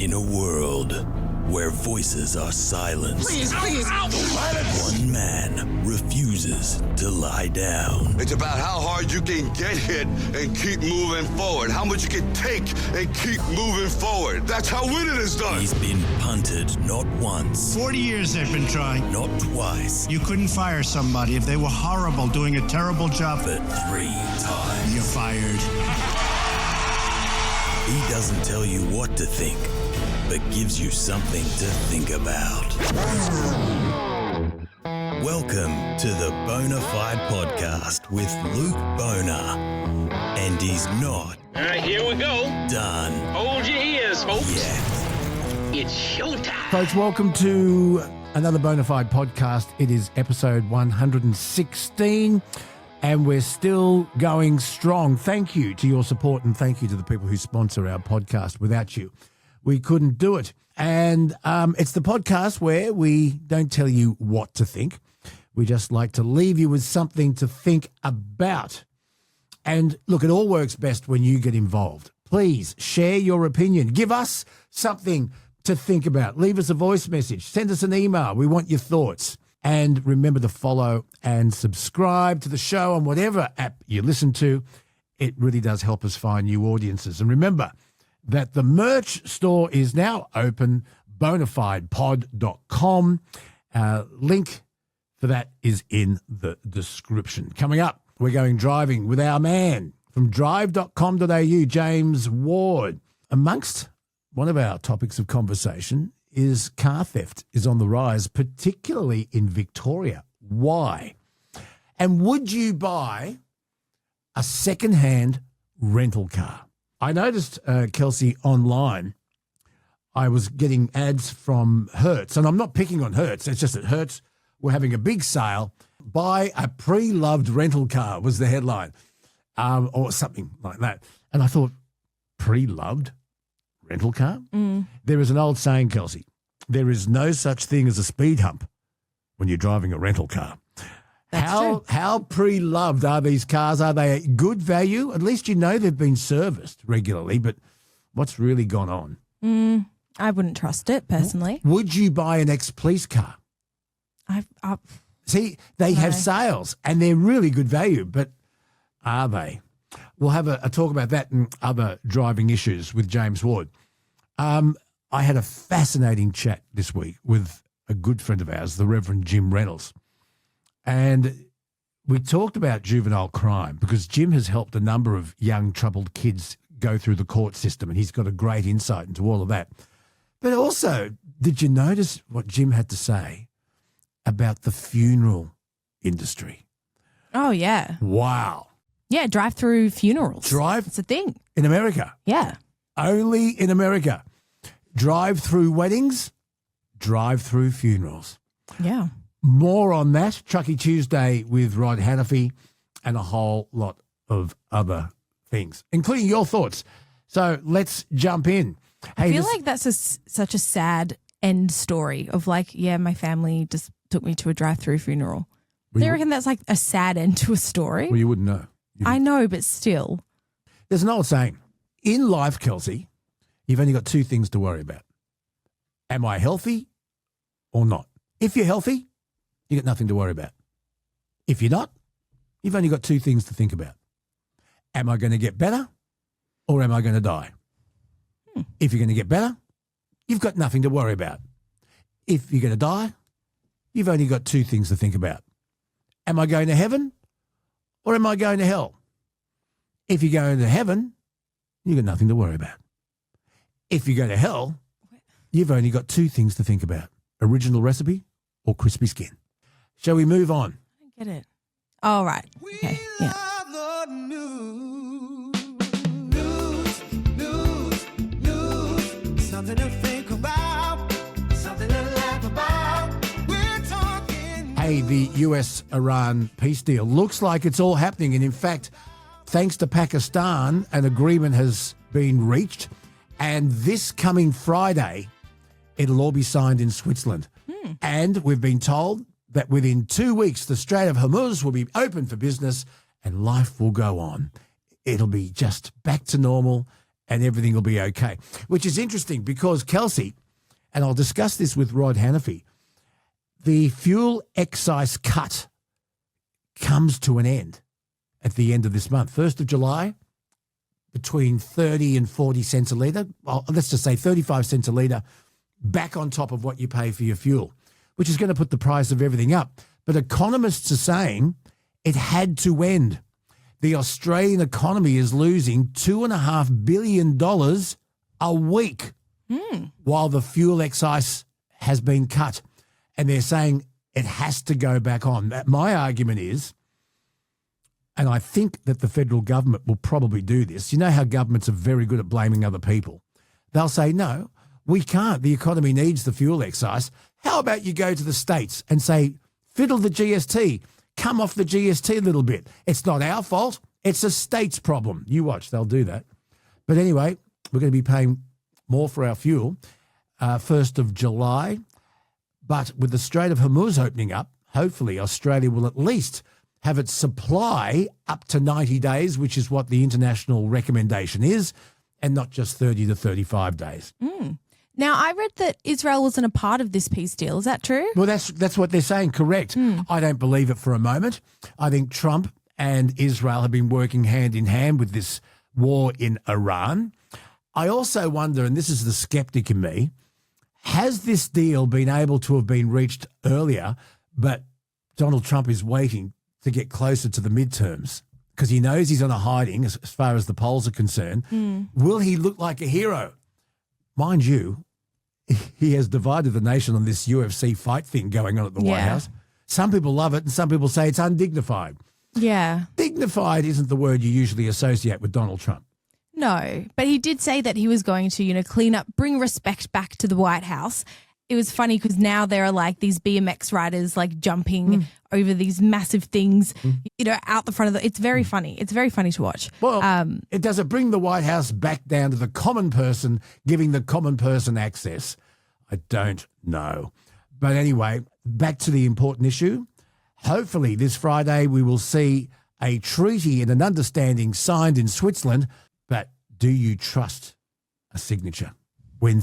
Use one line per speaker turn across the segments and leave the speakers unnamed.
In a world where voices are silenced, one man refuses to lie down.
It's about how hard you can get hit and keep moving forward. How much you can take and keep moving forward. That's how winning is done.
He's been punted not once,
40 years they've been trying.
not twice,
You couldn't fire somebody if they were horrible, doing a terrible job.
but 3 times.
You're fired.
He doesn't tell you what to think, but gives you something to think about. Welcome to the Bonafide Podcast with Luke Boner. And he's not
All right, here we go.
done
Hold your ears, folks.
yet.
It's showtime.
Folks, welcome to another Bonafide podcast. It is episode 116, and we're still going strong. Thank you to your support, and thank you to the people who sponsor our podcast. Without you, we couldn't do it. And it's the podcast where we don't tell you what to think. We just like to leave you with something to think about. And look, it all works best when you get involved. Please share your opinion. Give us something to think about. Leave us a voice message. Send us an email. We want your thoughts. And remember to follow and subscribe to the show on whatever app you listen to. It really does help us find new audiences. And remember that the merch store is now open, bonafidepod.com. Link for that is in the description. Coming up, we're going driving with our man from drive.com.au, James Ward. Amongst one of our topics of conversation is car theft is on the rise, particularly in Victoria. Why? And would you buy a second-hand rental car? I noticed, Kelsey, online, I was getting ads from Hertz, and I'm not picking on Hertz. It's just that Hertz were having a big sale. Buy a pre-loved rental car was the headline, or something like that. And I thought, pre-loved rental car? There is an old saying, Kelsey, there is no such thing as a speed hump when you're driving a rental car. How pre-loved are these cars? Are they good value? At least you know they've been serviced regularly, but what's really gone on?
I wouldn't trust it personally.
Would you buy an ex-police car? See, they have sales and they're really good value, but are they? We'll have a talk about that and other driving issues with James Ward. I had a fascinating chat this week with a good friend of ours, the Reverend Jim Reynolds. And we talked about juvenile crime because Jim has helped a number of young troubled kids go through the court system, and he's got a great insight into all of that. But also, did you notice what Jim had to say about the funeral industry?
Oh, yeah.
Wow.
Yeah, drive-through funerals. It's a thing.
In America.
Yeah.
Only in America. Drive-through weddings, drive-through funerals.
Yeah.
More on that, Truckee Tuesday with Rod Hannafy, and a whole lot of other things, including your thoughts. So let's jump in.
I feel like that's such a sad end story of like, yeah, my family just took me to a drive-through funeral. I reckon that's like a sad end to a story.
Well, you wouldn't know.
I know, but still.
There's an old saying, in life, Kelsey, you've only got two things to worry about. Am I healthy or not? If you're healthy, you got nothing to worry about. If you're not, you've only got two things to think about. Am I going to get better or am I going to die? If you're going to get better, you've got nothing to worry about. If you're going to die, you've only got two things to think about. Am I going to heaven or am I going to hell? If you're going to heaven, you've got nothing to worry about. If you go to hell, you've only got two things to think about. Original recipe or crispy skin. Shall we move on?
I get it. All right. Okay. Yeah.
Something to think about, something to laugh about. We're talking.
Hey, the US-Iran peace deal looks like it's all happening. And in fact, thanks to Pakistan, an agreement has been reached. And this coming Friday, it'll all be signed in Switzerland. And we've been told that within 2 weeks, the Strait of Hormuz will be open for business and life will go on. It'll be just back to normal and everything will be okay. Which is interesting because, Kelsey, and I'll discuss this with Rod Hannafy, the fuel excise cut comes to an end at the end of this month. 1st of July, between 30 and 40 cents a litre. Well, let's just say 35 cents a litre back on top of what you pay for your fuel, which is going to put the price of everything up. But economists are saying it had to end. The Australian economy is losing $2.5 billion a week while the fuel excise has been cut. And they're saying it has to go back on. My argument is, and I think that the federal government will probably do this. You know how governments are very good at blaming other people. They'll say, no, we can't. The economy needs the fuel excise. How about you go to the states and say, fiddle the GST, come off the GST a little bit. It's not our fault. It's a state's problem. You watch, they'll do that. But anyway, we're going to be paying more for our fuel 1st of July. But with the Strait of Hormuz opening up, hopefully Australia will at least have its supply up to 90 days, which is what the international recommendation is, and not just 30 to 35 days.
Now, I read that Israel wasn't a part of this peace deal. Is that true?
Well, that's what they're saying, correct. I don't believe it for a moment. I think Trump and Israel have been working hand in hand with this war in Iran. I also wonder, and this is the skeptic in me, has this deal been able to have been reached earlier, but Donald Trump is waiting to get closer to the midterms because he knows he's on a hiding as far as the polls are concerned? Will he look like a hero? Mind you, he has divided the nation on this UFC fight thing going on at the White House. Some people love it and some people say it's undignified.
Yeah.
Dignified isn't the word you usually associate with Donald Trump.
No, but he did say that he was going to, clean up, bring respect back to the White House. It was funny because now there are like these BMX riders like jumping over these massive things, out the front of it's very funny. It's very funny to watch.
Well, does it bring the White House back down to the common person, giving the common person access? I don't know. But anyway, back to the important issue. Hopefully this Friday we will see a treaty and an understanding signed in Switzerland. But do you trust a signature when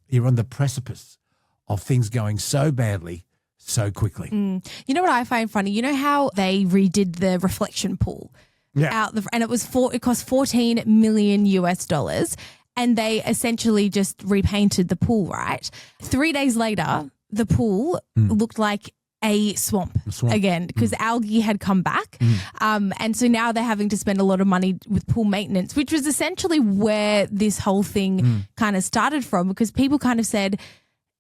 you're on the precipice of things going so badly so quickly?
You know what I find funny? You know how they redid the reflection pool and it cost $14 million US, and they essentially just repainted the pool, right? 3 days later, the pool looked like a swamp again because algae had come back. And so now they're having to spend a lot of money with pool maintenance, which was essentially where this whole thing kind of started from, because people kind of said,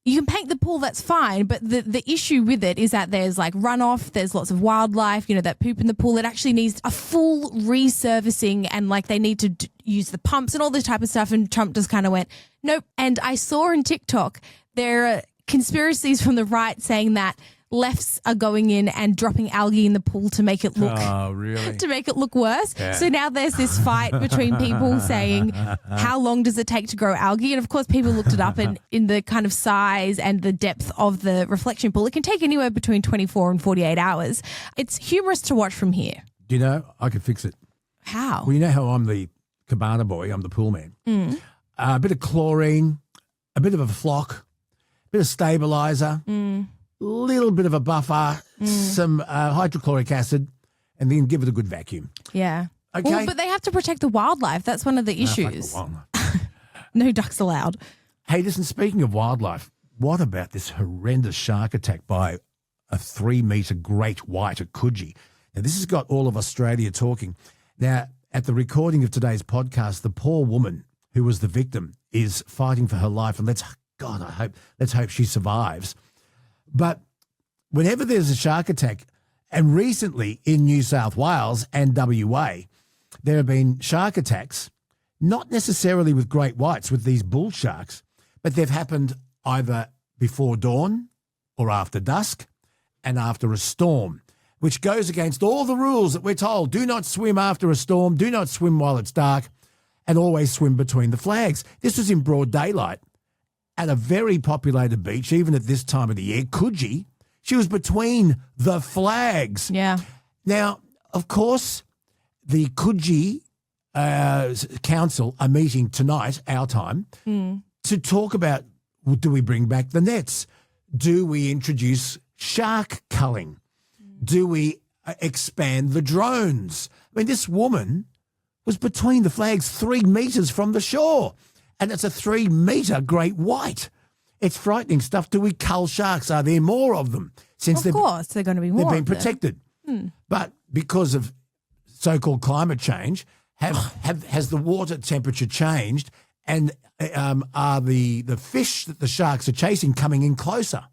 you can paint the pool, that's fine, but the issue with it is that there's like runoff, there's lots of wildlife, that poop in the pool. It actually needs a full resurfacing, and like they need to use the pumps and all this type of stuff. And Trump just kind of went, nope. And I saw on TikTok, there are conspiracies from the right saying that lefts are going in and dropping algae in the pool to make it look to make it look worse. Yeah. So now there's this fight between people saying, how long does it take to grow algae? And of course, people looked it up, and in the kind of size and the depth of the reflection pool, it can take anywhere between 24 and 48 hours. It's humorous to watch from here.
Do you know, I could fix it.
How?
Well, you know how I'm the cabana boy, I'm the pool man. A bit of chlorine, a bit of a flock, a bit of stabiliser, little bit of a buffer, some hydrochloric acid, and then give it a good vacuum.
Yeah.
Okay.
Well, but they have to protect the wildlife. That's one of the issues. No ducks allowed.
Hey, listen, speaking of wildlife, what about this horrendous shark attack by a 3-metre great white at Coogee? Now, this has got all of Australia talking. Now, at the recording of today's podcast, the poor woman who was the victim is fighting for her life, and let's hope she survives. But whenever there's a shark attack, and recently in New South Wales and WA, there have been shark attacks, not necessarily with great whites, with these bull sharks, but they've happened either before dawn or after dusk and after a storm, which goes against all the rules that we're told. Do not swim after a storm, do not swim while it's dark, and always swim between the flags. This was in broad daylight at a very populated beach, even at this time of the year, Coogee. She was between the flags.
Yeah.
Now, of course, the Coogee Council are meeting tonight, our time, to talk about, well, do we bring back the nets? Do we introduce shark culling? Do we expand the drones? I mean, this woman was between the flags 3 meters from the shore, and it's a 3-meter great white. It's frightening stuff. Do we cull sharks? Are there more of them? Since
Of course, they're going to be more.
they've been
of them.
protected. But because of so-called climate change, has the water temperature changed, and are the fish that the sharks are chasing coming in closer?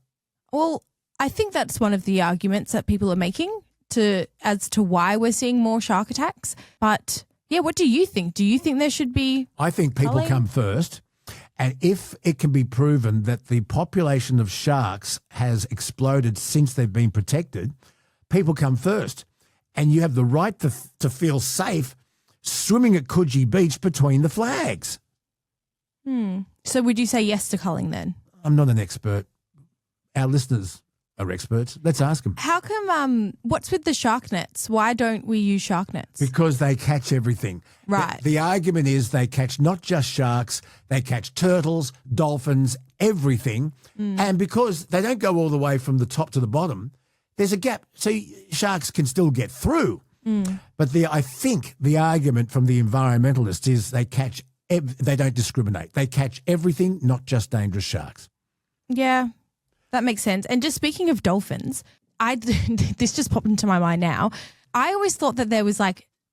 Well, I think that's one of the arguments that people are making as to why we're seeing more shark attacks. But yeah, what do you think? Do you think there should be?
I think people
culling?
come first, and if it can be proven that the population of sharks has exploded since they've been protected, people come first, and you have the right to feel safe swimming at Coogee Beach between the flags.
So would you say yes to culling then?
I'm not an expert. Our listeners are experts. Let's ask them.
How come, what's with the shark nets? Why don't we use shark nets?
Because they catch everything.
Right.
The argument is they catch not just sharks, they catch turtles, dolphins, everything. And because they don't go all the way from the top to the bottom, there's a gap. So sharks can still get through. But I think the argument from the environmentalists is they don't discriminate. They catch everything, not just dangerous sharks.
Yeah, that makes sense. And just speaking of dolphins, this just popped into my mind now. I always thought that there was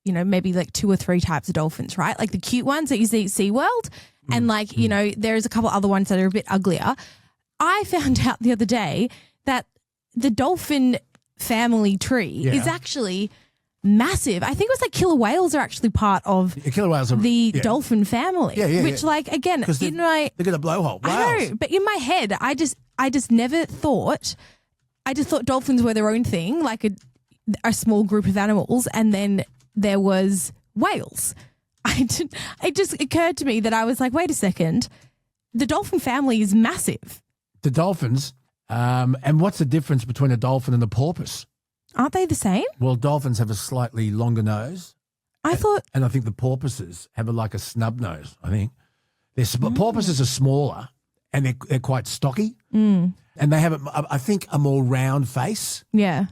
maybe 2 or 3 types of dolphins, right? Like the cute ones that you see at SeaWorld, and there's a couple other ones that are a bit uglier. I found out the other day that the dolphin family tree is actually massive. I think it was killer whales are actually part of
Killer whales are
the dolphin family. Which again,
because
they've
got a blowhole.
I know, but in my head, I just never thought. I just thought dolphins were their own thing, like a small group of animals, and then there was whales. It just occurred to me that I was like, wait a second, the dolphin family is massive.
The dolphins, and what's the difference between a dolphin and a porpoise?
Aren't they the same?
Well, dolphins have a slightly longer nose.
I thought.
And I think the porpoises have a snub nose, I think. Porpoises are smaller and they're quite stocky. And they have, I think, a more round face.
Yeah.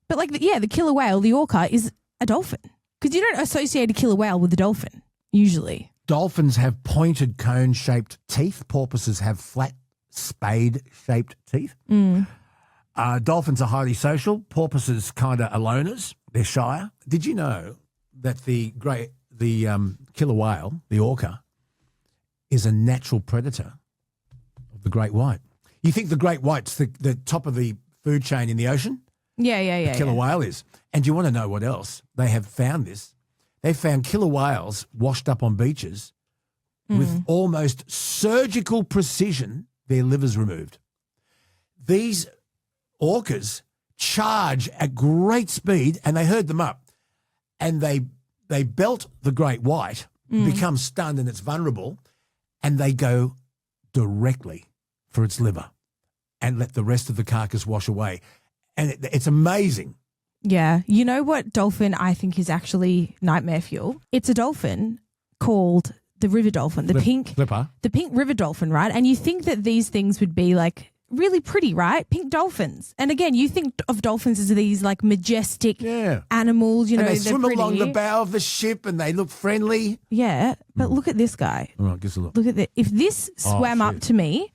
But the killer whale, the orca, is a dolphin. Because you don't associate a killer whale with a dolphin, usually.
Dolphins have pointed cone-shaped teeth. Porpoises have flat spade-shaped teeth. Dolphins are highly social. Porpoises kind of are loners. They're shyer. Did you know that the killer whale, the orca, is a natural predator of the great white? You think the great white's the top of the food chain in the ocean?
Yeah.
The killer whale is. And do you want to know what else? They have found this. They found killer whales washed up on beaches with almost surgical precision, their livers removed. These orcas charge at great speed, and they herd them up, and they belt the great white, becomes stunned and it's vulnerable, and they go directly for its liver and let the rest of the carcass wash away. And it's amazing.
Yeah. You know what dolphin I think is actually nightmare fuel? It's a dolphin called the river dolphin, the pink river dolphin, right? And you think that these things would be really pretty, right? Pink dolphins. And again, you think of dolphins as these majestic animals,
and they
they're
swim
pretty.
along the bow of the ship and they look friendly.
Yeah, but look at this guy.
All right, give us a look.
Look at this. If this swam up to me,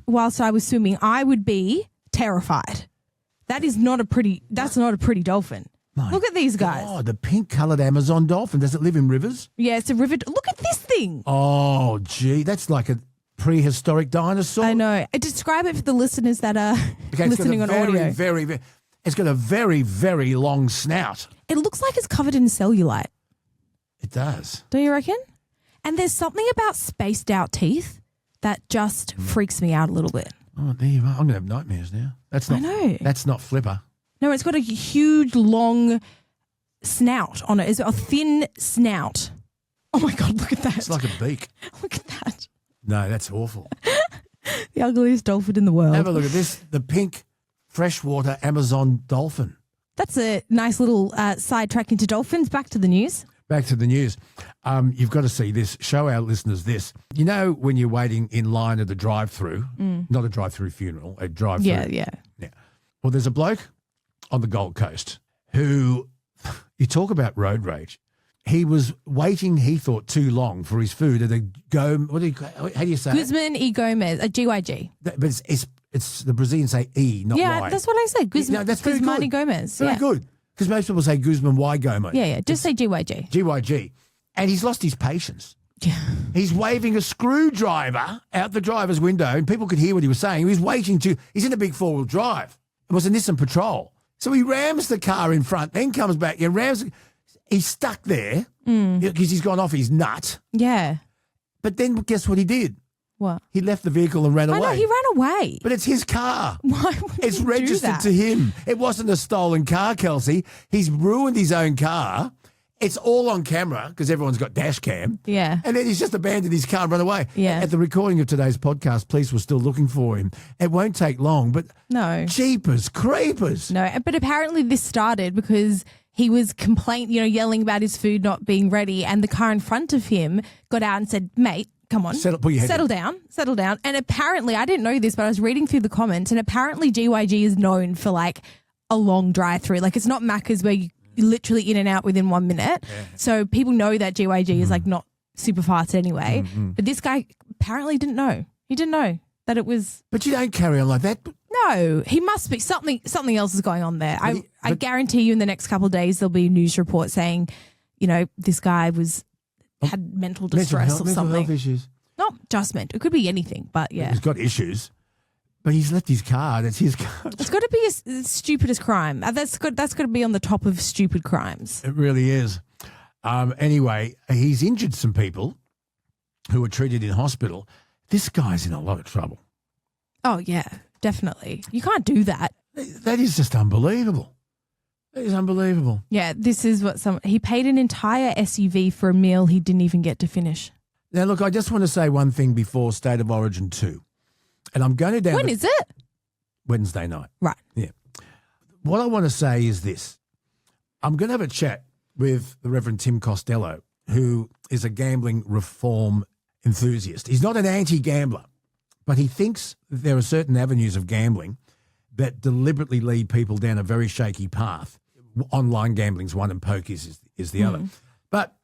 whilst I was swimming, I would be terrified. That's not a pretty dolphin. Look at these guys.
Oh, the pink-coloured Amazon dolphin. Does it live in rivers?
Yeah, it's a river. Look at this thing.
Oh, gee, that's like a prehistoric dinosaur.
I know. Describe it for the listeners that are listening on audio.
It's got a very, very long snout.
It looks like it's covered in cellulite.
It does.
Don't you reckon? And there's something about spaced out teeth that just freaks me out a little bit.
Oh, there you are. I'm going to have nightmares now. I know. That's not Flipper.
No, it's got a huge, long snout on it. It's a thin snout. Oh, my God, look at that.
It's like a beak.
Look at that.
No, that's awful.
The ugliest dolphin in the world.
Have a look at this. The pink freshwater Amazon dolphin.
That's a nice little sidetrack into dolphins. Back to the news.
Back to the news. You've got to see this. Show our listeners this. You know when you're waiting in line at the drive-through, not a drive-through funeral, a drive-through.
Yeah.
Well, there's a bloke on the Gold Coast who, you talk about road rage. He was waiting, he thought, too long for his food at a how do you say
Guzman e Gomez, a GYG.
But it's the Brazilians say E, not Y.
Yeah, that's what I said. Guzman,
No, that's very
Guzman
good.
e Gomez.
Very good. Because most people say Guzman Y Gomez.
Yeah. Just say GYG.
GYG. And he's lost his patience.
Yeah.
He's waving a screwdriver out the driver's window and people could hear what he was saying. He was he's in a big four-wheel drive. It was a Nissan Patrol. So he rams the car in front, then comes back and rams. He's stuck there because he's gone off his nut.
Yeah.
But then guess what he did?
What?
He left the vehicle and ran away.
I know, he ran away.
But it's his car.
Why would
It's
he do
registered
that?
to him. It wasn't a stolen car, Kelsey. He's ruined his own car. It's all on camera because everyone's got dash cam.
Yeah.
And then he's just abandoned his car and run away.
Yeah.
At the recording of today's podcast, police were still looking for him. It won't take long, but
No.
jeepers creepers.
No, but apparently this started because he was yelling about his food not being ready, and the car in front of him got out and said, "Mate, come on,
Put your head
settle
in."
down." And apparently, I didn't know this, but I was reading through the comments, and apparently GYG is known for like a long drive-through. Like it's not Macca's where you're literally in and out within 1 minute. Yeah. So people know that GYG is like not super fast anyway. But this guy apparently didn't know. He didn't know that it was.
But you don't carry on like that.
No, he must be something else is going on there. I guarantee you in the next couple of days there'll be a news report saying, this guy had mental distress or something.
Mental health issues.
Not just mental. It could be anything, but yeah.
He's got issues. But he's left his car. That's his car.
It's got to be a stupidest crime. That's got to be on the top of stupid crimes.
It really is. Anyway, he's injured some people who were treated in hospital. This guy's in a lot of trouble.
Oh, yeah, definitely. You can't do that.
That is just unbelievable. That is unbelievable.
Yeah, this is what he paid an entire SUV for a meal he didn't even get to finish.
Now, look, I just want to say one thing before State of Origin 2. And I'm going to
When is it?
Wednesday night.
Right.
Yeah. What I want to say is this. I'm going to have a chat with the Reverend Tim Costello, who is a gambling reform enthusiast. He's not an anti-gambler, but he thinks that there are certain avenues of gambling that deliberately lead people down a very shaky path. Online gambling's one and poker is the other. But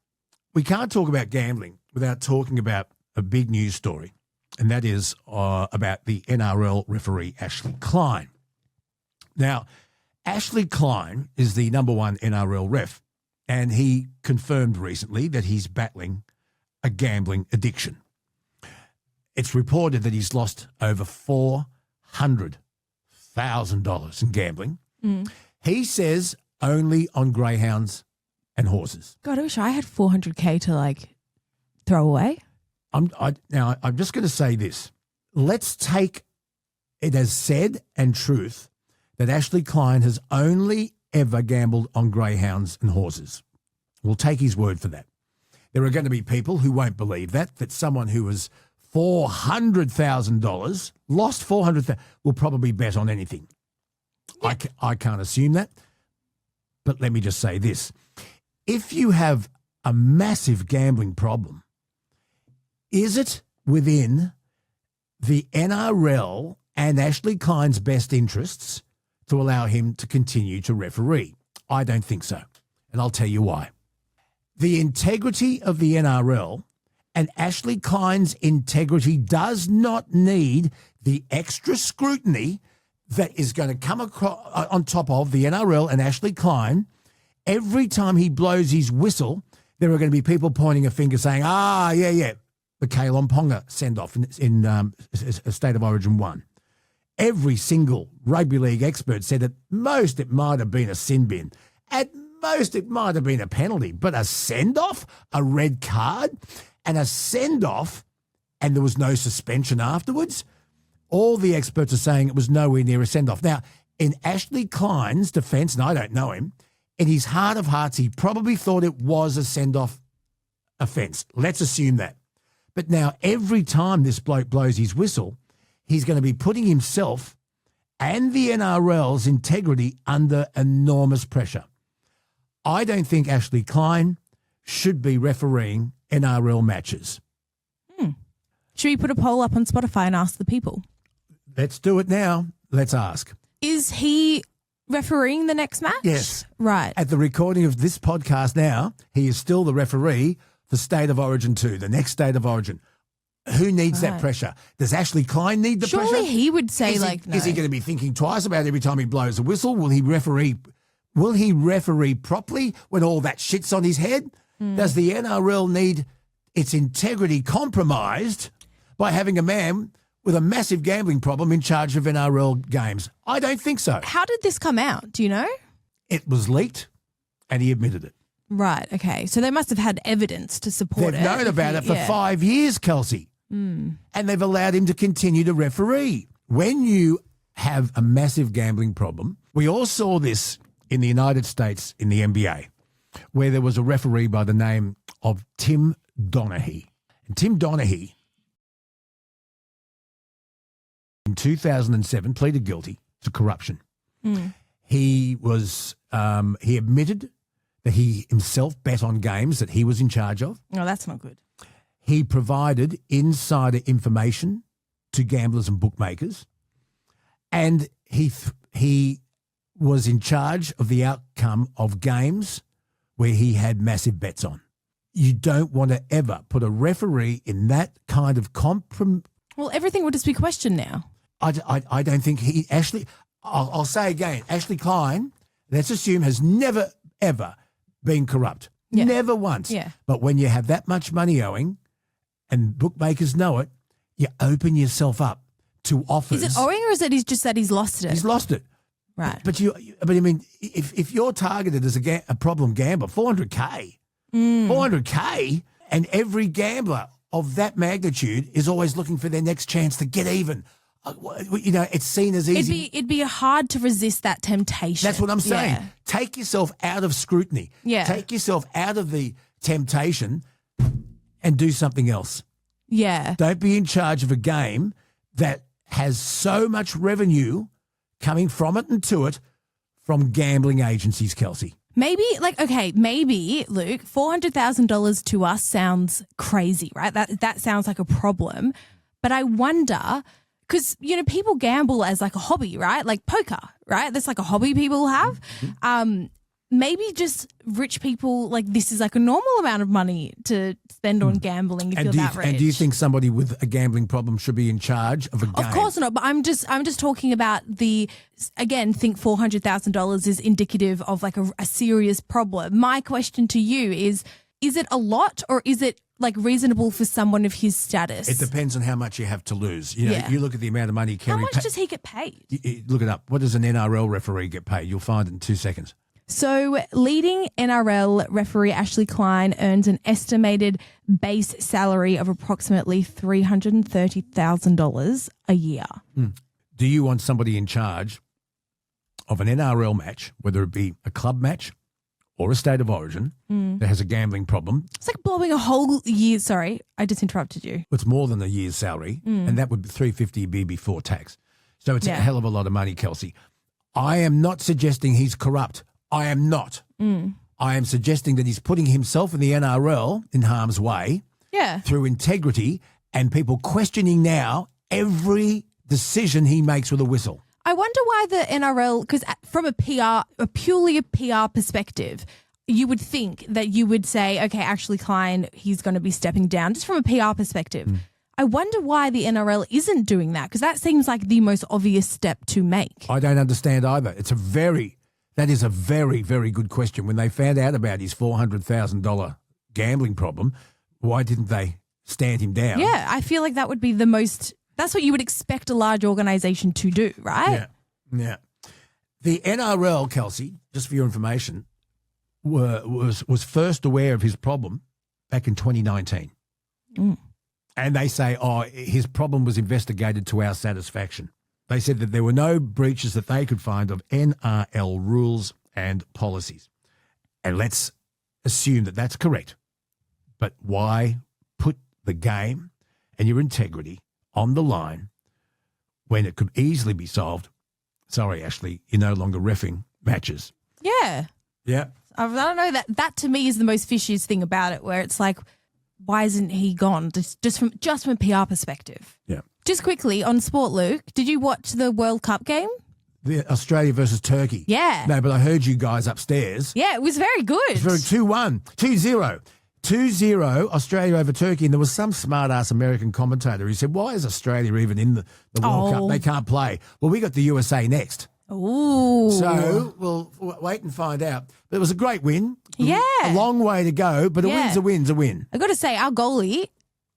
we can't talk about gambling without talking about a big news story, and that is about the NRL referee Ashley Klein. Now, Ashley Klein is the number one NRL ref, and he confirmed recently that he's battling a gambling addiction. It's reported that he's lost over $400,000 in gambling. He says only on greyhounds and horses.
God, I wish I had $400K to throw away.
I'm just going to say this. Let's take it as said and truth that Ashley Klein has only ever gambled on greyhounds and horses. We'll take his word for that. There are going to be people who won't believe that someone who has $400,000, lost $400,000, will probably bet on anything. Yeah. I can't assume that. But let me just say this. If you have a massive gambling problem, is it within the NRL and Ashley Klein's best interests to allow him to continue to referee? I don't think so. And I'll tell you why. The integrity of the NRL and Ashley Klein's integrity does not need the extra scrutiny that is going to come across on top of the NRL and Ashley Klein. Every time he blows his whistle, there are going to be people pointing a finger saying, the Kalon Ponga send-off in State of Origin 1. Every single rugby league expert said at most it might have been a sin bin. At most it might have been a penalty. But a send-off, a red card, and a send-off, and there was no suspension afterwards, all the experts are saying it was nowhere near a send-off. Now, in Ashley Klein's defence, and I don't know him, in his heart of hearts, he probably thought it was a send-off offence. Let's assume that. But now every time this bloke blows his whistle, he's going to be putting himself and the NRL's integrity under enormous pressure. I don't think Ashley Klein should be refereeing NRL matches.
Should we put a poll up on Spotify and ask the people?
Let's do it now. Let's ask.
Is he refereeing the next match?
Yes.
Right.
At the recording of this podcast now, he is still the referee for State of Origin 2, the next State of Origin. Who needs that pressure? Does Ashley Klein need the pressure?
Surely he would say no.
Is he going to be thinking twice about every time he blows a whistle? Will he referee properly when all that shit's on his head? Does the NRL need its integrity compromised by having a man with a massive gambling problem in charge of NRL games? I don't think so.
How did this come out? Do you know?
It was leaked and he admitted it.
Right, okay. So they must have had evidence to support
They've
it.
known about it for 5 years, Kelsey. And they've allowed him to continue to referee. When you have a massive gambling problem, we all saw this in the United States in the NBA, where there was a referee by the name of Tim Donaghy. And Tim Donaghy, in 2007, pleaded guilty to corruption. He admitted that he himself bet on games that he was in charge of.
Oh, that's not good.
He provided insider information to gamblers and bookmakers, and he was in charge of the outcome of games where he had massive bets on. You don't want to ever put a referee in that kind of
Well, everything would just be questioned now.
I don't think I'll say again, Ashley Klein, let's assume, has never, ever been corrupt.
Yeah.
Never once.
Yeah.
But when you have that much money owing and bookmakers know it, you open yourself up to offers.
Is it owing or is it just that he's lost it?
He's lost it.
Right.
But I mean, if you're targeted as a problem gambler, $400K, $400K, and every gambler of that magnitude is always looking for their next chance to get even. It's seen as easy.
It'd be hard to resist that temptation.
That's what I'm saying.
Yeah.
Take yourself out of scrutiny.
Yeah.
Take yourself out of the temptation and do something else.
Yeah.
Don't be in charge of a game that has so much revenue coming from it and to it from gambling agencies, Kelsey.
Maybe, Luke, $400,000 to us sounds crazy, right? That sounds like a problem. But I wonder, because, people gamble as like a hobby, right? Like poker, right? That's like a hobby people have. Maybe just rich people, like this is like a normal amount of money to spend on gambling if you're that rich.
And do you think somebody with a gambling problem should be in charge of a game?
Of course not, but I'm just talking about think $400,000 is indicative of like a serious problem. My question to you is it a lot or is it like reasonable for someone of his status?
It depends on how much you have to lose.
Yeah.
You look at the amount of money Kerry.
How much does he get paid?
Look it up. What does an NRL referee get paid? You'll find it in 2 seconds.
So leading NRL referee Ashley Klein earns an estimated base salary of approximately $330,000 a year.
Do you want somebody in charge of an NRL match, whether it be a club match or a State of Origin that has a gambling problem?
It's like blowing a whole year. Sorry, I just interrupted you.
It's more than a year's salary, and that would be $350 be before tax. So it's a hell of a lot of money, Kelsey. I am not suggesting he's corrupt. I am not. I am suggesting that he's putting himself and the NRL in harm's way through integrity and people questioning now every decision he makes with a whistle.
I wonder why the NRL, because from a purely PR perspective, you would think that you would say, okay, Ashley Klein, he's going to be stepping down, just from a PR perspective. I wonder why the NRL isn't doing that, because that seems like the most obvious step to make.
I don't understand either. That is a very, very good question. When they found out about his $400,000 gambling problem, why didn't they stand him down?
Yeah, I feel like that would be that's what you would expect a large organisation to do, right?
Yeah. The NRL, Kelsey, just for your information, was first aware of his problem back in 2019. And they say, his problem was investigated to our satisfaction. They said that there were no breaches that they could find of NRL rules and policies. And let's assume that that's correct. But why put the game and your integrity on the line when it could easily be solved sorry, Ashley, you're no longer reffing matches.
Yeah.
Yeah.
I don't know, that to me is the most fishiest thing about it, where it's like, why isn't he gone? Just from a PR perspective.
Yeah.
Just quickly on sport, Luke, did you watch the World Cup game?
The Australia versus Turkey.
Yeah.
No, but I heard you guys upstairs.
Yeah, it was very good.
It's very 2-1, 2-0. 2-0 Australia over Turkey, and there was some smart-ass American commentator who said, why is Australia even in the World Cup? They can't play. Well, we got the USA next.
Ooh.
So we'll wait and find out. But it was a great win.
Yeah.
A long way to go, but a win's a win.
I got to say, our goalie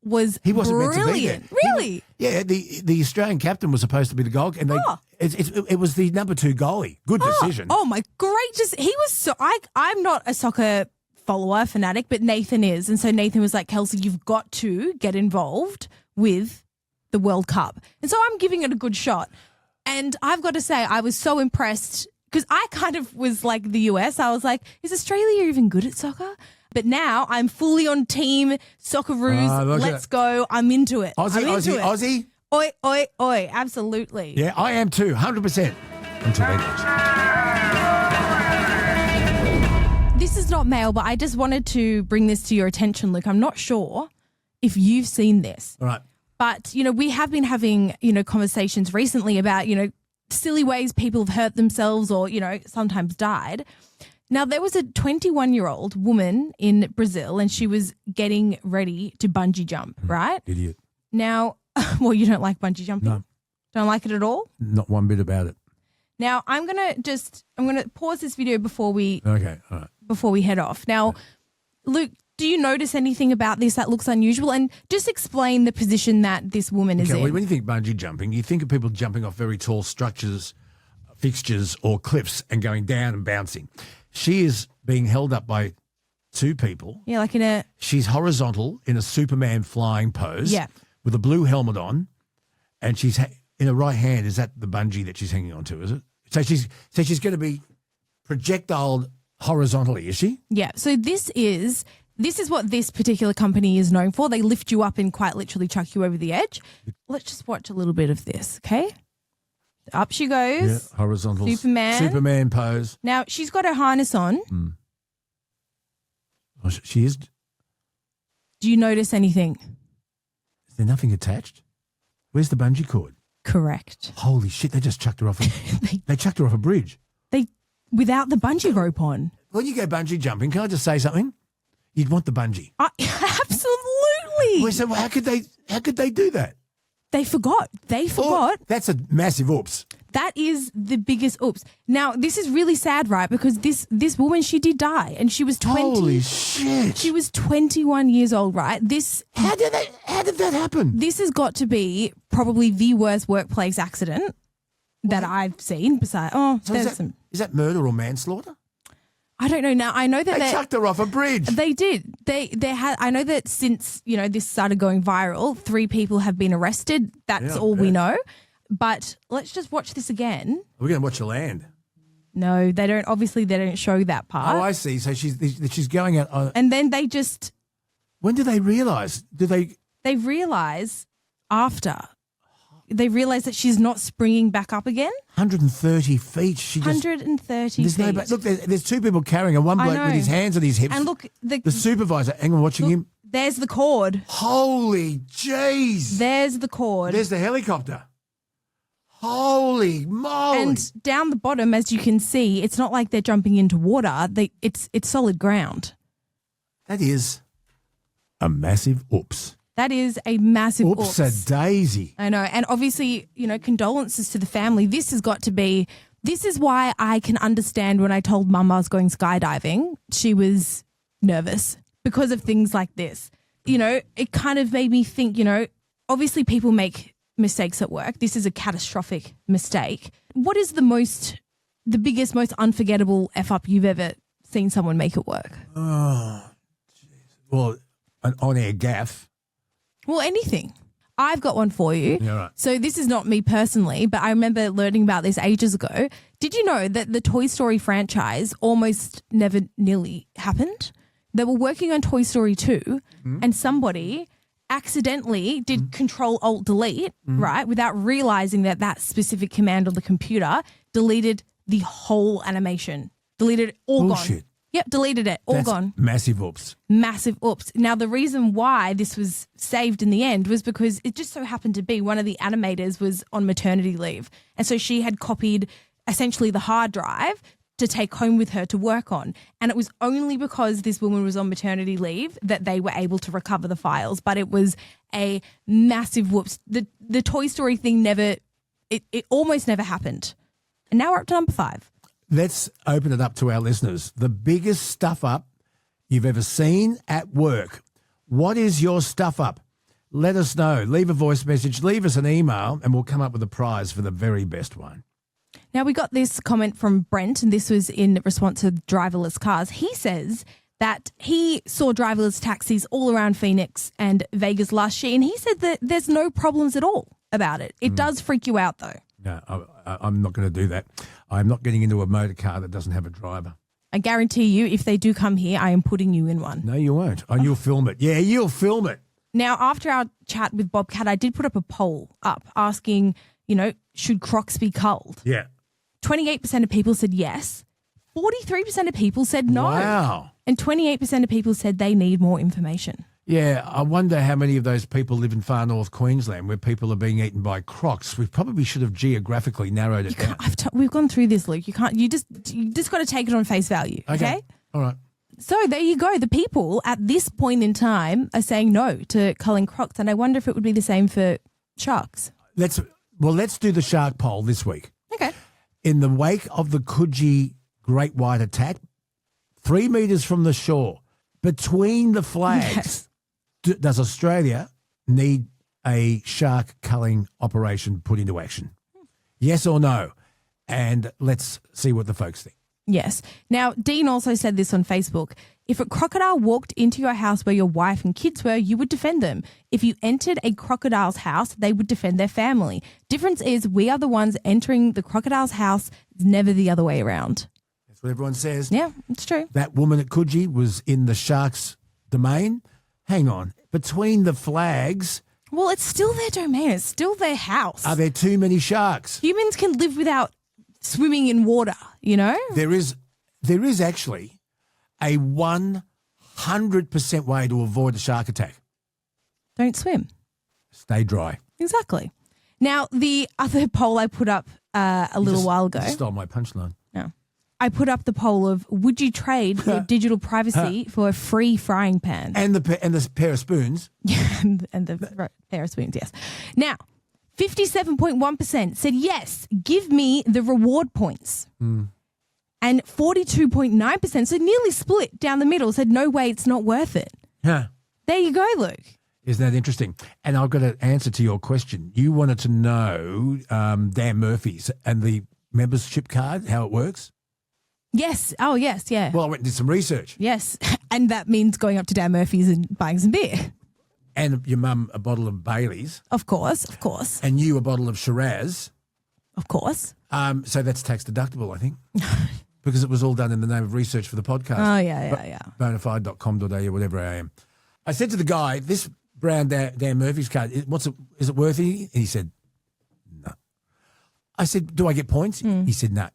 was
He wasn't
brilliant.
meant to be there.
Really?
Yeah, the Australian captain was supposed to be the goal, and it was the number 2 goalie. Good decision.
Oh my, great! He was so. I'm not a soccer follower fanatic, but Nathan is, and so Nathan was like, Kelsey, you've got to get involved with the World Cup, and so I'm giving it a good shot. And I've got to say, I was so impressed because I kind of was like the US. I was like, is Australia even good at soccer? But now I'm fully on team Socceroos. Let's go. I'm into it.
Aussie.
Oi, oi, oi. Absolutely.
Yeah, I am too, 100%. Until then.
This is not mail, but I just wanted to bring this to your attention, Luke. I'm not sure if you've seen this.
All right.
But, we have been having, conversations recently about, silly ways people have hurt themselves or, sometimes died. Now, there was a 21-year-old woman in Brazil and she was getting ready to bungee jump, right?
Idiot.
Now, well, you don't like bungee jumping?
No.
Don't like it at all?
Not one bit about it.
Now, I'm going to pause this video before we head off. Now, Luke, do you notice anything about this that looks unusual? And just explain the position that this woman is in.
When you think bungee jumping, you think of people jumping off very tall structures, fixtures or cliffs and going down and bouncing. She is being held up by 2 people.
Yeah, like
She's horizontal in a Superman flying pose.
Yeah.
With a blue helmet on, and she's in her right hand. Is that the bungee that she's hanging onto? Is it? So she's going to be projectiled horizontally. Is she?
Yeah. So this is what this particular company is known for. They lift you up and quite literally chuck you over the edge. Let's just watch a little bit of this, okay? Up she goes.
Yeah, horizontal.
Superman
pose.
Now, she's got her harness on.
Mm. Oh, she is.
Do you notice anything?
Is there nothing attached? Where's the bungee cord?
Correct.
Holy shit, they just chucked her off they chucked her off a bridge.
Without the bungee rope on.
When you go bungee jumping, can I just say something? You'd want the bungee.
Absolutely.
Well, so how could they do that?
They forgot.
That's a massive oops.
That is the biggest oops. Now, this is really sad, right? Because this woman, she did die, and she was 20.
Holy shit.
She was 21 years old, right?
How did that happen?
This has got to be probably the worst workplace accident that I've seen. Besides,
is that murder or manslaughter?
I don't know. Now I know that
they chucked her off a bridge.
They did. They had. I know that since this started going viral, 3 people have been arrested. That's all we know. But let's just watch this again.
We're going to watch her land.
No, they don't. Obviously, they don't show that part.
Oh, I see. So she's going out.
And then they just.
When do they realise?
They realise after. They realise that she's not springing back up again.
130 feet.
130
feet. Look, there's 2 people carrying her. One bloke with his hands on his hips.
And look,
the supervisor. Hang on, watching him.
There's the cord.
Holy jeez.
There's the cord.
There's the helicopter. Holy moly.
And down the bottom, as you can see, it's not like they're jumping into water. It's solid ground.
That is a massive oops.
That is a massive
oops. Oops-a-daisy.
I know. And obviously, condolences to the family. This is why I can understand when I told Mum I was going skydiving, she was nervous because of things like this. It kind of made me think, obviously people make mistakes at work. This is a catastrophic mistake. What is the biggest, most unforgettable F-up you've ever seen someone make at work?
Oh, jeez. Well, an on-air gaffe.
Well, anything. I've got one for you.
Yeah, right.
So this is not me personally, but I remember learning about this ages ago. Did you know that the Toy Story franchise almost never nearly happened? They were working on Toy Story 2 and somebody accidentally did Control-Alt-Delete, right, without realising that specific command on the computer deleted the whole animation. Deleted it, all
Bullshit.
gone. Yep, deleted it, all
That's
gone.
massive oops.
Massive oops. Now, the reason why this was saved in the end was because it just so happened to be one of the animators was on maternity leave. And so she had copied essentially the hard drive to take home with her to work on. And it was only because this woman was on maternity leave that they were able to recover the files. But it was a massive whoops. The Toy Story thing it almost never happened. And now we're up to number 5.
Let's open it up to our listeners. The biggest stuff up you've ever seen at work. What is your stuff up? Let us know. Leave a voice message, leave us an email, and we'll come up with a prize for the very best one.
Now, we got this comment from Brent, and this was in response to driverless cars. He says that he saw driverless taxis all around Phoenix and Vegas last year, and he said that there's no problems at all about it. It does freak you out, though.
No, I'm not going to do that. I'm not getting into a motor car that doesn't have a driver.
I guarantee you, if they do come here, I am putting you in one.
No, you won't. And you'll film it. Yeah, you'll film it.
Now, after our chat with Bobcat, I did put up a poll asking, should Crocs be culled?
Yeah.
28% of people said yes. 43% of people said no.
Wow.
And 28% of people said they need more information.
Yeah, I wonder how many of those people live in far north Queensland where people are being eaten by crocs. We probably should have geographically narrowed it down.
We've gone through this, Luke. You just got to take it on face value, okay?
All right.
So there you go. The people at this point in time are saying no to culling crocs, and I wonder if it would be the same for sharks.
Let's do the shark poll this week.
Okay.
In the wake of the Coogee Great White attack, 3 metres from the shore, between the flags,
Yes.
Does Australia need a shark culling operation put into action? Yes or no? And let's see what the folks think.
Yes. Now, Dean also said this on Facebook. If a crocodile walked into your house where your wife and kids were, you would defend them. If you entered a crocodile's house, they would defend their family. Difference is we are the ones entering the crocodile's house. It's never the other way around.
That's what everyone says.
Yeah, it's true.
That woman at Coogee was in the shark's domain. Hang on. Between the flags,
Well, it's still their domain. It's still their house.
are there too many sharks?
Humans can live without swimming in water,
There is actually a 100% way to avoid a shark attack.
Don't swim.
Stay dry.
Exactly. Now, the other poll I put up a little while ago.
You stole my punchline.
No. I put up the poll of would you trade your digital privacy for a free frying pan?
And the pair of spoons.
and the pair of spoons, yes. Now, 57.1% said yes, give me the reward points. And 42.9%, so nearly split down the middle, said no way, it's not worth it.
Huh.
There you go, Luke.
Isn't that interesting? And I've got an answer to your question. You wanted to know Dan Murphy's and the membership card, how it works?
Yes. Oh, yes, yeah.
Well, I went and did some research.
Yes. And that means going up to Dan Murphy's and buying some beer.
And your mum a bottle of Baileys.
Of course, of course,
And you a bottle of Shiraz.
of course.
So that's tax deductible, I think. Because it was all done in the name of research for the podcast.
Oh, yeah.
Bonafide.com.au, whatever I am. I said to the guy, this brown Dan Murphy's card, is it worth it? And he said, no. I said, do I get points? He said, no.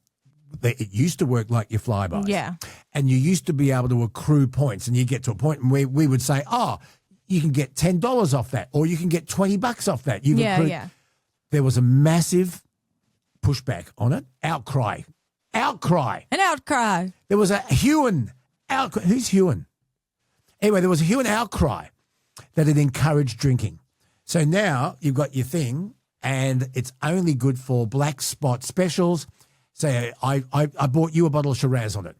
It used to work like your flybys.
Yeah.
And you used to be able to accrue points, and you get to a point where we would say, oh, you can get $10 off that, or you can get $20 off that. You've accrued.
Yeah.
There was a massive pushback on it. Outcry.
An outcry.
There was a hue and outcry. Who's Hewan? Anyway, there was a hue and outcry that it encouraged drinking. So now you've got your thing, and it's only good for black spot specials. So I bought you a bottle of Shiraz on it,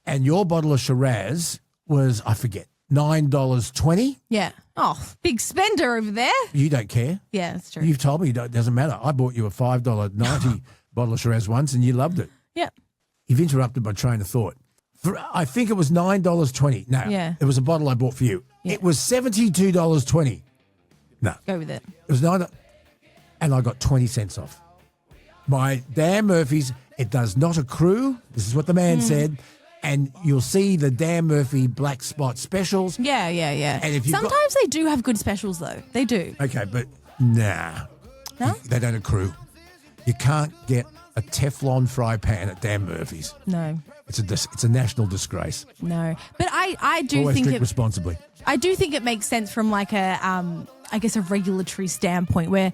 and your bottle of Shiraz was, I forget, $9.20.
Yeah. Oh, big spender over there.
You don't care.
Yeah, that's true.
You've told me it doesn't matter. I bought you a $5.90 bottle of Shiraz once, and you loved it.
Yeah.
You've interrupted my train of thought. I think it was $9.20. No,
Yeah.
it was a bottle I bought for you.
Yeah.
It was $72.20. No,
Go with it.
it was $9, and I got 20 cents off. My Dan Murphy's, it does not accrue. This is what the man said. And you'll see the Dan Murphy black spot specials.
Yeah.
And if you've got-
Sometimes they do have good specials, though. They do.
Okay, but nah.
No?
They don't accrue. You can't get a Teflon fry pan at Dan Murphy's.
No.
It's a national disgrace.
No. But I do
Always
think
drink responsibly.
I do think it makes sense from like a I guess a regulatory standpoint where,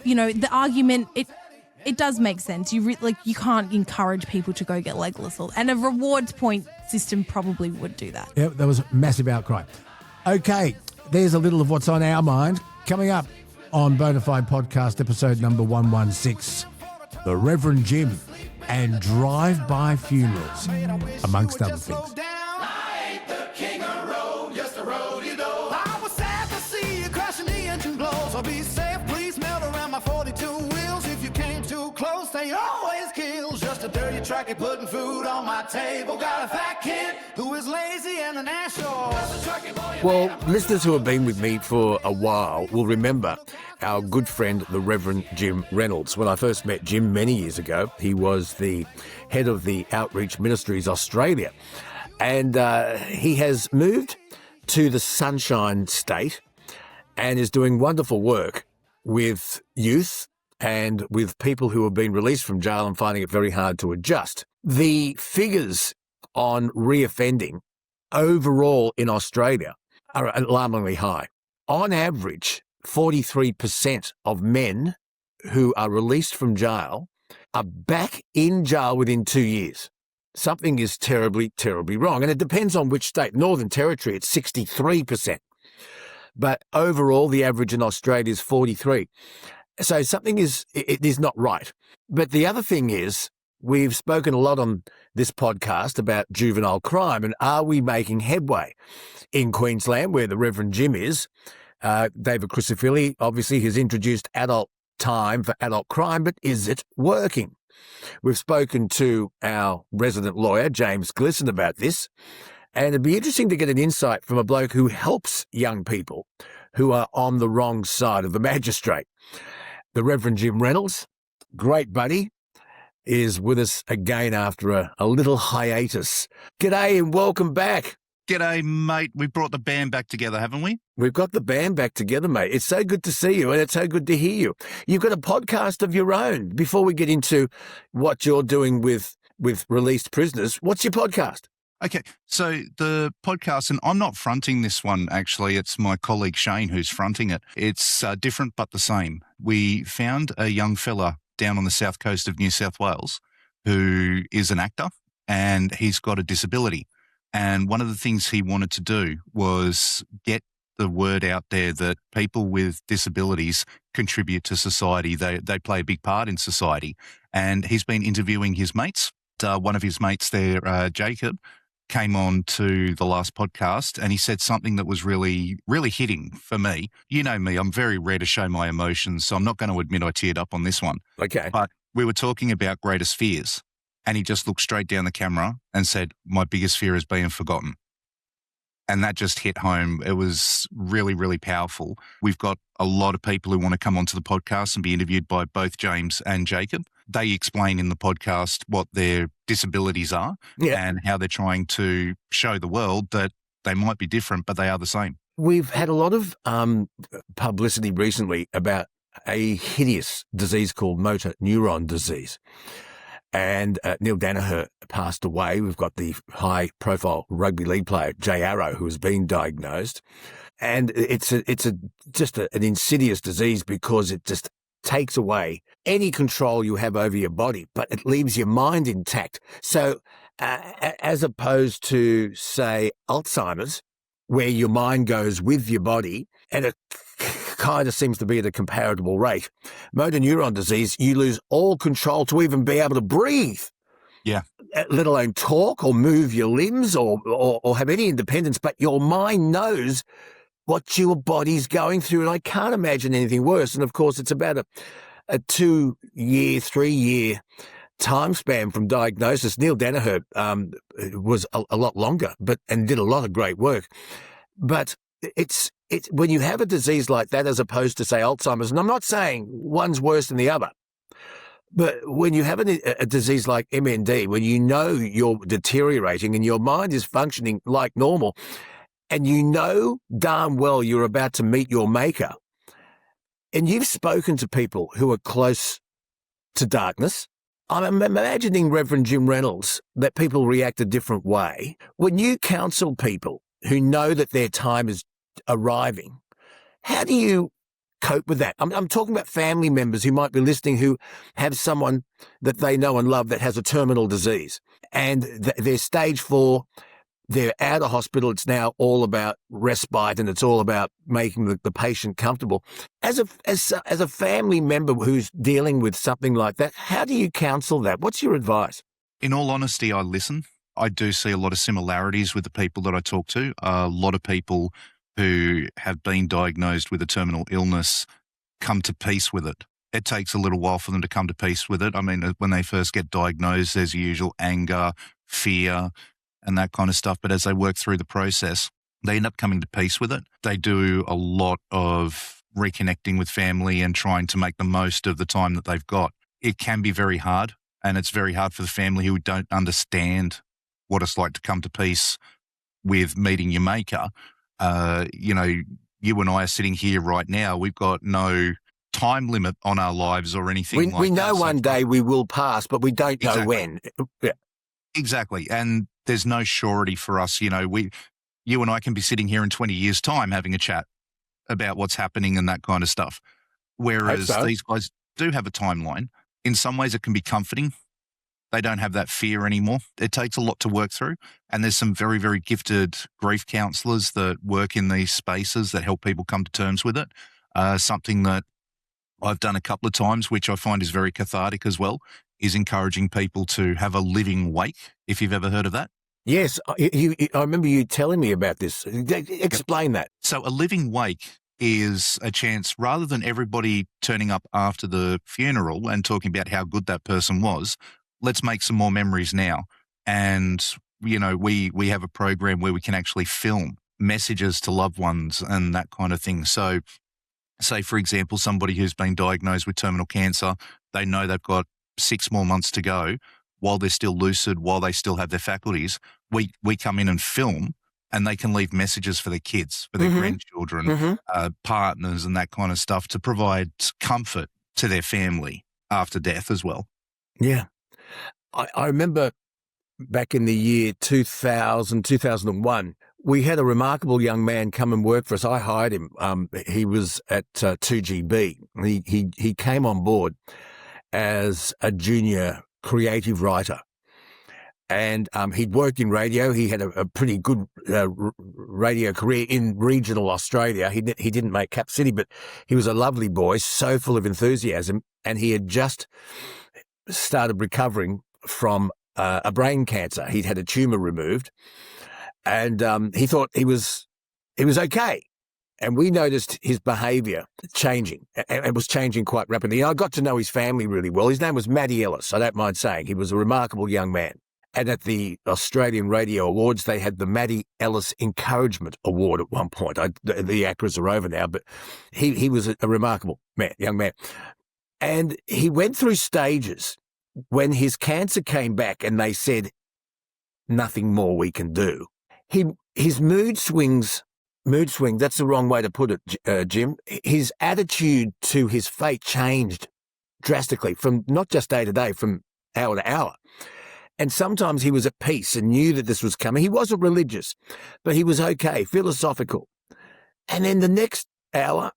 you know, the argument it does make sense. You can't encourage people to go get leg lethal, and a rewards point system probably would do that.
Yeah, there was a massive outcry. Okay, there's a little of what's on our mind coming up on Bonafide Podcast episode number 116. The Reverend Jim and drive-by funerals, amongst other things.
I ain't the king of road, just a road you know. I was sad to see you crashing the engine blows. I'll be safe, please melt around my 42 wheels. If you came too close, they always kills. Just a dirty trucker putting food on my table. Got a fat kid who is lazy and an asshole.
Well, listeners who have been with me for a while will remember our good friend, the Reverend Jim Reynolds. When I first met Jim many years ago, he was the head of the Outreach Ministries Australia. And he has moved to the Sunshine State and is doing wonderful work with youth and with people who have been released from jail and finding it very hard to adjust. The figures on reoffending overall in Australia are alarmingly high. On average, 43% of men who are released from jail are back in jail within 2 years. Something is terribly, terribly wrong. And it depends on which state. Northern Territory, it's 63%. But overall, the average in Australia is 43%. So something is not right. But the other thing is, we've spoken a lot on this podcast about juvenile crime, and are we making headway? In Queensland, where the Reverend Jim is, David Crucifili obviously has introduced adult time for adult crime, but is it working? We've spoken to our resident lawyer, James Glisson, about this, and it'd be interesting to get an insight from a bloke who helps young people who are on the wrong side of the magistrate. The Reverend Jim Reynolds, great buddy, is with us again after a little hiatus. G'day and welcome back.
G'day, mate. We brought the band back together, haven't we?
We've got the band back together, mate. It's so good to see you, and it's so good to hear you. You've got a podcast of your own. Before we get into what you're doing with released prisoners, what's your podcast?
Okay, so the podcast, and I'm not fronting this one, actually. It's my colleague Shane who's fronting it. It's different but the same. We found a young fella down on the south coast of New South Wales who is an actor, and he's got a disability. And one of the things he wanted to do was get the word out there that people with disabilities contribute to society. They play a big part in society. And he's been interviewing his mates. One of his mates there, Jacob, came on to the last podcast, and he said something that was really, really hitting for me. You know me, I'm very rare to show my emotions, so I'm not going to admit I teared up on this one.
Okay.
But we were talking about greatest fears, and he just looked straight down the camera and said, my biggest fear is being forgotten. And that just hit home. It was really, really powerful. We've got a lot of people who want to come onto the podcast and be interviewed by both James and Jacob. They explain in the podcast what their disabilities are and how they're trying to show the world that they might be different, but they are the same.
We've had a lot of publicity recently about a hideous disease called motor neuron disease. And Neil Danaher passed away. We've got the high-profile rugby league player, Jay Arrow, who has been diagnosed. And it's just an insidious disease because it just takes away any control you have over your body, but it leaves your mind intact. So as opposed to, say, Alzheimer's, where your mind goes with your body, and it kind of seems to be at a comparable rate. Motor neuron disease, you lose all control to even be able to breathe.
Yeah.
Let alone talk or move your limbs or have any independence, but your mind knows what your body's going through. And I can't imagine anything worse. And of course, it's about a 2-year, 3-year time span from diagnosis. Neil Danaher was a lot longer, and did a lot of great work. But it's when you have a disease like that, as opposed to, say, Alzheimer's, and I'm not saying one's worse than the other, but when you have a disease like MND, when you know you're deteriorating and your mind is functioning like normal, and you know darn well you're about to meet your maker, and you've spoken to people who are close to darkness, I'm imagining, Reverend Jim Reynolds, that people react a different way. When you counsel people who know that their time is arriving, how do you cope with that? I'm talking about family members who might be listening who have someone that they know and love that has a terminal disease, and they're stage 4. They're out of hospital. It's now all about respite, and it's all about making the patient comfortable. As a family member who's dealing with something like that, how do you counsel that? What's your advice?
In all honesty, I listen. I do see a lot of similarities with the people that I talk to. A lot of people who have been diagnosed with a terminal illness come to peace with it. It takes a little while for them to come to peace with it. I mean, when they first get diagnosed, there's usual anger, fear, and that kind of stuff. But as they work through the process, they end up coming to peace with it. They do a lot of reconnecting with family and trying to make the most of the time that they've got. It can be very hard, and it's very hard for the family who don't understand what it's like to come to peace with meeting your maker. You and I are sitting here right now. We've got no time limit on our lives or anything
We know one day we will pass, but we don't know when. Yeah.
Exactly. And there's no surety for us. You and I can be sitting here in 20 years' time having a chat about what's happening and that kind of stuff. Whereas these guys do have a timeline. In some ways, it can be comforting. They don't have that fear anymore. It takes a lot to work through. And there's some very, very gifted grief counsellors that work in these spaces that help people come to terms with it. Something that I've done a couple of times, which I find is very cathartic as well, is encouraging people to have a living wake, if you've ever heard of that.
Yes, I remember you telling me about this. Explain that.
So a living wake is a chance, rather than everybody turning up after the funeral and talking about how good that person was, let's make some more memories now. And, we have a program where we can actually film messages to loved ones and that kind of thing. So say, for example, somebody who's been diagnosed with terminal cancer, they know they've got 6 more months to go while they're still lucid, while they still have their faculties. We come in and film, and they can leave messages for their kids, for their grandchildren, partners and that kind of stuff to provide comfort to their family after death as well.
Yeah. I remember back in the year 2000, 2001, we had a remarkable young man come and work for us. I hired him. He was at 2GB. He came on board as a junior creative writer. And he'd worked in radio. He had a pretty good radio career in regional Australia. He didn't make Cap City, but he was a lovely boy, so full of enthusiasm. And he had just started recovering from a brain cancer. He'd had a tumour removed, and he thought he was okay. And we noticed his behaviour changing. It was changing quite rapidly. And I got to know his family really well. His name was Matty Ellis, I don't mind saying. He was a remarkable young man. And at the Australian Radio Awards, they had the Matty Ellis Encouragement Award at one point. The actors are over now, but he was a remarkable young man. And he went through stages when his cancer came back and they said, nothing more we can do. His mood swing, that's the wrong way to put it, Jim. His attitude to his fate changed drastically from not just day to day, from hour to hour. And sometimes he was at peace and knew that this was coming. He wasn't religious, but he was okay, philosophical. And then the next hour,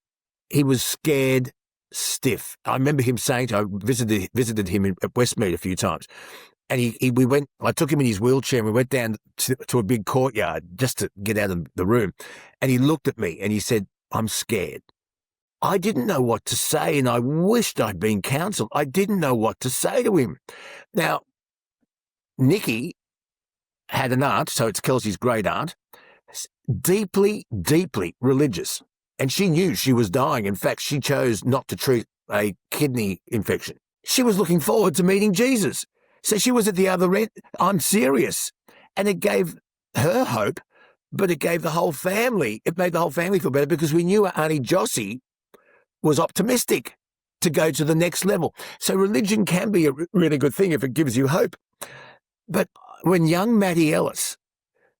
he was scared stiff. I remember him saying, I visited him at Westmead a few times. And I took him in his wheelchair and we went down to a big courtyard just to get out of the room. And he looked at me and he said, I'm scared. I didn't know what to say, and I wished I'd been counselled. I didn't know what to say to him. Now, Nikki had an aunt, so it's Kelsey's great aunt, deeply, deeply religious. And she knew she was dying. In fact, she chose not to treat a kidney infection. She was looking forward to meeting Jesus. So she was at the other end. I'm serious. And it gave her hope, but it gave the whole family, it made the whole family feel better because we knew Auntie Jossie was optimistic to go to the next level. So religion can be a really good thing if it gives you hope. But when young Matty Ellis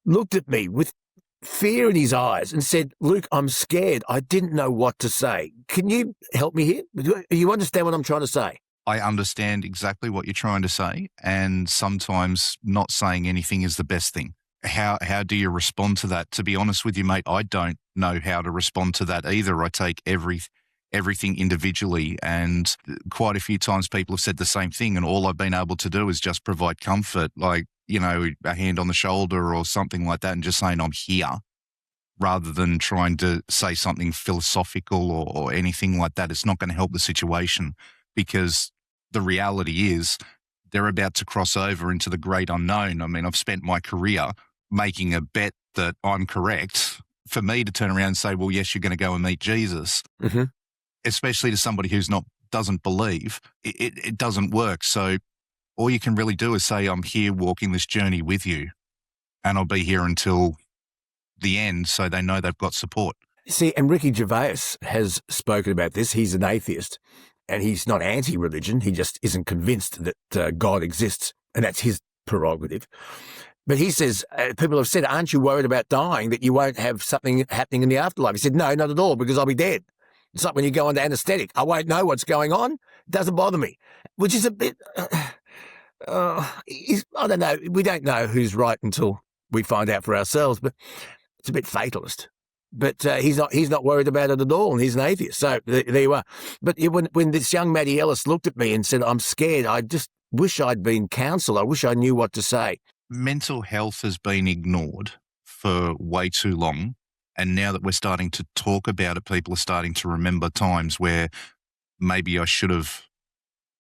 looked at me with fear in his eyes and said, Luke, I'm scared. I didn't know what to say. Can you help me here? Do you understand what I'm trying to say?
I understand exactly what you're trying to say, and sometimes not saying anything is the best thing. How do you respond to that? To be honest with you, mate, I don't know how to respond to that either. I take everything individually, and quite a few times people have said the same thing, and all I've been able to do is just provide comfort, like, you know, a hand on the shoulder or something like that, and just saying I'm here, rather than trying to say something philosophical or anything like that. It's not going to help the situation, because the reality is they're about to cross over into the great unknown. I mean, I've spent my career making a bet that I'm correct. For me to turn around and say, well, yes, you're going to go and meet Jesus, especially to somebody who's doesn't believe, it doesn't work. So all you can really do is say, I'm here walking this journey with you, and I'll be here until the end, so they know they've got support.
See, and Ricky Gervais has spoken about this. He's an atheist, and he's not anti-religion. He just isn't convinced that God exists, and that's his prerogative. But he says, people have said, aren't you worried about dying, that you won't have something happening in the afterlife? He said, no, not at all, because I'll be dead. It's like when you go under anaesthetic. I won't know what's going on. It doesn't bother me, which is a bit, I don't know. We don't know who's right until we find out for ourselves, but it's a bit fatalist. But he's not worried about it at all, and he's an atheist. So there you are. But when this young Matty Ellis looked at me and said, I'm scared, I just wish I'd been counselled. I wish I knew what to say.
Mental health has been ignored for way too long. And now that we're starting to talk about it, people are starting to remember times where maybe I should have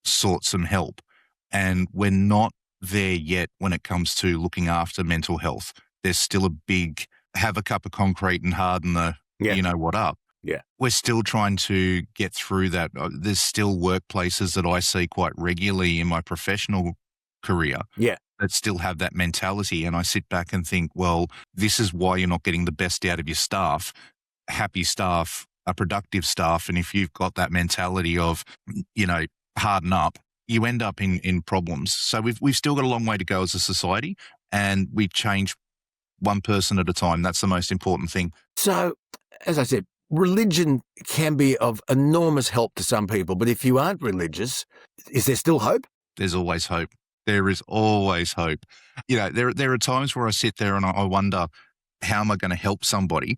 sought some help. And we're not there yet when it comes to looking after mental health. There's still a big have a cup of concrete and harden the you know what up.
Yeah.
We're still trying to get through that. There's still workplaces that I see quite regularly in my professional career that still have that mentality. And I sit back and think, well, this is why you're not getting the best out of your staff. Happy staff are productive staff. And if you've got that mentality of, you know, harden up, you end up in problems. So we've still got a long way to go as a society, and we change one person at a time. That's the most important thing.
So, as I said, religion can be of enormous help to some people, but if you aren't religious, is there still hope? There's
always hope. There is always hope. You know, there are times where I sit there and I wonder, how am I going to help somebody?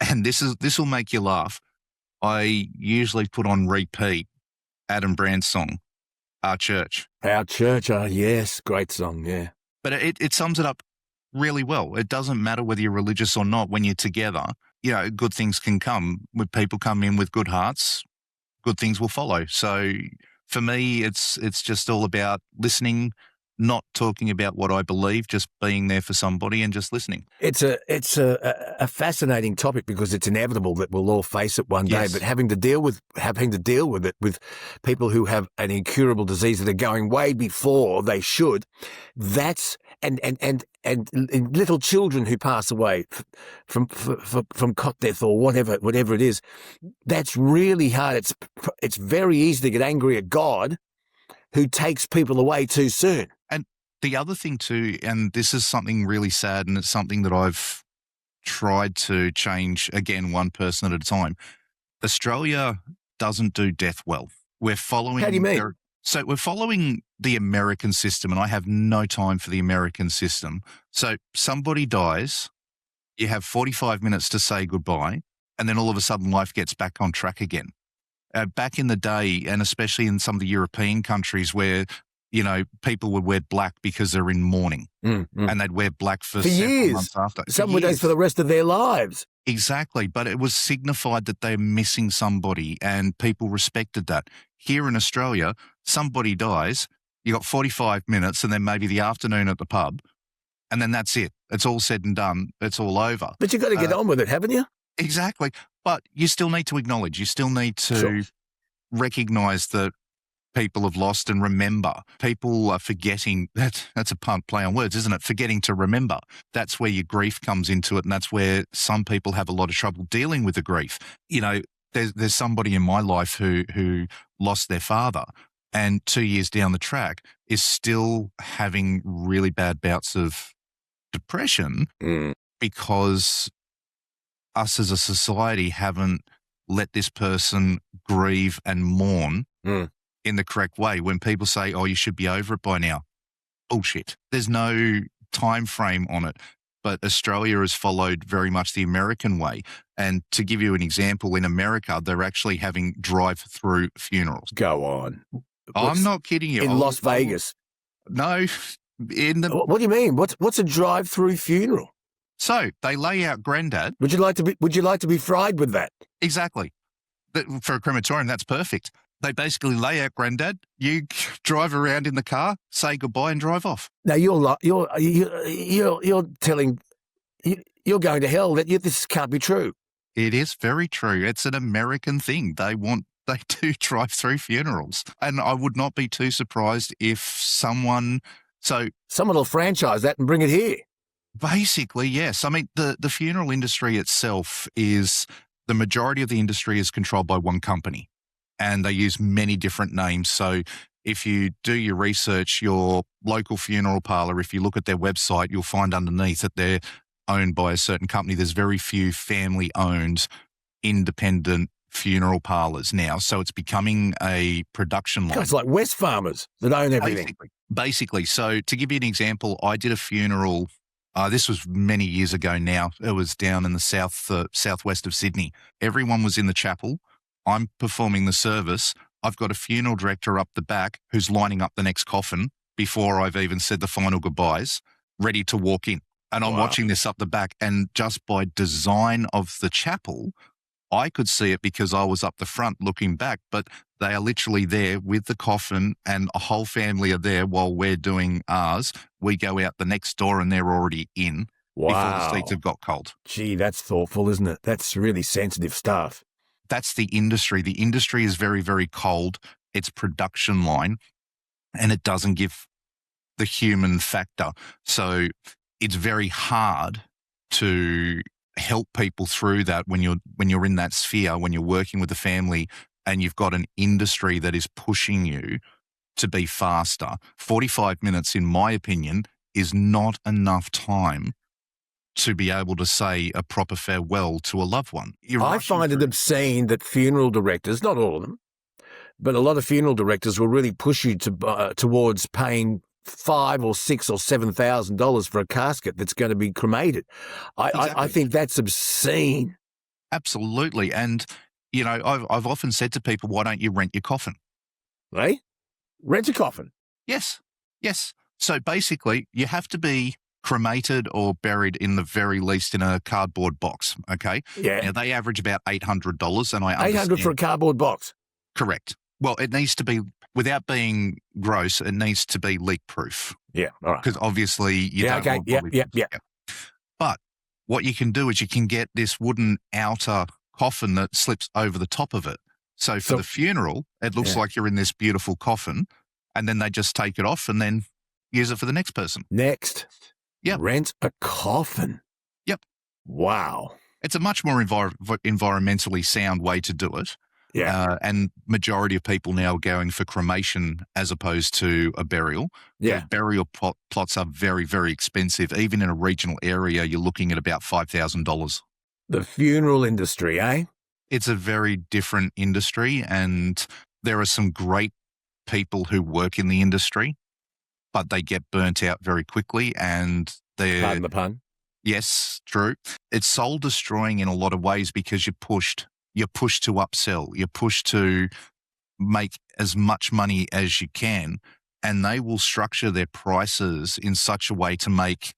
And this will make you laugh. I usually put on repeat Adam Brand's song, Our Church.
Our Church, yes, great song, yeah.
But it sums it up really well. It doesn't matter whether you're religious or not. When you're together, you know, good things can come. When people come in with good hearts, good things will follow. So for me, it's just all about listening, not talking about what I believe, just being there for somebody and just listening.
It's a fascinating topic because it's inevitable that we'll all face it one day. But having to deal with it with people who have an incurable disease that are going way before they should, that's and little children who pass away from cot death or whatever it is, that's really hard. It's very easy to get angry at God, who takes people away too soon.
And the other thing too, and this is something really sad, and it's something that I've tried to change, again, one person at a time. Australia doesn't do death well. We're following...
How do you mean?
So we're following the American system, and I have no time for the American system. So somebody dies, you have 45 minutes to say goodbye, and then all of a sudden life gets back on track again. Back in the day, and especially in some of the European countries where, you know, people would wear black because they're in mourning, and they'd wear black for several
years.
Months after.
Some days for the rest of their lives.
Exactly, but it was signified that they're missing somebody, and people respected that. Here in Australia, somebody dies, you got 45 minutes, and then maybe the afternoon at the pub, and then that's it. It's all said and done. It's all over.
But you've got to get on with it, haven't you?
Exactly. But you still need to acknowledge, you still need to recognise that people have lost and remember. People are forgetting. That's a play on words, isn't it? Forgetting to remember. That's where your grief comes into it, and that's where some people have a lot of trouble dealing with the grief. You know, there's somebody in my life who lost their father, and 2 years down the track is still having really bad bouts of depression because us as a society haven't let this person grieve and mourn in the correct way. When people say, oh, you should be over it by now, bullshit. There's no time frame on it. But Australia has followed very much the American way. And to give you an example, in America, they're actually having drive-through funerals.
Go on.
I'm not kidding you.
In Las Vegas?
No.
What do you mean? What's a drive-through funeral?
So they lay out Grandad.
Would you like to be fried with that?
Exactly. For a crematorium, that's perfect. They basically lay out Grandad. You drive around in the car, say goodbye, and drive off.
Now you're telling you're going to hell. This can't be true.
It is very true. It's an American thing. They do drive-through funerals, and I would not be too surprised if someone will franchise that and bring it here. Basically, yes. I mean, the funeral industry itself is the majority of the industry is controlled by one company. And they use many different names. So if you do your research, your local funeral parlour, if you look at their website, you'll find underneath that they're owned by a certain company. There's very few family-owned independent funeral parlours now. So it's becoming a production line.
It's like West Farmers that own everything.
Basically. So to give you an example, I did a funeral. This was many years ago now. It was down in the southwest of Sydney. Everyone was in the chapel. I'm performing the service. I've got a funeral director up the back who's lining up the next coffin before I've even said the final goodbyes, ready to walk in. And I'm watching this up the back. And just by design of the chapel, I could see it because I was up the front looking back, but they are literally there with the coffin and a whole family are there while we're doing ours. We go out the next door and they're already in before the seats have got cold.
Gee, that's thoughtful, isn't it? That's really sensitive stuff.
That's the industry. The industry is very, very cold. It's production line, and it doesn't give the human factor. So it's very hard to help people through that when you're in that sphere, when you're working with the family and you've got an industry that is pushing you to be faster. 45 minutes, in my opinion, is not enough time to be able to say a proper farewell to a loved one.
I find it obscene that funeral directors, not all of them, but a lot of funeral directors will really push you towards paying $5,000 or $6,000 or $7,000 for a casket that's going to be cremated. I think that's obscene.
Absolutely. And, I've often said to people, why don't you rent your coffin?
Eh? Rent a coffin?
Yes. So basically, you have to be cremated or buried in the very least in a cardboard box, okay?
Yeah.
Now, they average about $800, and I understand.
$800 for a cardboard box?
Correct. Well, it needs to be, without being gross, it needs to be leak-proof.
Yeah, all right.
Because obviously you don't want
Yeah.
But what you can do is you can get this wooden outer coffin that slips over the top of it. So for the funeral, it looks like you're in this beautiful coffin, and then they just take it off and then use it for the next person.
Next.
Yep.
Rent a coffin.
Yep.
Wow.
It's a much more environmentally sound way to do it.
Yeah.
And majority of people now are going for cremation as opposed to a burial.
Yeah.
The burial plots are very, very expensive. Even in a regional area, you're looking at about $5,000.
The funeral industry, eh?
It's a very different industry, and there are some great people who work in the industry, but they get burnt out very quickly, and they're...
Pardon the pun?
Yes, true. It's soul destroying in a lot of ways because you're pushed to upsell, you're pushed to make as much money as you can, and they will structure their prices in such a way to make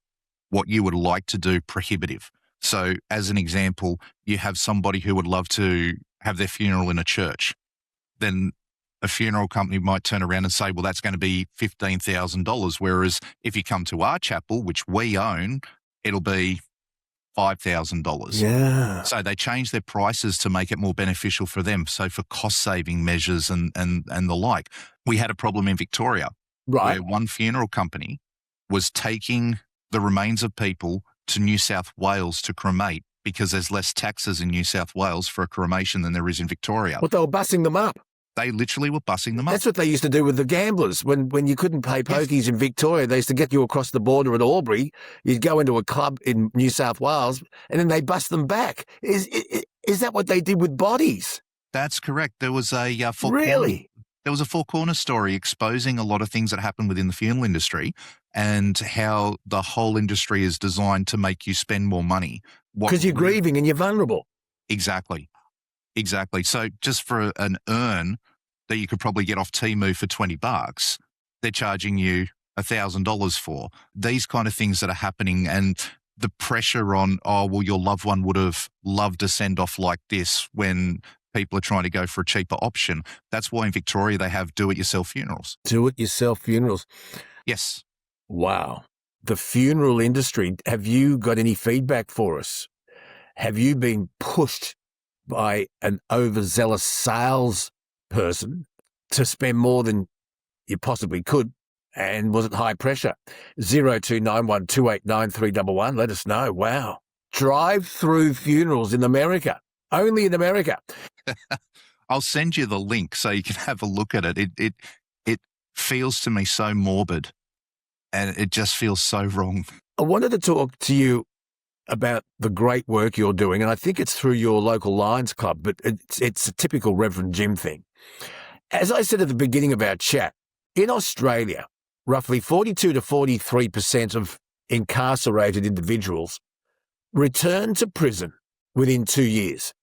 what you would like to do prohibitive. So as an example, you have somebody who would love to have their funeral in a church. Then a funeral company might turn around and say, well, that's going to be $15,000. Whereas if you come to our chapel, which we own, it'll be $5,000.
Yeah.
So they change their prices to make it more beneficial for them. So for cost saving measures and the like, we had a problem in Victoria,
right,
where one funeral company was taking the remains of people to New South Wales to cremate because there's less taxes in New South Wales for a cremation than there is in Victoria.
Well, they were bussing them up.
They literally were bussing them up.
That's what they used to do with the gamblers. When you couldn't pay pokies in Victoria, they used to get you across the border at Albury. You'd go into a club in New South Wales, and then they bust them back. Is that what they did with bodies?
That's correct. There was a
really?
There was a Four Corners story exposing a lot of things that happen within the funeral industry and how the whole industry is designed to make you spend more money.
Because you're grieving and you're vulnerable.
Exactly. So just for an urn that you could probably get off Temu for $20, they're charging you $1,000 for. These kind of things that are happening, and the pressure on, your loved one would have loved to send off like this when people are trying to go for a cheaper option. That's why in Victoria they have do-it-yourself funerals.
Do-it-yourself funerals.
Yes.
Wow. The funeral industry, have you got any feedback for us? Have you been pushed by an overzealous sales person to spend more than you possibly could? And was it high pressure? 0291289311. Let us know. Wow. Drive-through funerals in America. Only in America.
I'll send you the link so you can have a look at it. It feels to me so morbid, and it just feels so wrong.
I wanted to talk to you about the great work you're doing, and I think it's through your local Lions Club, but it's a typical Reverend Jim thing. As I said at the beginning of our chat, in Australia, roughly 42 to 43% of incarcerated individuals return to prison within 2 years.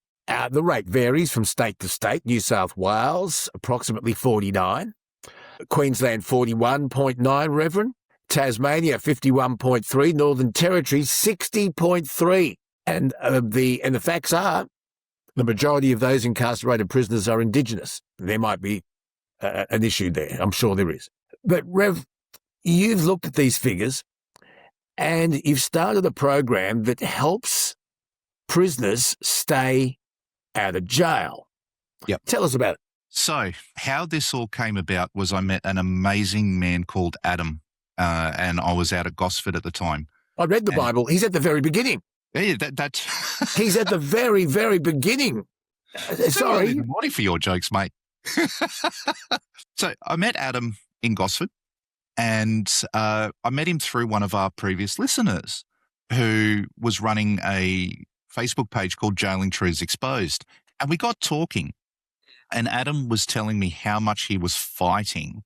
The rate varies from state to state. New South Wales, approximately 49. Queensland, 41.9, Reverend. Tasmania, 51.3. Northern Territory, 60.3. And the facts are the majority of those incarcerated prisoners are Indigenous. There might be an issue there. I'm sure there is. But, Rev, you've looked at these figures and you've started a program that helps prisoners stay out of jail.
Yep.
Tell us about it.
So how this all came about was I met an amazing man called Adam, and I was out at Gosford at the time.
I read the Bible. He's at the very beginning.
Yeah, that's...
He's at the very, very beginning. Sorry.
I'm ready for your jokes, mate. So I met Adam in Gosford, and I met him through one of our previous listeners who was running a Facebook page called Jailing Truths Exposed. And we got talking, and Adam was telling me how much he was fighting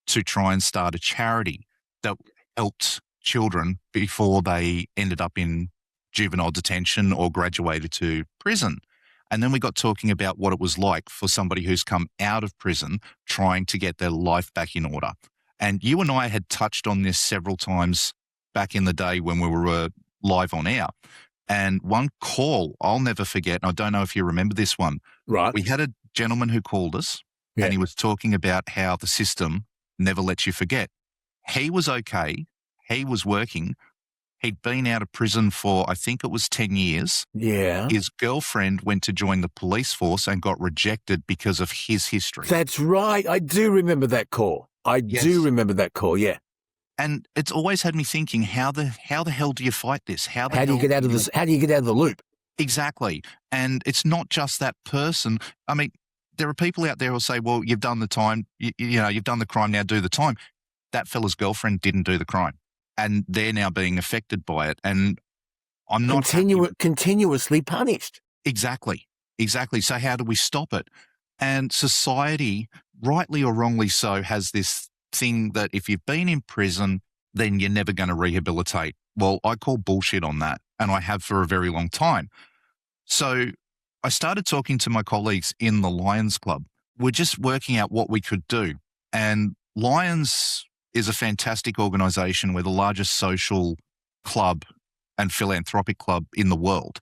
to try and start a charity that helped children before they ended up in juvenile detention or graduated to prison. And then we got talking about what it was like for somebody who's come out of prison trying to get their life back in order. And you and I had touched on this several times back in the day when we were live on air. And one call I'll never forget, and I don't know if you remember this one.
Right.
We had a gentleman who called us, and he was talking about how the system never lets you forget. He was okay. He was working. He'd been out of prison for, I think it was 10 years.
Yeah.
His girlfriend went to join the police force and got rejected because of his history.
That's right. I do remember that call. Do remember that call, yeah.
And it's always had me thinking, how the hell do you fight this? How do you
get out of this? How do you get out of the loop?
Exactly. And it's not just that person. I mean, there are people out there who'll say, well, you've done the time, you've done the crime, now do the time. That fella's girlfriend didn't do the crime, and they're now being affected by it. And I'm not
continuously punished.
Exactly. So how do we stop it? And society, rightly or wrongly so, has this thing that if you've been in prison, then you're never going to rehabilitate. Well, I call bullshit on that, and I have for a very long time. So I started talking to my colleagues in the Lions Club. We're just working out what we could do. And Lions is a fantastic organisation. We're the largest social club and philanthropic club in the world.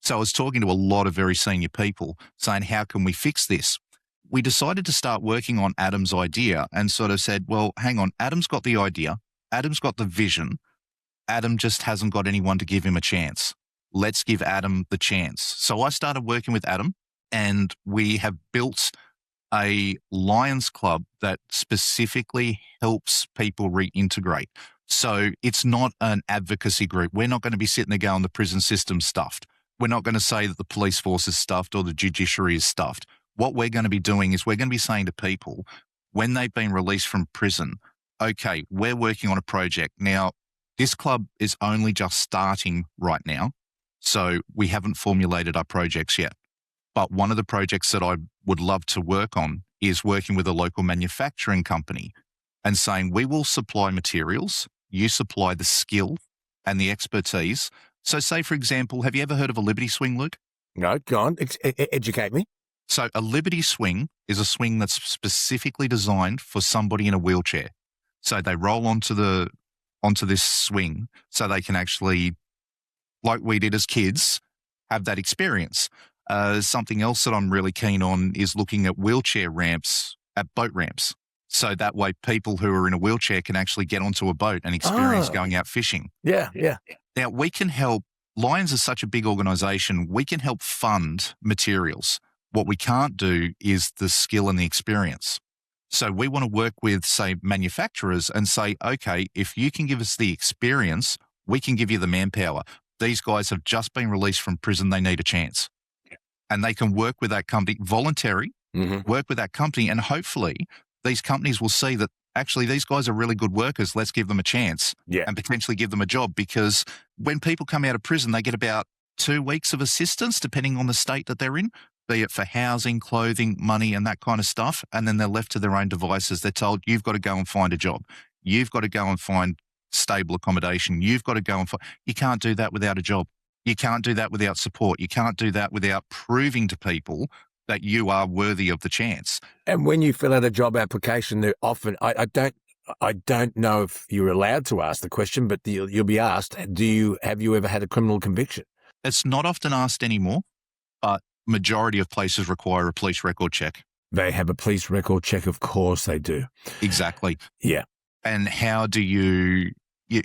So I was talking to a lot of very senior people saying, how can we fix this? We decided to start working on Adam's idea and sort of said, well, hang on, Adam's got the idea. Adam's got the vision. Adam just hasn't got anyone to give him a chance. Let's give Adam the chance. So I started working with Adam, and we have built a Lions Club that specifically helps people reintegrate. So it's not an advocacy group. We're not going to be sitting there going, the prison system's stuffed. We're not going to say that the police force is stuffed or the judiciary is stuffed. What we're going to be doing is we're going to be saying to people when they've been released from prison, okay, we're working on a project. Now, this club is only just starting right now, so we haven't formulated our projects yet. But one of the projects that I would love to work on is working with a local manufacturing company and saying, we will supply materials, you supply the skill and the expertise. So say, for example, have you ever heard of a Liberty swing, Luke?
No, go on. Educate me.
So a Liberty swing is a swing that's specifically designed for somebody in a wheelchair. So they roll onto this swing so they can actually, like we did as kids, have that experience. Something else that I'm really keen on is looking at wheelchair ramps at boat ramps. So that way people who are in a wheelchair can actually get onto a boat and experience going out fishing.
Yeah.
Now, we can help. Lions is such a big organisation. We can help fund materials. What we can't do is the skill and the experience. So we want to work with, say, manufacturers and say, okay, if you can give us the experience, we can give you the manpower. These guys have just been released from prison. They need a chance. And they can work with that company, voluntary, work with that company, and hopefully these companies will see that actually these guys are really good workers. Let's give them a chance and potentially give them a job, because when people come out of prison, they get about 2 weeks of assistance, depending on the state that they're in, be it for housing, clothing, money, and that kind of stuff. And then they're left to their own devices. They're told, you've got to go and find a job. You've got to go and find stable accommodation. You've got to go and find. You can't do that without a job. You can't do that without support. You can't do that without proving to people that you are worthy of the chance.
And when you fill out a job application, they're often, I don't know if you're allowed to ask the question, but you'll be asked, have you ever had a criminal conviction?
It's not often asked anymore, but majority of places require a police record check.
They have a police record check, of course they do.
Exactly.
Yeah.
And how do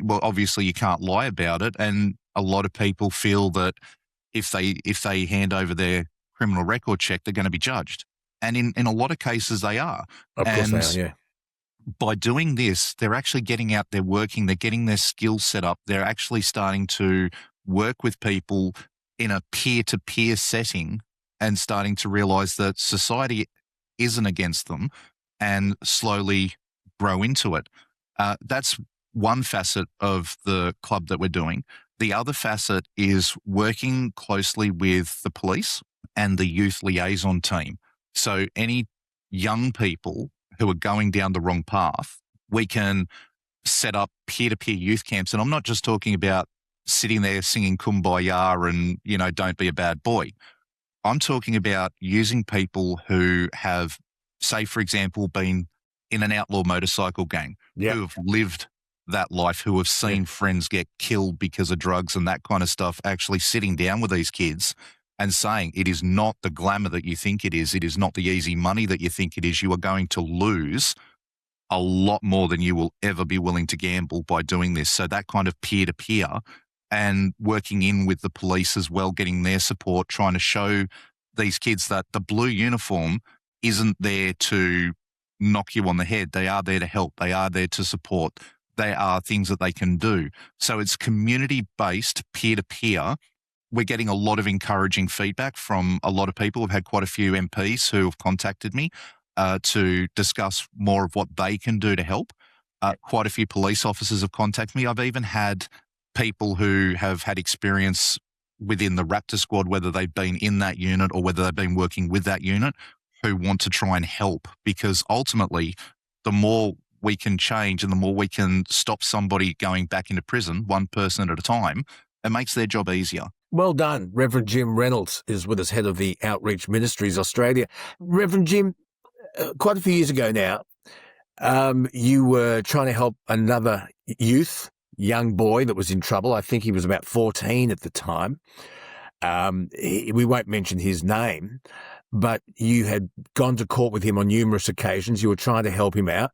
well, obviously you can't lie about it. And a lot of people feel that if they hand over their criminal record check, they're going to be judged. And in a lot of cases they are.
Of course they are, yeah.
By doing this, they're actually getting out there working, they're getting their skills set up, they're actually starting to work with people in a peer-to-peer setting and starting to realize that society isn't against them and slowly grow into it. That's one facet of the club that we're doing. The other facet is working closely with the police and the youth liaison team. So any young people who are going down the wrong path, we can set up peer-to-peer youth camps. And I'm not just talking about sitting there singing Kumbaya and, don't be a bad boy. I'm talking about using people who have, say, for example, been in an outlaw motorcycle gang, who have lived that life, who have seen friends get killed because of drugs and that kind of stuff, actually sitting down with these kids and saying, it is not the glamour that you think it is. It is not the easy money that you think it is. You are going to lose a lot more than you will ever be willing to gamble by doing this. So that kind of peer-to-peer and working in with the police as well, getting their support, trying to show these kids that the blue uniform isn't there to knock you on the head. They are there to help. They are there to support. They are things that they can do. So it's community-based, peer-to-peer. We're getting a lot of encouraging feedback from a lot of people. We've had quite a few MPs who have contacted me to discuss more of what they can do to help. Quite a few police officers have contacted me. I've even had people who have had experience within the Raptor squad, whether they've been in that unit or whether they've been working with that unit, who want to try and help, because ultimately the more we can change and the more we can stop somebody going back into prison, one person at a time, it makes their job easier.
Well done. Reverend Jim Reynolds is with us, head of the Outreach Ministries Australia. Reverend Jim, quite a few years ago now, you were trying to help another young boy that was in trouble. I think he was about 14 at the time. We won't mention his name, but you had gone to court with him on numerous occasions. You were trying to help him out.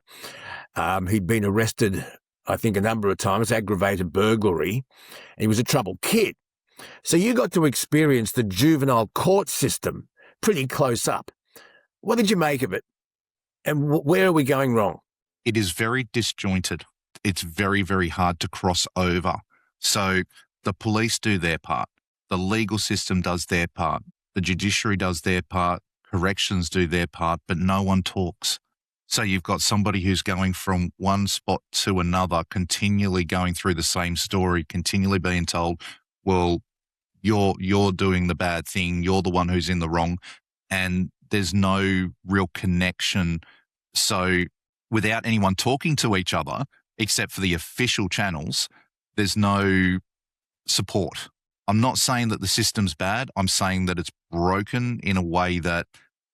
He'd been arrested, I think, a number of times, aggravated burglary, and he was a troubled kid. So you got to experience the juvenile court system pretty close up. What did you make of it? And where are we going wrong?
It is very disjointed. It's very, very hard to cross over. So the police do their part. The legal system does their part. The judiciary does their part. Corrections do their part, but no one talks. So you've got somebody who's going from one spot to another, continually going through the same story, continually being told, well, you're doing the bad thing. You're the one who's in the wrong. And there's no real connection. So without anyone talking to each other, except for the official channels, there's no support. I'm not saying that the system's bad. I'm saying that it's broken in a way that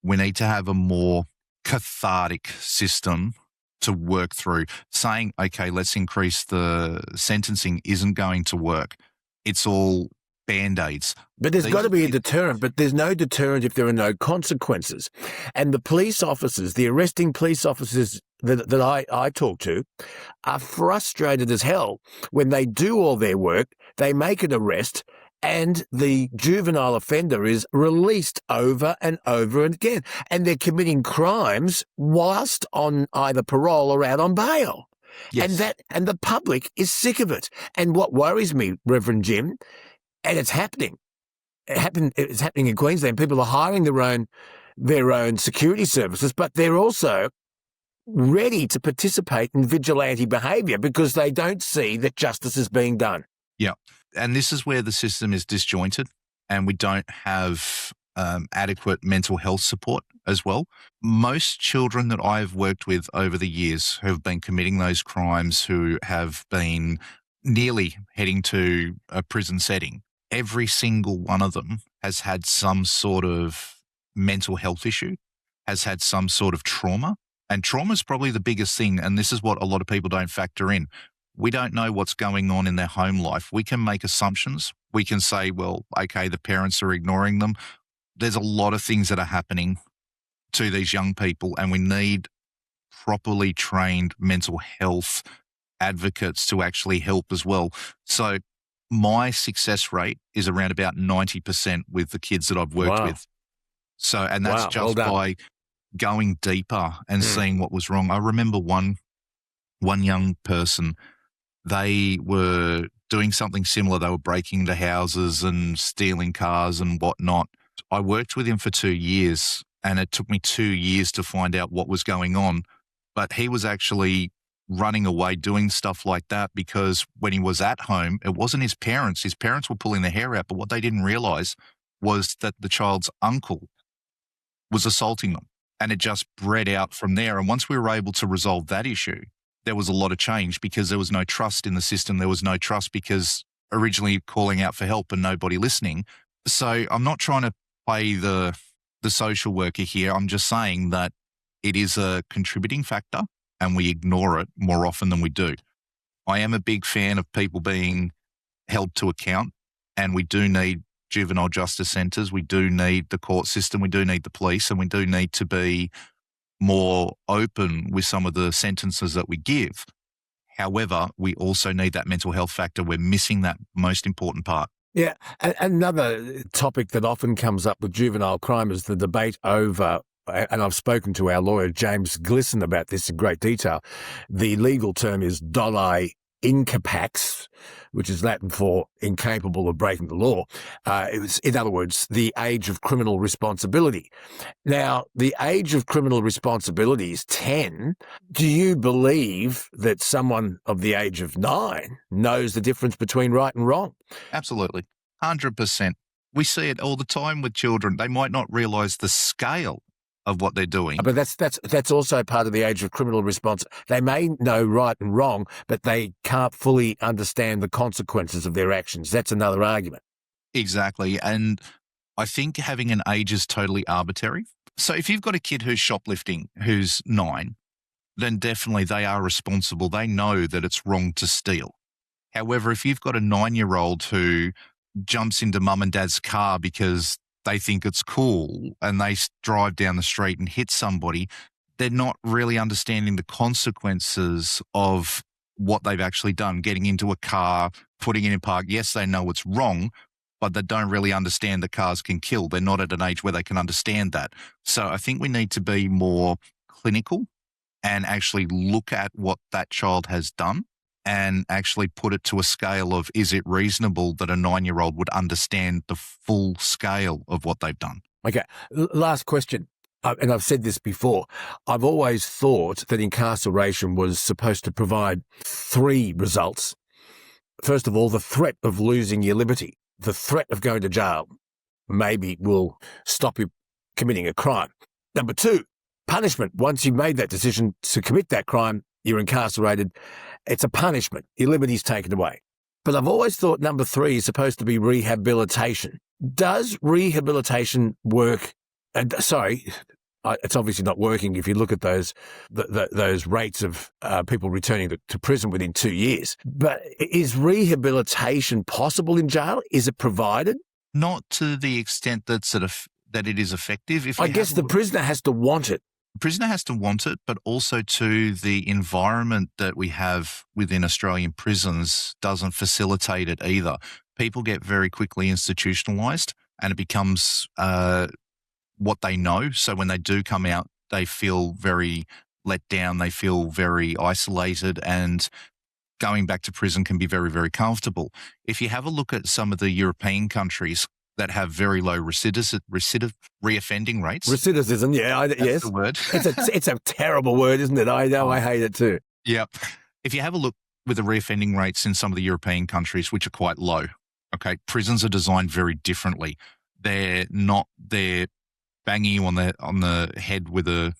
we need to have a more cathartic system to work through. Saying, okay, let's increase the sentencing isn't going to work. It's all Band-Aids.
But there's got to be a deterrent, but there's no deterrent if there are no consequences. And the police officers, the arresting police officers that I talk to are frustrated as hell when they do all their work, they make an arrest, and the juvenile offender is released over and over again. And they're committing crimes whilst on either parole or out on bail.
Yes.
And the public is sick of it. And what worries me, Reverend Jim, and it's happening. It's happening in Queensland. People are hiring their own security services, but they're also ready to participate in vigilante behaviour because they don't see that justice is being done.
Yeah. And this is where the system is disjointed and we don't have adequate mental health support as well. Most children that I've worked with over the years who have been committing those crimes, who have been nearly heading to a prison setting, every single one of them has had some sort of mental health issue, has had some sort of trauma. And trauma is probably the biggest thing. And this is what a lot of people don't factor in. We don't know what's going on in their home life. We can make assumptions. We can say, well, okay, the parents are ignoring them. There's a lot of things that are happening to these young people, and we need properly trained mental health advocates to actually help as well. So my success rate is around about 90% with the kids that I've worked with. So, and that's just by going deeper and seeing what was wrong. I remember one young person, they were doing something similar. They were breaking into houses and stealing cars and whatnot. I worked with him for 2 years, and it took me 2 years to find out what was going on. But he was actually running away doing stuff like that because when he was at home, it wasn't his parents. His parents were pulling their hair out, but what they didn't realize was that the child's uncle was assaulting them. And it just bred out from there. And once we were able to resolve that issue, there was a lot of change because there was no trust in the system. There was no trust because originally calling out for help and nobody listening. So I'm not trying to play the social worker here. I'm just saying that it is a contributing factor and we ignore it more often than we do. I am a big fan of people being held to account, and we do need juvenile justice centres. We do need the court system. We do need the police, and we do need to be more open with some of the sentences that we give. However, we also need that mental health factor. We're missing that most important part.
Yeah. Another topic that often comes up with juvenile crime is the debate over, and I've spoken to our lawyer, James Glisson, about this in great detail. The legal term is doli incapax, which is Latin for incapable of breaking the law. It was, in other words, the age of criminal responsibility. Now, the age of criminal responsibility is 10. Do you believe that someone of the age of 9 knows the difference between right and wrong?
Absolutely. 100%. We see it all the time with children. They might not realise the scale of what they're doing.
But that's also part of the age of criminal response. They may know right and wrong, but they can't fully understand the consequences of their actions. That's another argument.
Exactly. And I think having an age is totally arbitrary. So if you've got a kid who's shoplifting, who's 9, then definitely they are responsible. They know that it's wrong to steal. However, if you've got a 9-year-old who jumps into mum and dad's car because they think it's cool and they drive down the street and hit somebody, they're not really understanding the consequences of what they've actually done, getting into a car, putting it in park. Yes, they know it's wrong, but they don't really understand that cars can kill. They're not at an age where they can understand that. So I think we need to be more clinical and actually look at what that child has done and actually put it to a scale of, is it reasonable that a 9-year-old would understand the full scale of what they've done?
Okay, last question. And I've said this before. I've always thought that incarceration was supposed to provide 3 results. First of all, the threat of losing your liberty. The threat of going to jail maybe will stop you committing a crime. Number 2, punishment. Once you've made that decision to commit that crime, you're incarcerated. It's a punishment. Your liberty's taken away. But I've always thought number 3 is supposed to be rehabilitation. Does rehabilitation work? It's obviously not working if you look at those rates of people returning to prison within 2 years. But is rehabilitation possible in jail? Is it provided?
Not to the extent that it is effective.
I guess the prisoner has to want it.
The prisoner has to want it, but also to the environment that we have within Australian prisons doesn't facilitate it either. People get very quickly institutionalised and it becomes what they know. So when they do come out, they feel very let down. They feel very isolated, and going back to prison can be very, very comfortable. If you have a look at some of the European countries that have very low reoffending rates.
Recidivism, yes.
The word.
It's a terrible word, isn't it? I know, I hate it too.
Yep. If you have a look with the reoffending rates in some of the European countries, which are quite low, okay, prisons are designed very differently. They're banging you on the head with a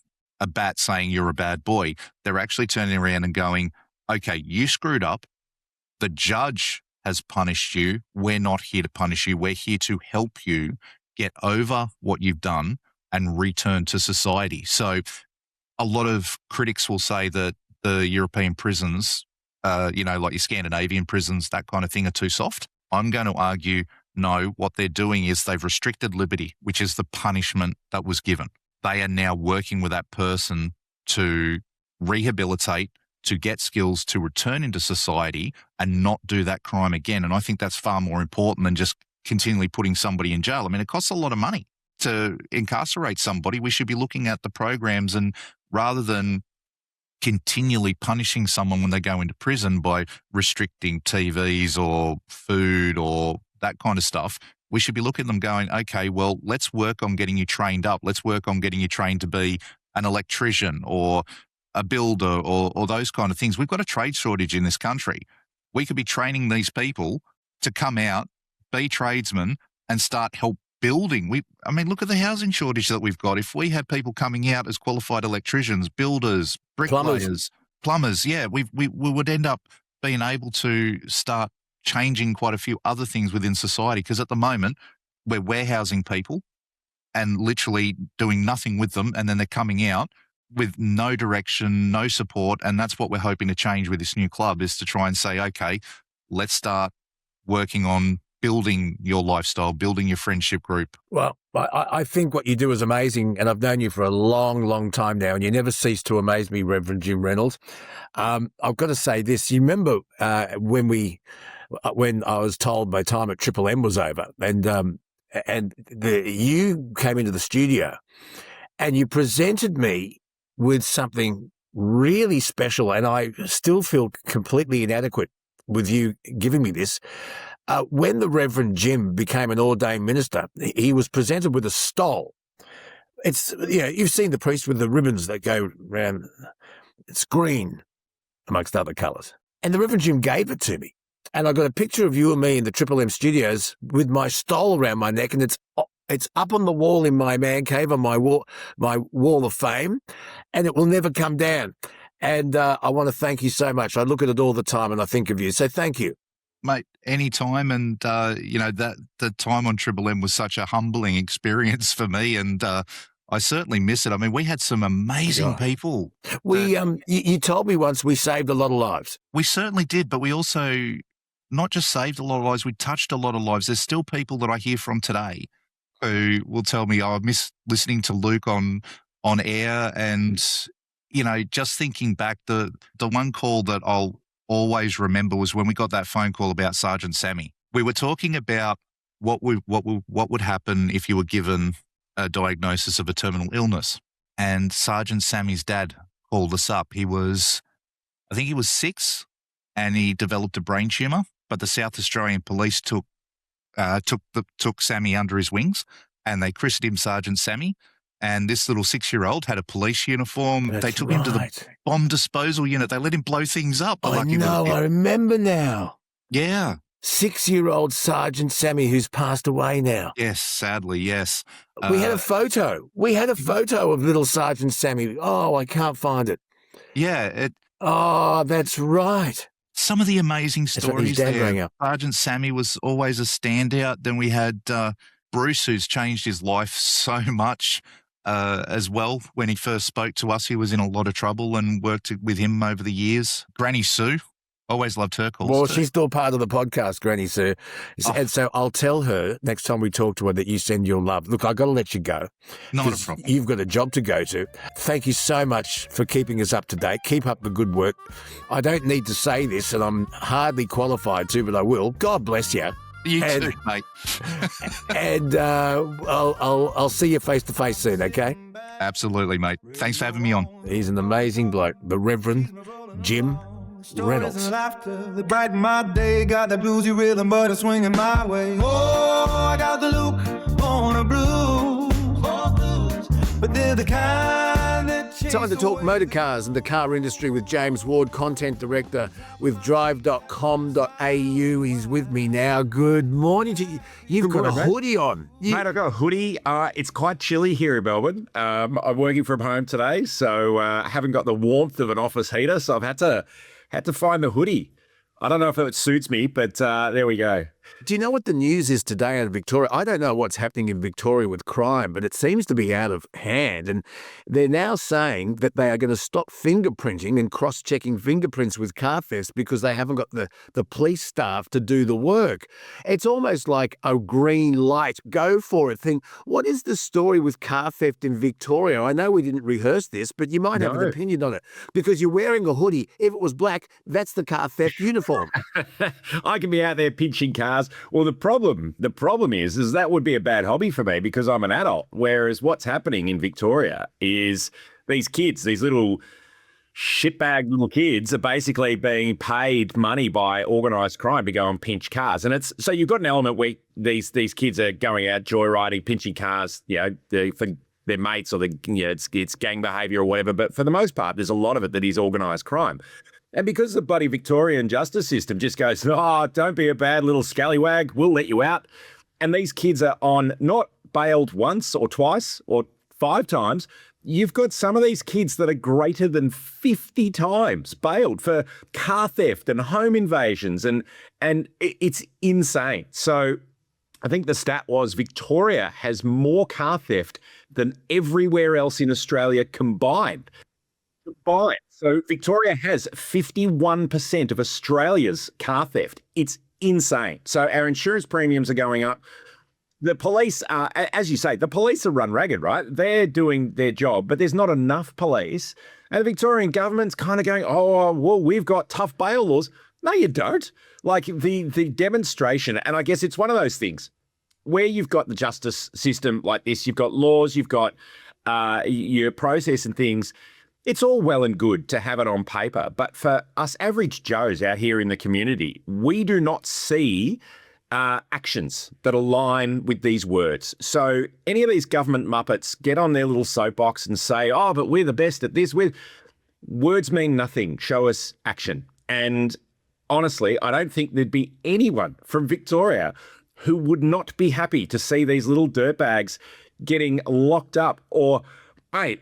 bat saying you're a bad boy. They're actually turning around and going, okay, you screwed up. The judge has punished you. We're not here to punish you. We're here to help you get over what you've done and return to society. So a lot of critics will say that the European prisons, like your Scandinavian prisons, that kind of thing, are too soft. I'm going to argue, no, what they're doing is they've restricted liberty, which is the punishment that was given. They are now working with that person to rehabilitate, to get skills to return into society and not do that crime again. And I think that's far more important than just continually putting somebody in jail. I mean, it costs a lot of money to incarcerate somebody. We should be looking at the programs, and rather than continually punishing someone when they go into prison by restricting TVs or food or that kind of stuff, we should be looking at them going, okay, well, let's work on getting you trained up. Let's work on getting you trained to be an electrician or a builder or those kind of things. We've got a trade shortage in this country. We could be training these people to come out, be tradesmen, and start help building. Look at the housing shortage that we've got. If we had people coming out as qualified electricians, builders, bricklayers, plumbers, we would end up being able to start changing quite a few other things within society, because at the moment we're warehousing people and literally doing nothing with them, and then they're coming out with no direction, no support. And that's what we're hoping to change with this new club, is to try and say, okay, let's start working on building your lifestyle, building your friendship group.
Well, I think what you do is amazing, and I've known you for a long, long time now, and you never cease to amaze me, Reverend Jim Reynolds. I've got to say this. You remember when I was told my time at Triple M was over, and you came into the studio and you presented me with something really special, and I still feel completely inadequate with you giving me this. When the Reverend Jim became an ordained minister, he was presented with a stole. It's, you've seen the priest with the ribbons that go round. It's green, amongst other colours. And the Reverend Jim gave it to me. And I got a picture of you and me in the Triple M studios with my stole around my neck, and it's up on the wall in my man cave, on my wall of fame, and it will never come down. And I want to thank you so much. I look at it all the time and I think of you. So thank you.
Mate, any time. And, that the time on Triple M was such a humbling experience for me, and I certainly miss it. I mean, we had some amazing people.
You told me once we saved a lot of lives.
We certainly did, but we also not just saved a lot of lives, we touched a lot of lives. There's still people that I hear from today who will tell me, I miss listening to Luke on air. And, just thinking back, the one call that I'll always remember was when we got that phone call about Sergeant Sammy. We were talking about what would happen if you were given a diagnosis of a terminal illness. And Sergeant Sammy's dad called us up. I think he was 6, and he developed a brain tumour, but the South Australian Police took Sammy under his wings, and they christened him Sergeant Sammy. And this little 6-year-old had a police uniform. They took him to the bomb disposal unit. They let him blow things up.
I know, I remember now.
Yeah.
6-year-old Sergeant Sammy who's passed away now.
Yes, sadly, yes.
We had a photo. We had a photo of little Sergeant Sammy. Oh, I can't find it.
Yeah,
Oh, that's right.
some of the amazing
That's right, his
stories
dad rang
there.
up.
Sergeant Sammy was always a standout. Then we had Bruce, who's changed his life so much as well. When he first spoke to us, he was in a lot of trouble and worked with him over the years. Granny Sue, always loved her calls.
Well,
too.
she's still part of the podcast, Granny Sue. And so I'll tell her next time we talk to her that you send your love. Look, I've got to let you go.
Not a
'cause
problem.
You've got a job to go to. Thank you so much for keeping us up to date. Keep up the good work. I don't need to say this, and I'm hardly qualified to, but I will. God bless you.
You
and-
too, mate.
And I'll see you face to face soon, okay?
Absolutely, mate. Thanks for having me on.
He's an amazing bloke, the Reverend Jim Reynolds.
Laughter that brighten my day. Got the bluesy rhythm, but it's swinging my way. Oh, I got the look on a blues. But they're the kind that chase
Time to talk
away.
motor cars and the car industry with James Ward, content director with drive.com.au. He's with me now. Good morning to you. You've got a hoodie on.
Mate, I've got a hoodie. It's quite chilly here in Melbourne. I'm working from home today, so I haven't got the warmth of an office heater, so I've had to find the hoodie. I don't know if it suits me, but there we go.
Do you know what the news is today out of Victoria? I don't know what's happening in Victoria with crime, but it seems to be out of hand. And they're now saying that they are going to stop fingerprinting and cross-checking fingerprints with car thefts because they haven't got the police staff to do the work. It's almost like a green light, go for it thing. What is the story with car theft in Victoria? I know we didn't rehearse this, but you might have an
No.
opinion on it. Because you're wearing a hoodie. If it was black, that's the car theft uniform.
I can be out there pinching cars. Well, the problem is that would be a bad hobby for me because I'm an adult. Whereas what's happening in Victoria is these kids, these little shitbag little kids, are basically being paid money by organised crime to go and pinch cars. And it's so you've got an element where these kids are going out joyriding, pinching cars, for their mates or it's gang behaviour or whatever. But for the most part, there's a lot of it that is organised crime. And because the bloody Victorian justice system just goes, oh, don't be a bad little scallywag, we'll let you out. And these kids are on not bailed once or twice or 5 times. You've got some of these kids that are greater than 50 times bailed for car theft and home invasions. And it's insane. So I think the stat was Victoria has more car theft than everywhere else in Australia combined. So Victoria has 51% of Australia's car theft. It's insane. So our insurance premiums are going up. The police are, as you say, the police are run ragged, right? They're doing their job, but there's not enough police. And the Victorian government's kind of going, oh, well, we've got tough bail laws. No, you don't. Like the demonstration, and I guess it's one of those things where you've got the justice system like this, you've got laws, you've got your process and things. It's all well and good to have it on paper, but for us average Joes out here in the community, we do not see actions that align with these words. So any of these government muppets get on their little soapbox and say, oh, but we're the best at this. Words mean nothing. Show us action. And honestly, I don't think there'd be anyone from Victoria who would not be happy to see these little dirtbags getting locked up or, mate,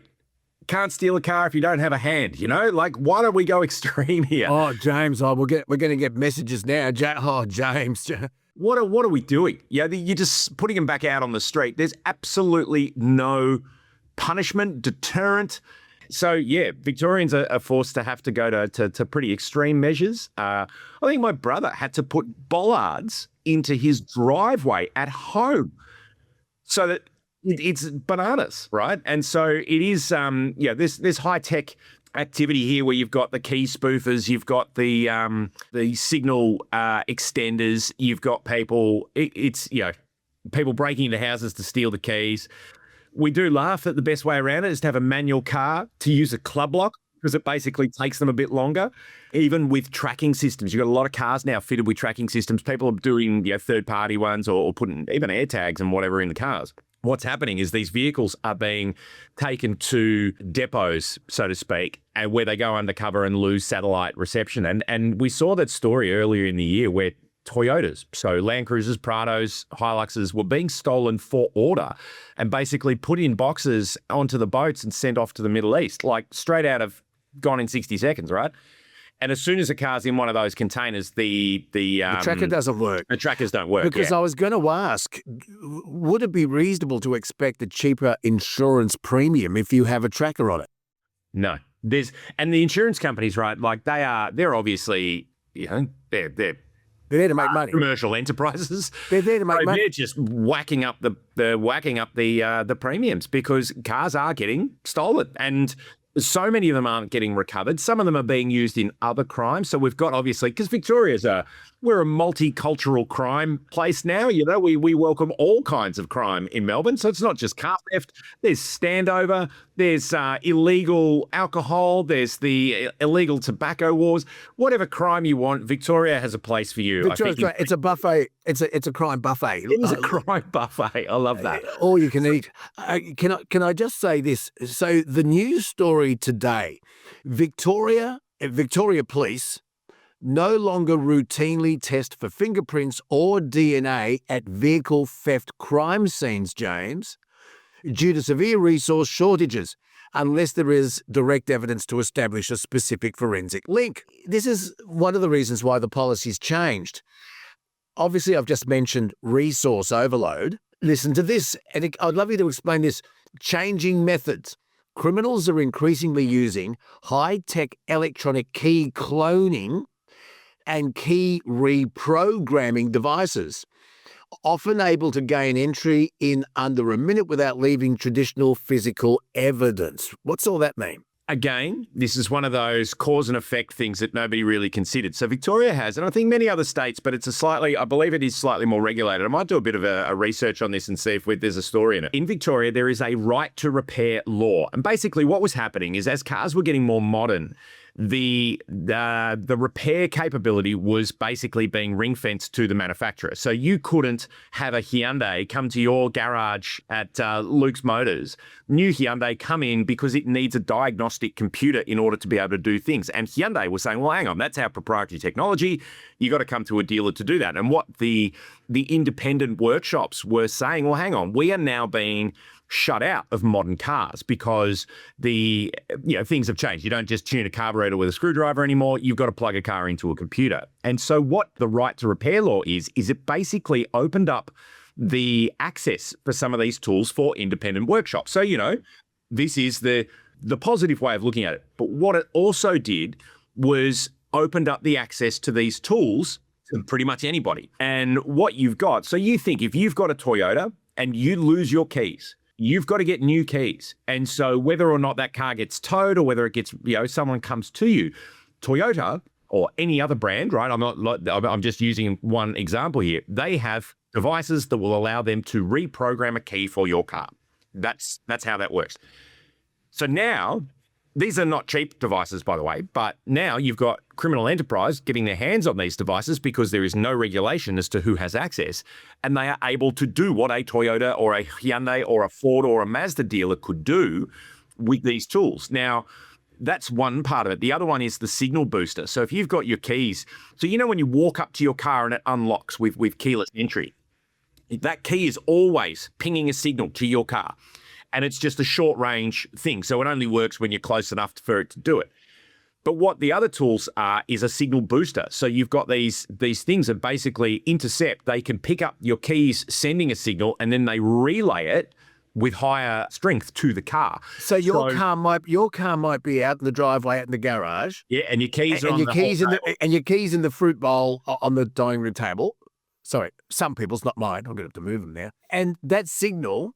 can't steal a car if you don't have a hand, Like, why don't we go extreme here?
Oh, James, we're going to get messages now. James.
What are we doing? Yeah, you're just putting them back out on the street. There's absolutely no punishment, deterrent. So, yeah, Victorians are forced to have to go to pretty extreme measures. I think my brother had to put bollards into his driveway at home so that it's bananas, right? And so it is, this high-tech activity here where you've got the key spoofers, you've got the signal extenders, you've got people, people breaking into houses to steal the keys. We do laugh that the best way around it is to have a manual car, to use a club lock, because it basically takes them a bit longer. Even with tracking systems, you've got a lot of cars now fitted with tracking systems. People are doing third-party ones or putting even AirTags and whatever in the cars. What's happening is these vehicles are being taken to depots, so to speak, and where they go undercover and lose satellite reception. And we saw that story earlier in the year where Toyotas. So Land Cruisers, Prados, Hiluxes were being stolen for order and basically put in boxes onto the boats and sent off to the Middle East, like straight out of Gone in 60 Seconds, right? And as soon as a car's in one of those containers, the
tracker doesn't work.
The trackers don't work.
Because I was going to ask, would it be reasonable to expect a cheaper insurance premium if you have a tracker on it?
No. And the insurance companies, right, like they're obviously, they're
there to make money.
Commercial enterprises.
They're there to make money.
They're just whacking up the premiums because cars are getting stolen, and so many of them aren't getting recovered. Some of them are being used in other crimes. So we've got, obviously, because we're a multicultural crime place now. We welcome all kinds of crime in Melbourne. So it's not just car theft. There's standover. There's illegal alcohol. There's the illegal tobacco wars. Whatever crime you want, Victoria has a place for you.
Victoria's great. It's a buffet. It's a crime buffet.
It is a crime buffet. I love that.
All you can eat. Can I just say this? So the news story today, Victoria Police no longer routinely test for fingerprints or DNA at vehicle theft crime scenes, James, due to severe resource shortages, unless there is direct evidence to establish a specific forensic link. This is one of the reasons why the policy's changed. Obviously, I've just mentioned resource overload. Listen to this, and I'd love you to explain this. Changing methods. Criminals are increasingly using high-tech electronic key cloning and key reprogramming devices, often able to gain entry in under a minute without leaving traditional physical evidence. What's all that mean?
Again, this is one of those cause and effect things that nobody really considered. So Victoria has, and I think many other states, but I believe it is slightly more regulated. I might do a bit of a research on this and see if there's a story in it. In Victoria, there is a right to repair law. And basically what was happening is as cars were getting more modern, the repair capability was basically being ring-fenced to the manufacturer. So you couldn't have a Hyundai come to your garage at Luke's Motors, new Hyundai, come in because it needs a diagnostic computer in order to be able to do things. And Hyundai was saying, well, hang on, that's our proprietary technology. You got to come to a dealer to do that. And what the independent workshops were saying, well, hang on, we are now being shut out of modern cars because things have changed. You don't just tune a carburetor with a screwdriver anymore. You've got to plug a car into a computer. And so what the right to repair law is it basically opened up the access for some of these tools for independent workshops. So, this is the positive way of looking at it. But what it also did was opened up the access to these tools to pretty much anybody. And what you've got, so you think if you've got a Toyota and you lose your keys, you've got to get new keys. And so whether or not that car gets towed or whether it gets, someone comes to you, Toyota or any other brand, right? I'm just using one example here. They have devices that will allow them to reprogram a key for your car. That's how that works. So now, these are not cheap devices, by the way, but now you've got criminal enterprise getting their hands on these devices because there is no regulation as to who has access, and they are able to do what a Toyota or a Hyundai or a Ford or a Mazda dealer could do with these tools. Now, that's one part of it. The other one is the signal booster. So if you've got your keys, so when you walk up to your car and it unlocks with keyless entry, that key is always pinging a signal to your car. And it's just a short range thing. So it only works when you're close enough for it to do it. But what the other tools are is a signal booster. So you've got these things that basically intercept. They can pick up your keys sending a signal and then they relay it with higher strength to the car.
So your car might be out in the driveway, out in the garage.
Yeah, and your keys are on
your keys in the fruit bowl on the dining room table. Sorry, some people's, not mine. I'm going to have to move them now. And that signal,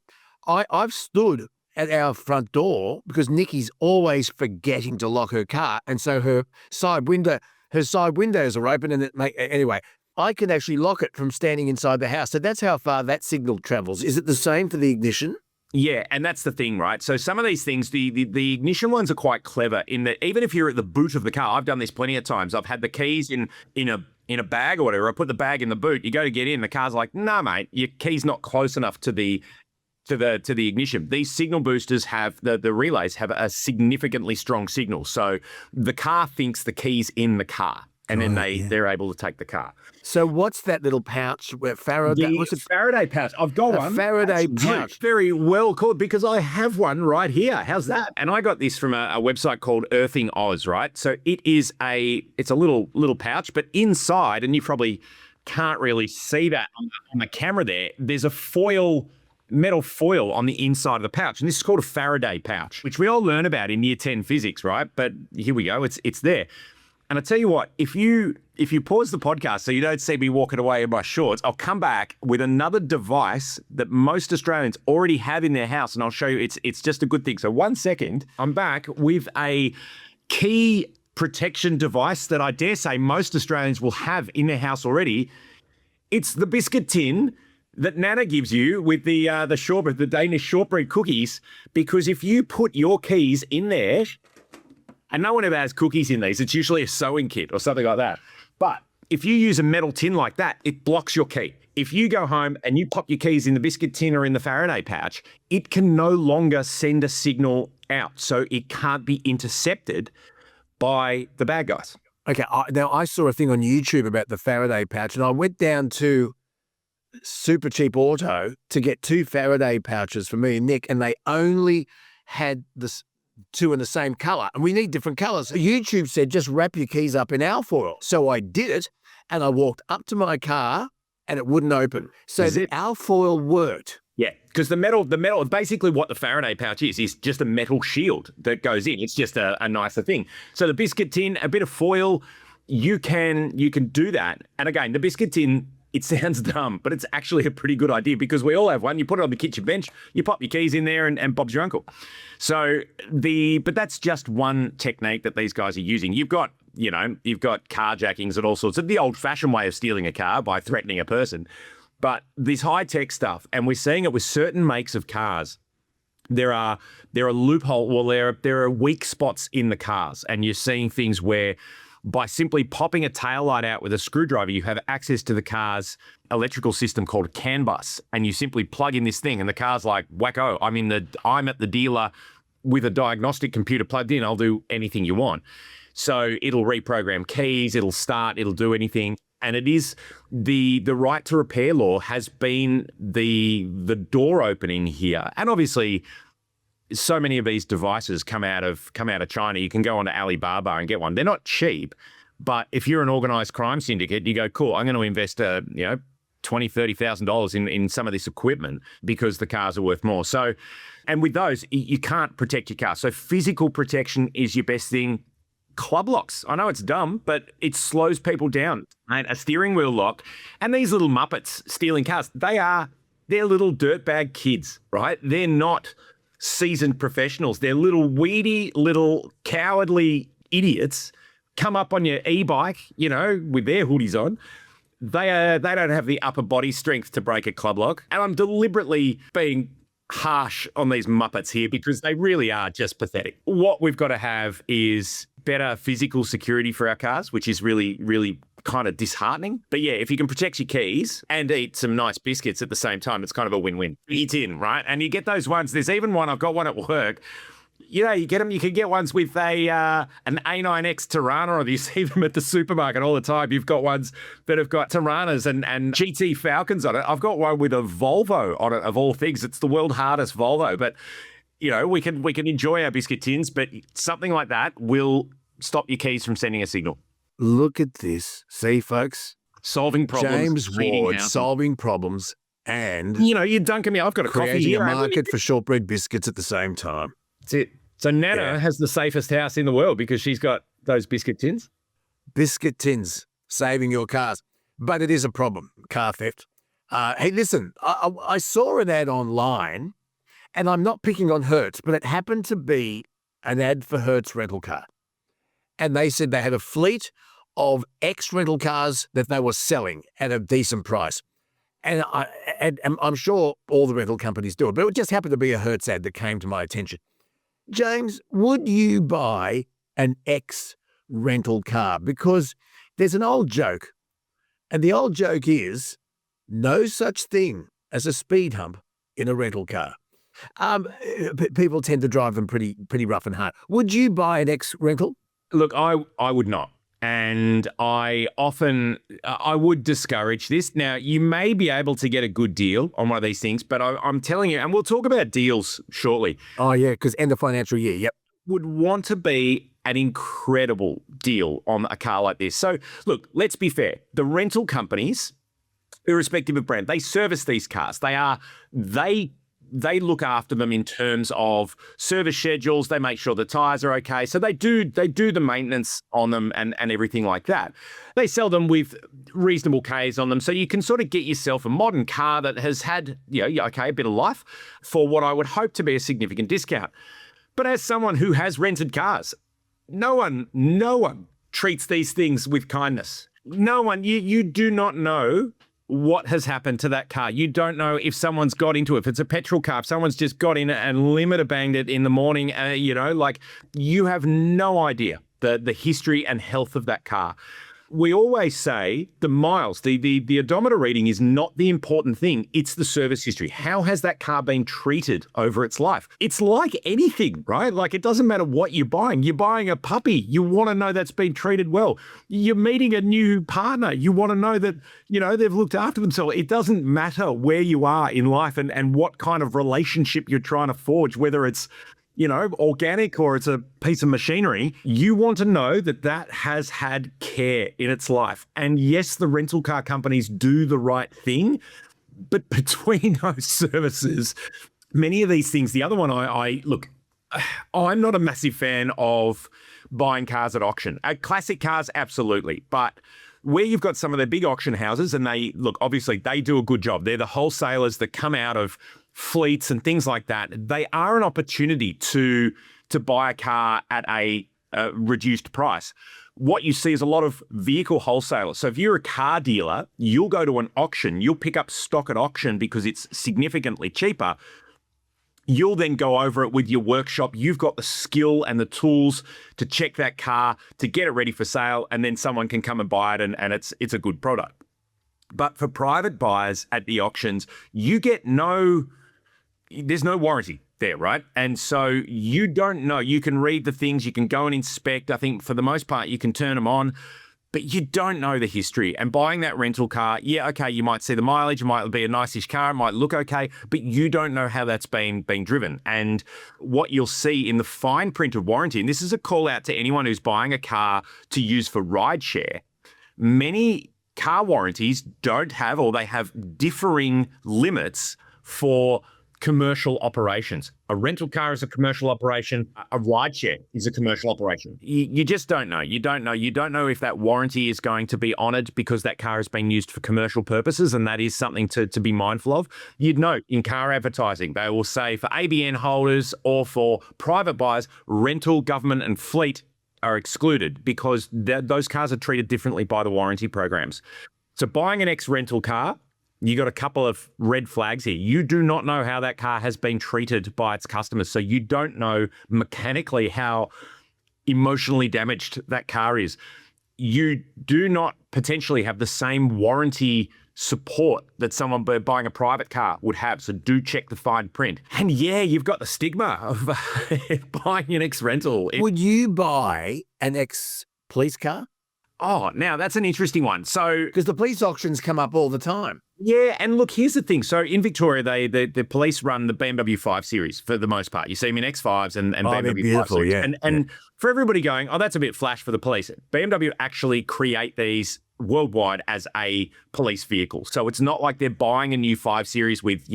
I've stood at our front door because Nikki's always forgetting to lock her car, and so her side windows are open, and anyway, I can actually lock it from standing inside the house. So that's how far that signal travels. Is it the same for the ignition?
Yeah, and that's the thing, right? So some of these things, the ignition ones are quite clever in that even if you're at the boot of the car, I've done this plenty of times. I've had the keys in a bag or whatever. I put the bag in the boot. You go to get in, the car's like, "No, mate, your key's not close enough to the ignition." These signal boosters have the relays have a significantly strong signal. So the car thinks the key's in the car. and then they're able to take the car.
So what's that little pouch where Faraday? What's it?
Faraday pouch. I've got one.
Faraday
That's
pouch.
Very well called because I have one right here. How's that? And I got this from a website called Earthing Oz, right? So it's a little pouch, but inside, and you probably can't really see that on the camera there, there's a metal foil on the inside of the pouch. And this is called a Faraday pouch, which we all learn about in year 10 physics, right? But here we go. It's there. And I tell you what, if you pause the podcast so you don't see me walking away in my shorts, I'll come back with another device that most Australians already have in their house, and I'll show you it's just a good thing. So 1 second, I'm back with a key protection device that I dare say most Australians will have in their house already. It's the biscuit tin that Nana gives you with the shortbread, the Danish shortbread cookies, because if you put your keys in there, and no one ever has cookies in these, it's usually a sewing kit or something like that. But if you use a metal tin like that, it blocks your key. If you go home and you pop your keys in the biscuit tin or in the Faraday pouch, it can no longer send a signal out. So it can't be intercepted by the bad guys.
Okay, now I saw a thing on YouTube about the Faraday pouch, and I went down to Super Cheap Auto to get 2 Faraday pouches for me and Nick, and they only had this 2 in the same color, and we need different colors. So YouTube said, just wrap your keys up in alfoil. So I did it, and I walked up to my car, and it wouldn't open. So the alfoil worked.
Yeah, because the metal, basically what the Faraday pouch is just a metal shield that goes in. It's just a nicer thing. So the biscuit tin, a bit of foil, you can do that. And again, the biscuit tin, it sounds dumb, but it's actually a pretty good idea because we all have one. You put it on the kitchen bench, you pop your keys in there, and Bob's your uncle. So but that's just one technique that these guys are using. You've got carjackings and all sorts of the old-fashioned way of stealing a car by threatening a person. But this high-tech stuff, and we're seeing it with certain makes of cars, there are loopholes. Well, there are weak spots in the cars, and you're seeing things where by simply popping a taillight out with a screwdriver, you have access to the car's electrical system called a CAN bus, and you simply plug in this thing, and the car's like, wacko, I'm at the dealer with a diagnostic computer plugged in. I'll do anything you want. So it'll reprogram keys, it'll start, it'll do anything. And it is the right to repair law has been the door opening here. And obviously, so many of these devices come out of China. You can go onto Alibaba and get one. They're not cheap, but if you're an organized crime syndicate, you go, cool, I'm going to invest $20,000, $30,000 in some of this equipment because the cars are worth more. So, and with those, you can't protect your car. So physical protection is your best thing. Club locks. I know it's dumb, but it slows people down. And a steering wheel lock. And these little Muppets stealing cars, they're little dirtbag kids, right? They're not seasoned professionals. They're little weedy, little cowardly idiots come up on your e-bike, with their hoodies on. They don't have the upper body strength to break a club lock. And I'm deliberately being harsh on these Muppets here because they really are just pathetic. What we've got to have is better physical security for our cars, which is really, really kind of disheartening. But yeah, if you can protect your keys and eat some nice biscuits at the same time, it's kind of a win-win. It's in, right? And you get those ones. There's even one, I've got one at work. You get them, you can get ones with an A9X Tirana, or you see them at the supermarket all the time. You've got ones that have got Tiranas and GT Falcons on it. I've got one with a Volvo on it, of all things. It's the world's hardest Volvo, but we can enjoy our biscuit tins, but something like that will stop your keys from sending a signal.
Look at this. See, folks?
Solving problems.
James Ward solving problems and...
you're dunking me. I've got a coffee here.
Creating a market for shortbread biscuits at the same time.
That's it. So Nana has the safest house in the world because she's got those biscuit tins.
Biscuit tins, saving your cars. But it is a problem, car theft. Hey, listen, I saw an ad online, and I'm not picking on Hertz, but it happened to be an ad for Hertz rental car. And they said they had a fleet of rental cars that they were selling at a decent price. And I'm sure all the rental companies do it, but it just happened to be a Hertz ad that came to my attention. James, would you buy an rental car? Because there's an old joke, and the old joke is no such thing as a speed hump in a rental car. People tend to drive them pretty rough and hard. Would you buy an rental?
Look, I would not. And I would discourage this. Now, you may be able to get a good deal on one of these things, but I'm telling you, and we'll talk about deals shortly.
Oh, yeah, because end of financial year, yep.
Would want to be an incredible deal on a car like this. So, look, let's be fair. The rental companies, irrespective of brand, they service these cars. They look after them in terms of service schedules. They make sure the tires are okay. So they do the maintenance on them and everything like that. They sell them with reasonable Ks on them. So you can sort of get yourself a modern car that has had, a bit of life for what I would hope to be a significant discount. But as someone who has rented cars, no one treats these things with kindness. No one, you do not know what has happened to that car. You don't know if someone's got into it. If it's a petrol car, if someone's just got in it and limiter banged it in the morning, you have no idea the history and health of that car. We always say the miles, the odometer reading is not the important thing. It's the service history. How has that car been treated over its life? It's like anything, right? Like, it doesn't matter what you're buying. You're buying a puppy. You want to know that's been treated well. You're meeting a new partner. You want to know that, they've looked after themselves. It doesn't matter where you are in life and what kind of relationship you're trying to forge, whether it's organic or it's a piece of machinery. You want to know that has had care in its life. And yes, the rental car companies do the right thing, but between those services, many of these things, the other one I'm not a massive fan of buying cars at auction. Classic cars, absolutely. But where you've got some of their big auction houses and obviously they do a good job. They're the wholesalers that come out of fleets and things like that. They are an opportunity to buy a car at a reduced price. What you see is a lot of vehicle wholesalers. So if you're a car dealer, you'll go to an auction, you'll pick up stock at auction because it's significantly cheaper. You'll then go over it with your workshop. You've got the skill and the tools to check that car, to get it ready for sale, and then someone can come and buy it and it's a good product. But for private buyers at the auctions, there's no warranty there, right? And so you don't know. You can read the things, you can go and inspect. I think for the most part, you can turn them on, but you don't know the history. And buying that rental car, you might see the mileage, it might be a nice-ish car, it might look okay, but you don't know how that's been driven. And what you'll see in the fine print of warranty, and this is a call out to anyone who's buying a car to use for rideshare, many car warranties don't have, or they have differing limits for commercial operations. A rental car is a commercial operation. A rideshare is a commercial operation. You just don't know. You don't know. You don't know if that warranty is going to be honoured because that car has been used for commercial purposes, and that is something to be mindful of. You'd note in car advertising, they will say for ABN holders or for private buyers, rental, government and fleet are excluded because those cars are treated differently by the warranty programs. So buying an ex-rental car, you got a couple of red flags here. You do not know how that car has been treated by its customers. So you don't know mechanically how emotionally damaged that car is. You do not potentially have the same warranty support that someone buying a private car would have. So do check the fine print. And you've got the stigma of buying an ex-rental.
Would you buy an ex-police car?
Oh, now that's an interesting one. So,
because the police auctions come up all the time.
Yeah, and look, here's the thing. So in Victoria, the police run the BMW 5 Series for the most part. You see them in X5s and BMW 5 Series.
Yeah.
And for everybody going, that's a bit flash for the police, BMW actually create these worldwide as a police vehicle. So it's not like they're buying a new 5 Series with,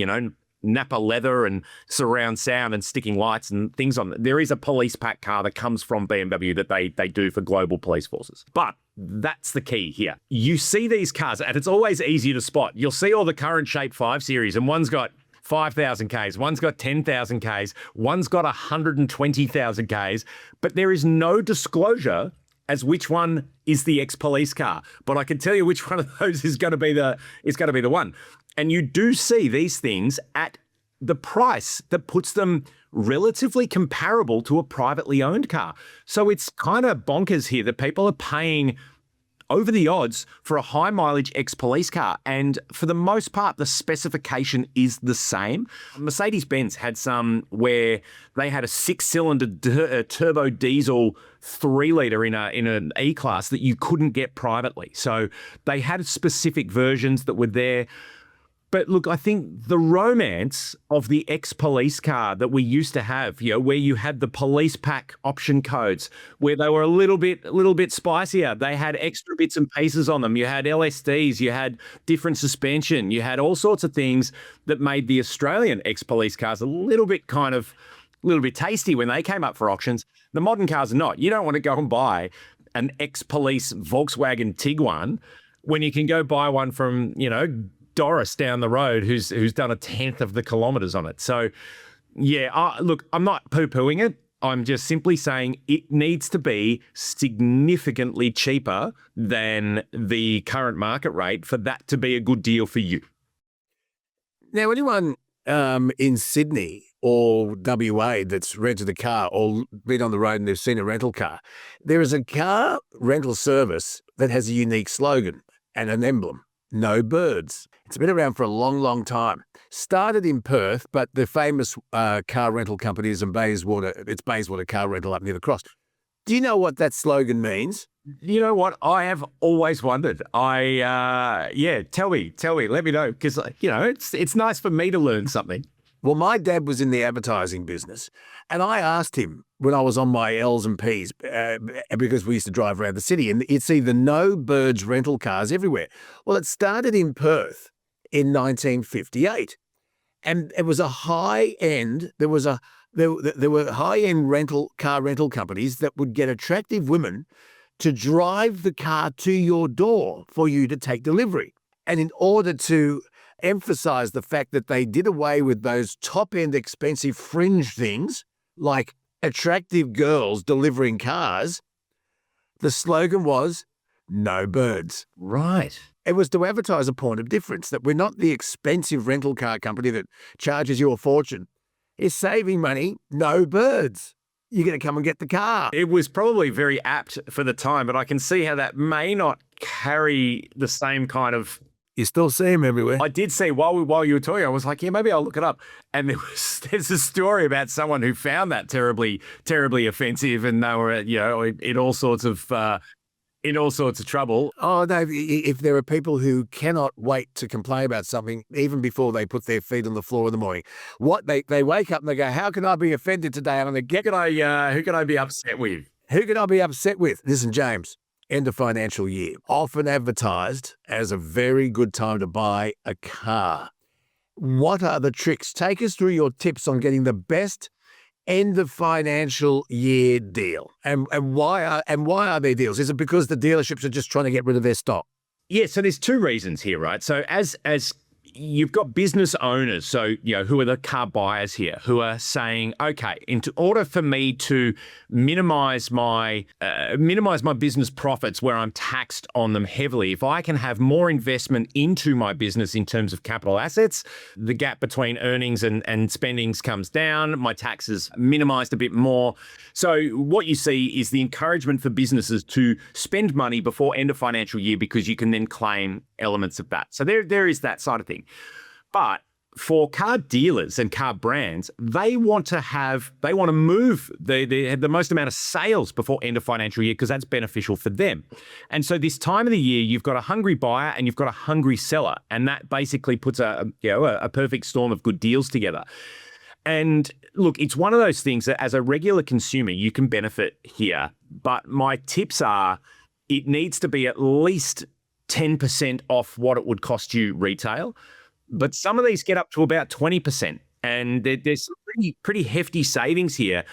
Napa leather and surround sound and sticking lights and things on it. There is a police pack car that comes from BMW that they do for global police forces. But that's the key here. You see these cars, and it's always easy to spot. You'll see all the current shape 5 Series, and one's got 5,000 Ks, one's got 10,000 Ks, one's got 120,000 Ks, but there is no disclosure as which one is the ex-police car. But I can tell you which one of those is going to be the one. And you do see these things at the price that puts them relatively comparable to a privately owned car. So it's kind of bonkers here that people are paying over the odds for a high mileage ex-police car. And for the most part, the specification is the same. Mercedes-Benz had some where they had a 6-cylinder turbo diesel 3-litre in an E-Class that you couldn't get privately. So they had specific versions that were there. But look, I think the romance of the ex-police car that we used to have, where you had the police pack option codes, where they were a little bit spicier. They had extra bits and pieces on them. You had LSDs, you had different suspension, you had all sorts of things that made the Australian ex-police cars a little bit tasty when they came up for auctions. The modern cars are not. You don't want to go and buy an ex-police Volkswagen Tiguan when you can go buy one from, Doris down the road who's done a 10th of the kilometres on it. So, look, I'm not poo-pooing it. I'm just simply saying it needs to be significantly cheaper than the current market rate for that to be a good deal for you.
Now, anyone in Sydney or WA that's rented a car or been on the road and they've seen a rental car, there is a car rental service that has a unique slogan and an emblem: no birds. It's been around for a long, long time. Started in Perth, but the famous car rental company is in Bayswater. It's Bayswater Car Rental up near the Cross. Do you know what that slogan means?
You know what? I have always wondered. Tell me, let me know, because, it's nice for me to learn something.
Well, my dad was in the advertising business, and I asked him when I was on my L's and P's, because we used to drive around the city, and you'd see the no birds rental cars everywhere. Well, it started in Perth in 1958, and it was a high-end. There were high-end car rental companies that would get attractive women to drive the car to your door for you to take delivery, and in order to emphasize the fact that they did away with those top-end expensive fringe things like attractive girls delivering cars, the slogan was no birds.
Right.
It was to advertise a point of difference, that we're not the expensive rental car company that charges you a fortune. It's saving money, no birds. You're going to come and get the car.
It was probably very apt for the time, but I can see how that may not carry the same kind of...
You still see them everywhere.
I did see while you were talking, I was like, maybe I'll look it up. And there's a story about someone who found that terribly, terribly offensive, and they were, in all sorts of trouble.
Oh no! If there are people who cannot wait to complain about something even before they put their feet on the floor in the morning, they wake up and they go, "How can I be offended today?" And they get,
who can I be upset with?
Who can I be upset with? Listen, James. End of financial year, often advertised as a very good time to buy a car. What are the tricks? Take us through your tips on getting the best end of financial year deal. And why are there deals? Is it because the dealerships are just trying to get rid of their stock?
Yeah, so there's two reasons here, right? So as you've got business owners, so, who are the car buyers here, who are saying, okay, in order for me to minimize my business profits where I'm taxed on them heavily, if I can have more investment into my business in terms of capital assets, the gap between earnings and spendings comes down, my taxes minimized a bit more. So what you see is the encouragement for businesses to spend money before end of financial year, because you can then claim elements of that. So there is that side of thing. But for car dealers and car brands, they want to move the most amount of sales before end of financial year, because that's beneficial for them. And so this time of the year, you've got a hungry buyer and you've got a hungry seller, and that basically puts a perfect storm of good deals together. And look, it's one of those things that as a regular consumer, you can benefit here. But my tips are, it needs to be at least 10% off what it would cost you retail. But some of these get up to about 20%. And there's some pretty hefty savings here.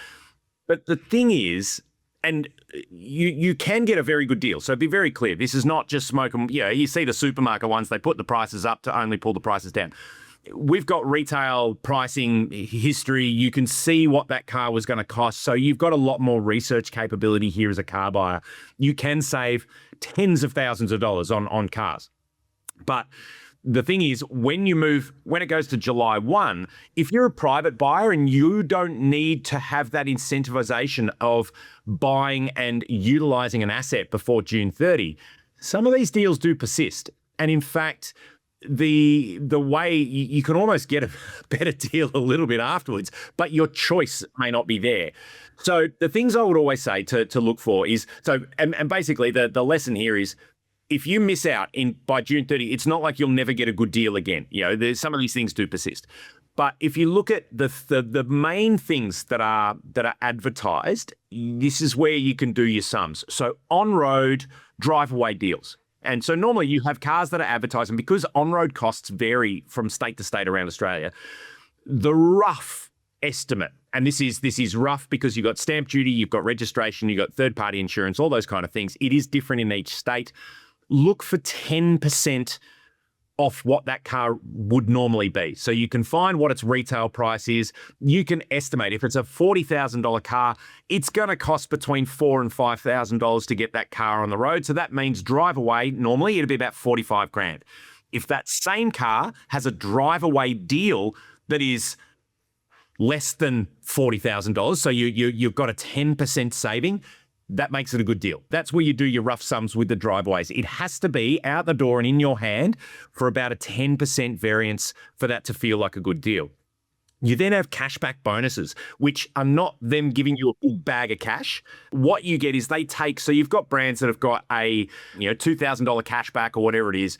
But the thing is, and you can get a very good deal. So be very clear. This is not just smoke and, you see the supermarket ones, they put the prices up to only pull the prices down. We've got retail pricing history. You can see what that car was going to cost. So you've got a lot more research capability here as a car buyer. You can save tens of thousands of dollars on cars. But the thing is, when it goes to July 1, if you're a private buyer and you don't need to have that incentivization of buying and utilizing an asset before June 30, some of these deals do persist. And in fact, the way you can almost get a better deal a little bit afterwards, but your choice may not be there. So the things I would always say to look for is, and basically the lesson here is, if you miss out by June 30, it's not like you'll never get a good deal again. There's some of these things do persist. But if you look at the main things that are advertised, this is where you can do your sums. So on-road, drive-away deals. And so normally you have cars that are advertised, and because on-road costs vary from state to state around Australia, the rough estimate, and this is rough because you've got stamp duty, you've got registration, you've got third-party insurance, all those kind of things. It is different in each state. Look for 10% off what that car would normally be. So you can find what its retail price is. You can estimate if it's a $40,000 car, it's going to cost between $4,000 and $5,000 to get that car on the road. So that means drive away, normally it'd be about 45 grand. If that same car has a drive away deal that is less than $40,000, so you've got a 10% saving, that makes it a good deal. That's where you do your rough sums with the driveaways. It has to be out the door and in your hand for about a 10% variance for that to feel like a good deal. You then have cashback bonuses, which are not them giving you a big bag of cash. What you get is they take, so you've got brands that have got a $2,000 cashback or whatever it is.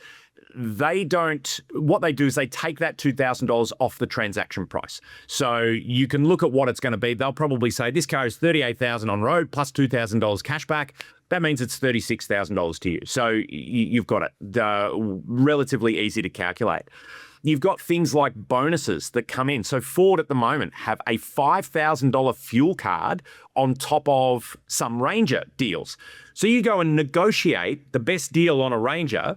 What they do is they take that $2,000 off the transaction price. So you can look at what it's going to be. They'll probably say this car is $38,000 on road plus $2,000 cashback. That means it's $36,000 to you. So you've got it. Relatively easy to calculate. You've got things like bonuses that come in. So Ford at the moment have a $5,000 fuel card on top of some Ranger deals. So you go and negotiate the best deal on a Ranger.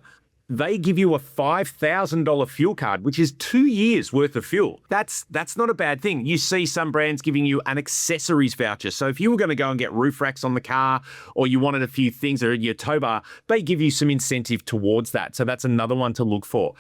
They give you a $5,000 fuel card, which is 2 years worth of fuel. That's not a bad thing. You see some brands giving you an accessories voucher. So if you were going to go and get roof racks on the car, or you wanted a few things or your tow bar, they give you some incentive towards that. So that's another one to look for.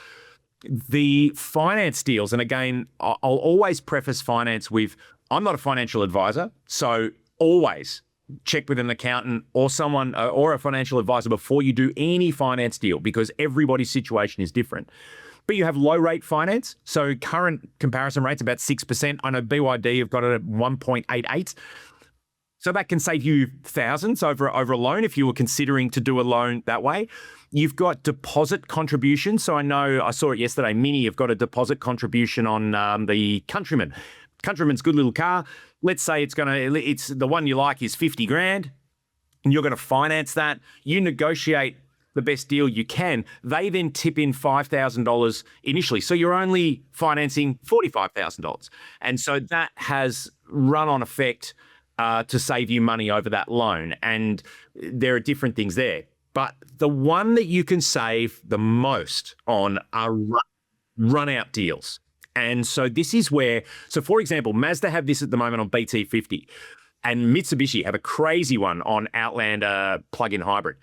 The finance deals, and again, I'll always preface finance with, I'm not a financial advisor, so always check with an accountant or someone or a financial advisor before you do any finance deal, because everybody's situation is different. But you have low rate finance. So current comparison rate's about 6%. I know BYD have got it at 1.88. So that can save you thousands over a loan if you were considering to do a loan that way. You've got deposit contribution. So I know I saw it yesterday, Mini have got a deposit contribution on the Countryman. Countryman's a good little car. Let's say it's the one you like is 50 grand and you're going to finance that. You negotiate the best deal you can. They then tip in $5,000 initially. So you're only financing $45,000. And so that has run-on effect to save you money over that loan. And there are different things there. But the one that you can save the most on are run-out deals. And so this is where, so for example, Mazda have this at the moment on BT50, and Mitsubishi have a crazy one on Outlander plug-in hybrid.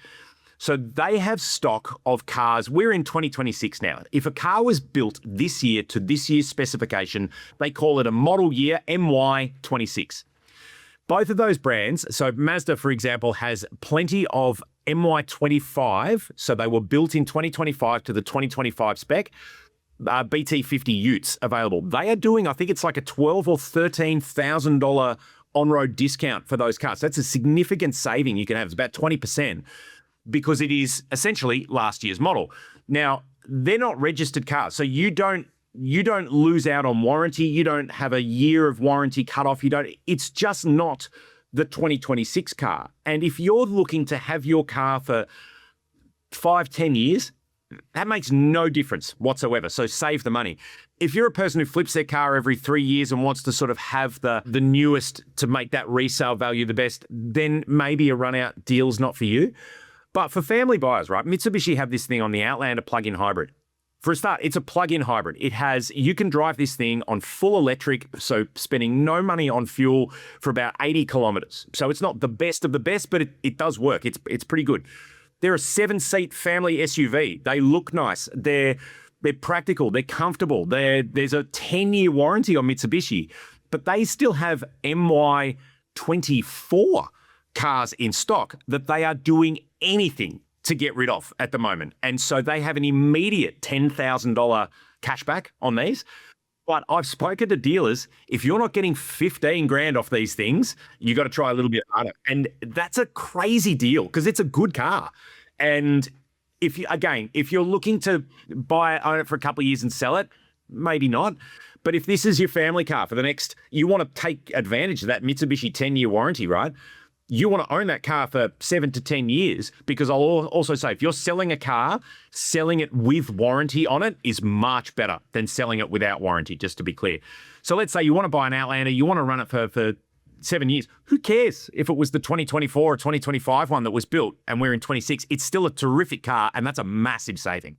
So they have stock of cars. We're in 2026 now. If a car was built this year to this year's specification, they call it a model year MY26. Both of those brands, so Mazda, for example, has plenty of MY25, so they were built in 2025 to the 2025 spec. BT50 Utes available. They are doing, I think it's like a $12,000 or $13,000 on-road discount for those cars. That's a significant saving you can have. It's about 20% because it is essentially last year's model. Now, they're not registered cars, so you don't lose out on warranty. You don't have a year of warranty cut off. It's just not the 2026 car. And if you're looking to have your car for 5-10 years, that makes no difference whatsoever. So save the money. If you're a person who flips their car every 3 years and wants to sort of have the newest to make that resale value the best, then maybe a run-out deal's not for you. But for family buyers, right, Mitsubishi have this thing on the Outlander plug-in hybrid. For a start, it's a plug-in hybrid. You can drive this thing on full electric, so spending no money on fuel for about 80 kilometers. So it's not the best of the best, but it does work. It's pretty good. They're a 7-seat family SUV. They look nice. They're practical. They're comfortable. There's a 10-year warranty on Mitsubishi, but they still have MY24 cars in stock that they are doing anything to get rid of at the moment. And so they have an immediate $10,000 cashback on these. But I've spoken to dealers. If you're not getting 15 grand off these things, you got to try a little bit harder. And that's a crazy deal because it's a good car. And if you're looking to own it for a couple of years and sell it, maybe not. But if this is your family car for the next, you want to take advantage of that Mitsubishi 10-year warranty, right? You want to own that car for 7 to 10 years, because I'll also say if you're selling a car, selling it with warranty on it is much better than selling it without warranty, just to be clear. So let's say you want to buy an Outlander, you want to run it for 7 years. Who cares if it was the 2024 or 2025 one that was built and we're in 26? It's still a terrific car, and that's a massive saving.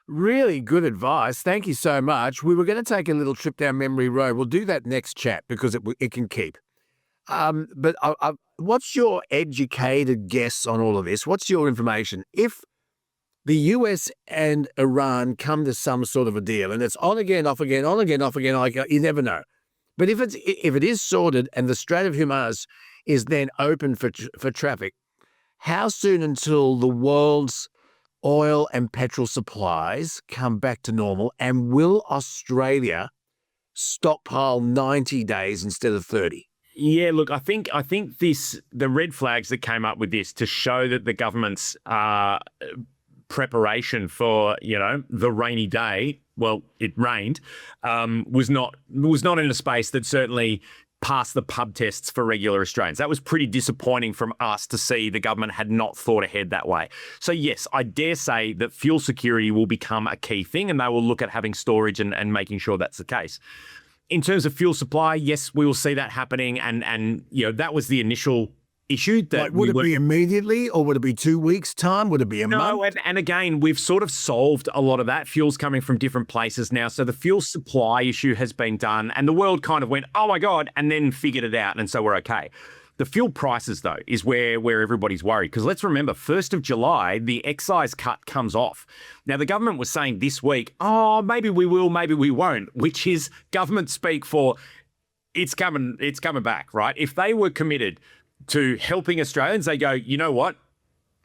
Really good advice. Thank you so much. We were going to take a little trip down memory road. We'll do that next chat because it can keep. But what's your educated guess on all of this? What's your information? If the US and Iran come to some sort of a deal, and it's on again, off again, on again, off again, like you never know. But if it is sorted and the Strait of Hormuz is then open for traffic, how soon until the world's oil and petrol supplies come back to normal? And will Australia stockpile 90 days instead of 30?
Yeah, look, I think the red flags that came up with this to show that the government's preparation for, the rainy day, well, it rained, was not in a space that certainly passed the pub tests for regular Australians. That was pretty disappointing from us to see the government had not thought ahead that way. So yes, I dare say that fuel security will become a key thing, and they will look at having storage and making sure that's the case. In terms of fuel supply, yes, we will see that happening, and that was the initial issue. That
would it be immediately, or would it be 2 weeks' time? Would it be a month?
No, and again, we've sort of solved a lot of that. Fuel's coming from different places now, so the fuel supply issue has been done, and the world kind of went, oh my God, and then figured it out, and so we're okay. The fuel prices, though, is where everybody's worried, because let's remember, 1st of July, the excise cut comes off. Now, the government was saying this week, oh, maybe we will, maybe we won't, which is government speak for it's coming back, right? If they were committed to helping Australians, they go, you know what?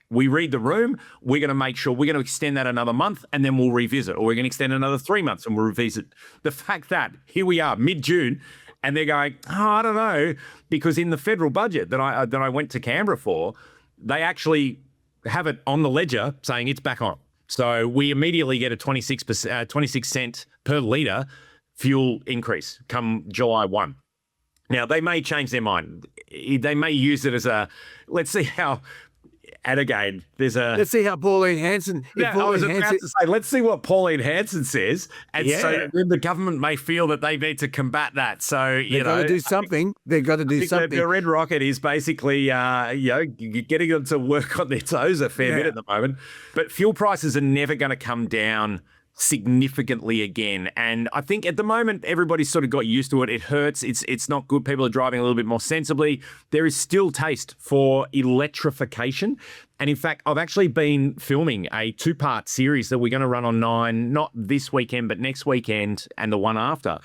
We read the room, we're going to make sure we're going to extend that another month and then we'll revisit, or we're going to extend another 3 months and we'll revisit. The fact that here we are mid-June and they're going, oh, I don't know, because in the federal budget that I went to Canberra for, they actually have it on the ledger saying it's back on. So we immediately get a 26 cent per litre fuel increase come July 1. Now, they may change their mind. They may use it as let's see how, and again, let's
see how Pauline Hanson.
Yeah, I was about to say, let's see what Pauline Hanson says. And so then the government may feel that they need to combat that. So,
they've got to do something. They've got to do something.
The Red Rocket is basically, getting them to work on their toes a fair bit at the moment. But fuel prices are never going to come down significantly again. And I think at the moment, everybody's sort of got used to it. It hurts. It's not good. People are driving a little bit more sensibly. There is still taste for electrification. And in fact, I've actually been filming a 2-part series that we're going to run on 9, not this weekend, but next weekend and the one after,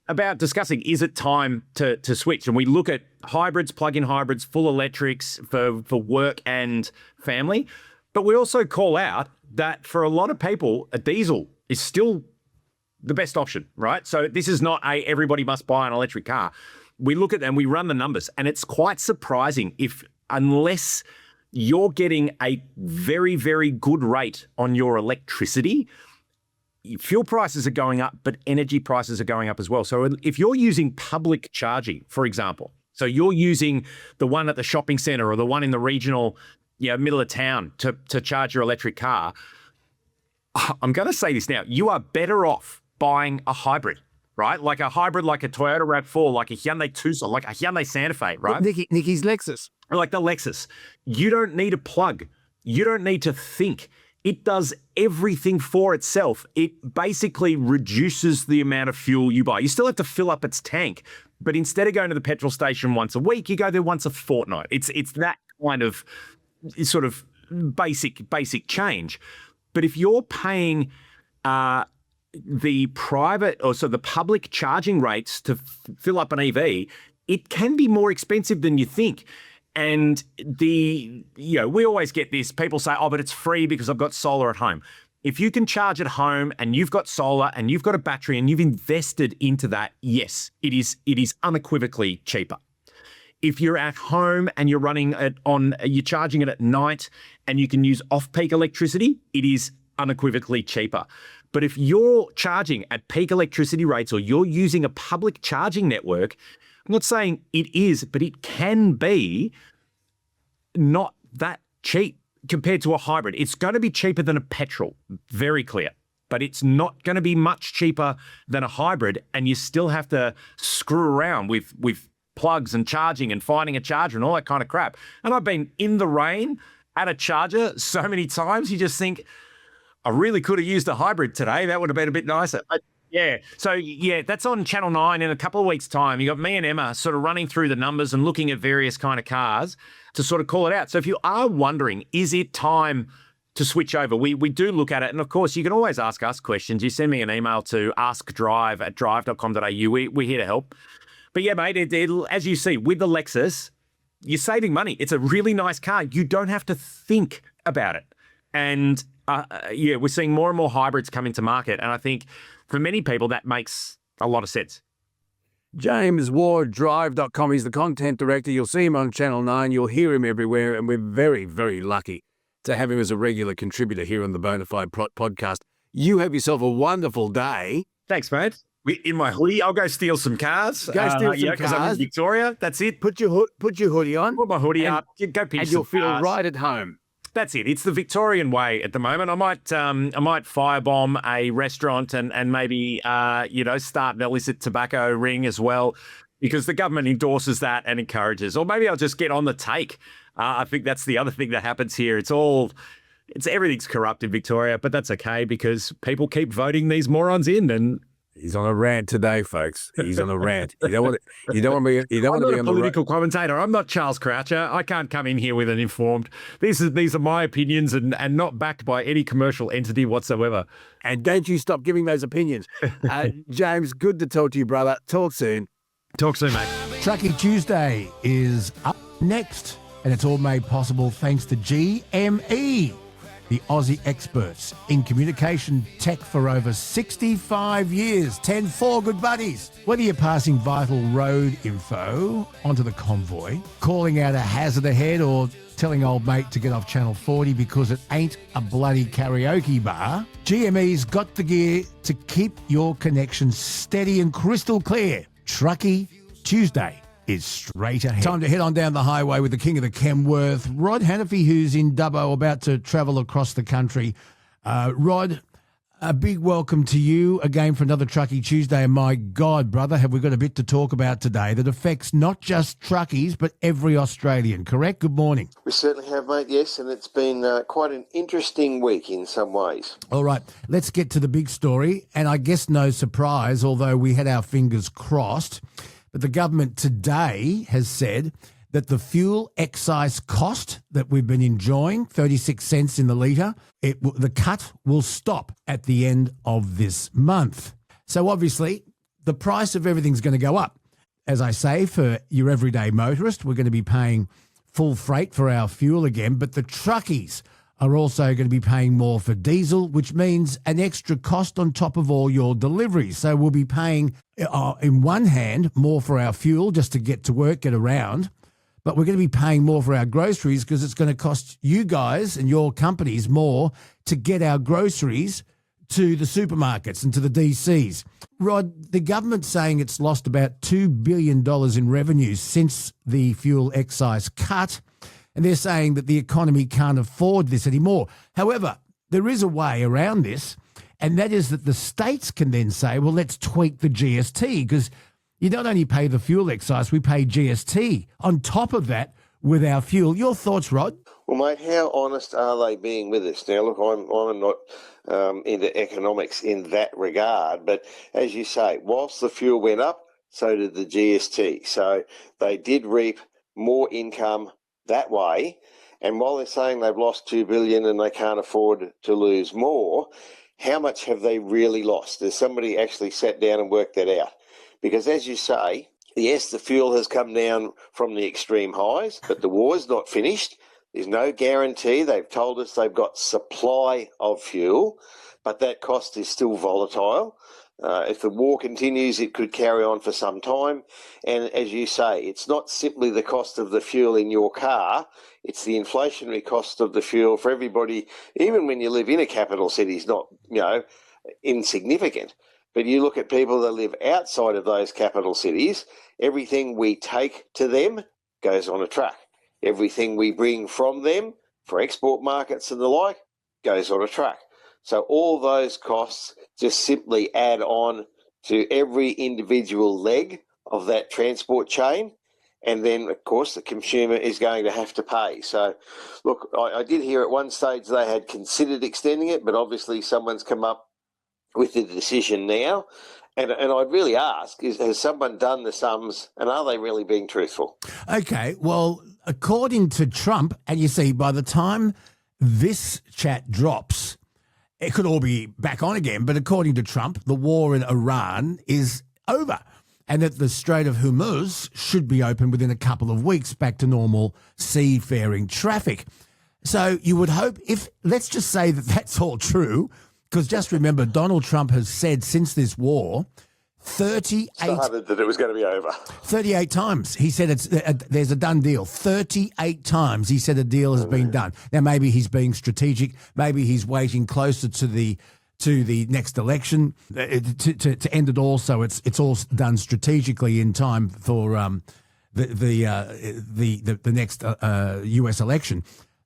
about discussing, is it time to switch? And we look at hybrids, plug-in hybrids, full electrics for work and family. But we also call out that for a lot of people, a diesel is still the best option, right? So this is not everybody must buy an electric car. We look at them, we run the numbers, and it's quite surprising unless you're getting a very, very good rate on your electricity, fuel prices are going up, but energy prices are going up as well. So if you're using public charging, for example, so you're using the one at the shopping centre or the one in the regional middle of town to charge your electric car, I'm going to say this now, you are better off buying a hybrid, right? Like a hybrid, like a Toyota RAV4, like a Hyundai Tucson, like a Hyundai Santa Fe, right?
Nikki's Lexus.
Like the Lexus. You don't need a plug. You don't need to think. It does everything for itself. It basically reduces the amount of fuel you buy. You still have to fill up its tank, but instead of going to the petrol station once a week, you go there once a fortnight. It's that kind of sort of basic change. But if you're paying the private or so the public charging rates to fill up an EV, it can be more expensive than you think. And we always get this. People say, oh, but it's free because I've got solar at home. If you can charge at home and you've got solar and you've got a battery and you've invested into that, yes, it is unequivocally cheaper. If you're at home and you're running it you're charging it at night and you can use off-peak electricity, it is unequivocally cheaper. But if you're charging at peak electricity rates or you're using a public charging network, I'm not saying it is, but it can be not that cheap compared to a hybrid. It's going to be cheaper than a petrol, very clear. But it's not going to be much cheaper than a hybrid, and you still have to screw around with plugs and charging and finding a charger and all that kind of crap. And I've been in the rain at a charger so many times, you just think, I really could have used a hybrid today. That would have been a bit nicer. Yeah. So, that's on Channel 9 in a couple of weeks' time. You got me and Emma sort of running through the numbers and looking at various kind of cars to sort of call it out. So if you are wondering, is it time to switch over? We do look at it. And, of course, you can always ask us questions. You send me an email to askdrive@drive.com.au. We're here to help. But, yeah, mate, as you see, with the Lexus, you're saving money. It's a really nice car. You don't have to think about it. And, we're seeing more and more hybrids come into market. And I think for many people, that makes a lot of sense.
James Ward, drive.com. He's the content director. You'll see him on Channel 9. You'll hear him everywhere. And we're very, very lucky to have him as a regular contributor here on the Bonafide podcast. You have yourself a wonderful day.
Thanks, mate. In my hoodie, I'll go steal some cars.
Go steal some cars.
Because I'm in Victoria. That's it.
Put your hoodie on.
Put my hoodie up. Go pinch
and you'll
some
feel
cars.
right at home.
That's it. It's the Victorian way at the moment. I might firebomb a restaurant and maybe start an illicit tobacco ring as well, because the government endorses that and encourages. Or maybe I'll just get on the take. I think that's the other thing that happens here. Everything's corrupt in Victoria, but that's okay because people keep voting these morons in. And
he's on a rant today, folks. He's on a rant. You don't want to be
I'm not a political commentator. I'm not Charles Croucher. I can't come in here with an informed. These are my opinions and not backed by any commercial entity whatsoever.
And don't you stop giving those opinions. James, good to talk to you, brother. Talk soon.
Talk soon, mate.
Truckie Tuesday is up next, and it's all made possible thanks to GME, the Aussie experts in communication tech for over 65 years. 10-4, good buddies. Whether you're passing vital road info onto the convoy, calling out a hazard ahead, or telling old mate to get off Channel 40 because it ain't a bloody karaoke bar, GME's got the gear to keep your connection steady and crystal clear. Truckie Tuesday is straight ahead. Time to head on down the highway with the king of the Kenworth, Rod Hannafy, who's in Dubbo, about to travel across the country. Rod, a big welcome to you again for another Truckie Tuesday. And my God, brother, have we got a bit to talk about today that affects not just truckies, but every Australian, correct? Good morning.
We certainly have, mate, yes, and it's been quite an interesting week in some ways.
All right, let's get to the big story. And I guess no surprise, although we had our fingers crossed, but the government today has said that the fuel excise cost that we've been enjoying, 36 cents in the litre, the cut will stop at the end of this month. So obviously, the price of everything's going to go up. As I say, for your everyday motorist, we're going to be paying full freight for our fuel again, but the truckies are also going to be paying more for diesel, which means an extra cost on top of all your deliveries. So we'll be paying, in one hand, more for our fuel just to get to work, get around, but we're going to be paying more for our groceries because it's going to cost you guys and your companies more to get our groceries to the supermarkets and to the DCs. Rod, the government's saying it's lost about $2 billion in revenue since the fuel excise cut, and they're saying that the economy can't afford this anymore. However, there is a way around this, and that is that the states can then say, well, let's tweak the GST, because you don't only pay the fuel excise, we pay GST on top of that with our fuel. Your thoughts, Rod?
Well, mate, how honest are they being with us? Now, look, I'm not into economics in that regard, but as you say, whilst the fuel went up, so did the GST. So they did reap more income that way, and while they're saying they've lost $2 billion and they can't afford to lose more, how much have they really lost? Has somebody actually sat down and worked that out? Because as you say, Yes, the fuel has come down from the extreme highs, but the war's not finished. There's no guarantee. They've told us they've got supply of fuel, but that cost is still volatile. If the war continues, it could carry on for some time. And as you say, it's not simply the cost of the fuel in your car, it's the inflationary cost of the fuel for everybody, even when you live in a capital city, is not, insignificant. But you look at people that live outside of those capital cities, everything we take to them goes on a truck. Everything we bring from them for export markets and the like goes on a truck. So all those costs just simply add on to every individual leg of that transport chain. And then, of course, the consumer is going to have to pay. So, look, I did hear at one stage they had considered extending it, but obviously someone's come up with the decision now. And I'd really ask, has someone done the sums and are they really being truthful?
Okay, well, according to Trump, and you see, by the time this chat drops, it could all be back on again, but according to Trump, the war in Iran is over and that the Strait of Hormuz should be open within a couple of weeks back to normal seafaring traffic. So you would hope let's just say that that's all true, because just remember, Donald Trump has said since this war, 38
started that it was going to be over.
38 times he said there's a done deal. 38 times he said a deal has been done. Now maybe he's being strategic. Maybe he's waiting closer to the next election to end it all. So it's all done strategically in time for the next US election.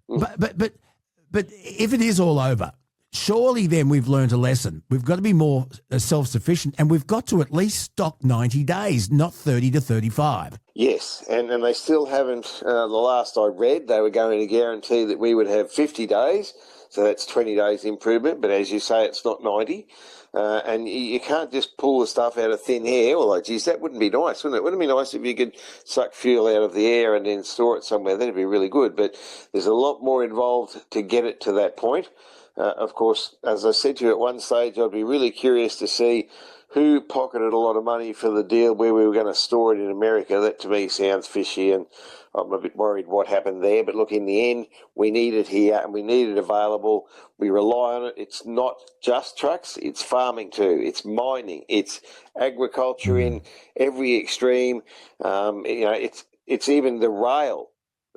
But if it is all over, surely then we've learned a lesson. We've got to be more self-sufficient and we've got to at least stock 90 days, not 30 to 35.
Yes, and they still haven't, the last I read, they were going to guarantee that we would have 50 days, so that's 20 days improvement, but as you say, it's not 90. And you can't just pull the stuff out of thin air, although, geez, that wouldn't be nice, wouldn't it? Wouldn't it be nice if you could suck fuel out of the air and then store it somewhere? That'd be really good, but there's a lot more involved to get it to that point. Of course, as I said to you at one stage, I'd be really curious to see who pocketed a lot of money for the deal where we were going to store it in America. That to me sounds fishy, and I'm a bit worried what happened there. But look, in the end, we need it here and we need it available. We rely on it. It's not just trucks, it's farming too. It's mining, it's agriculture in every extreme. It's even the rail.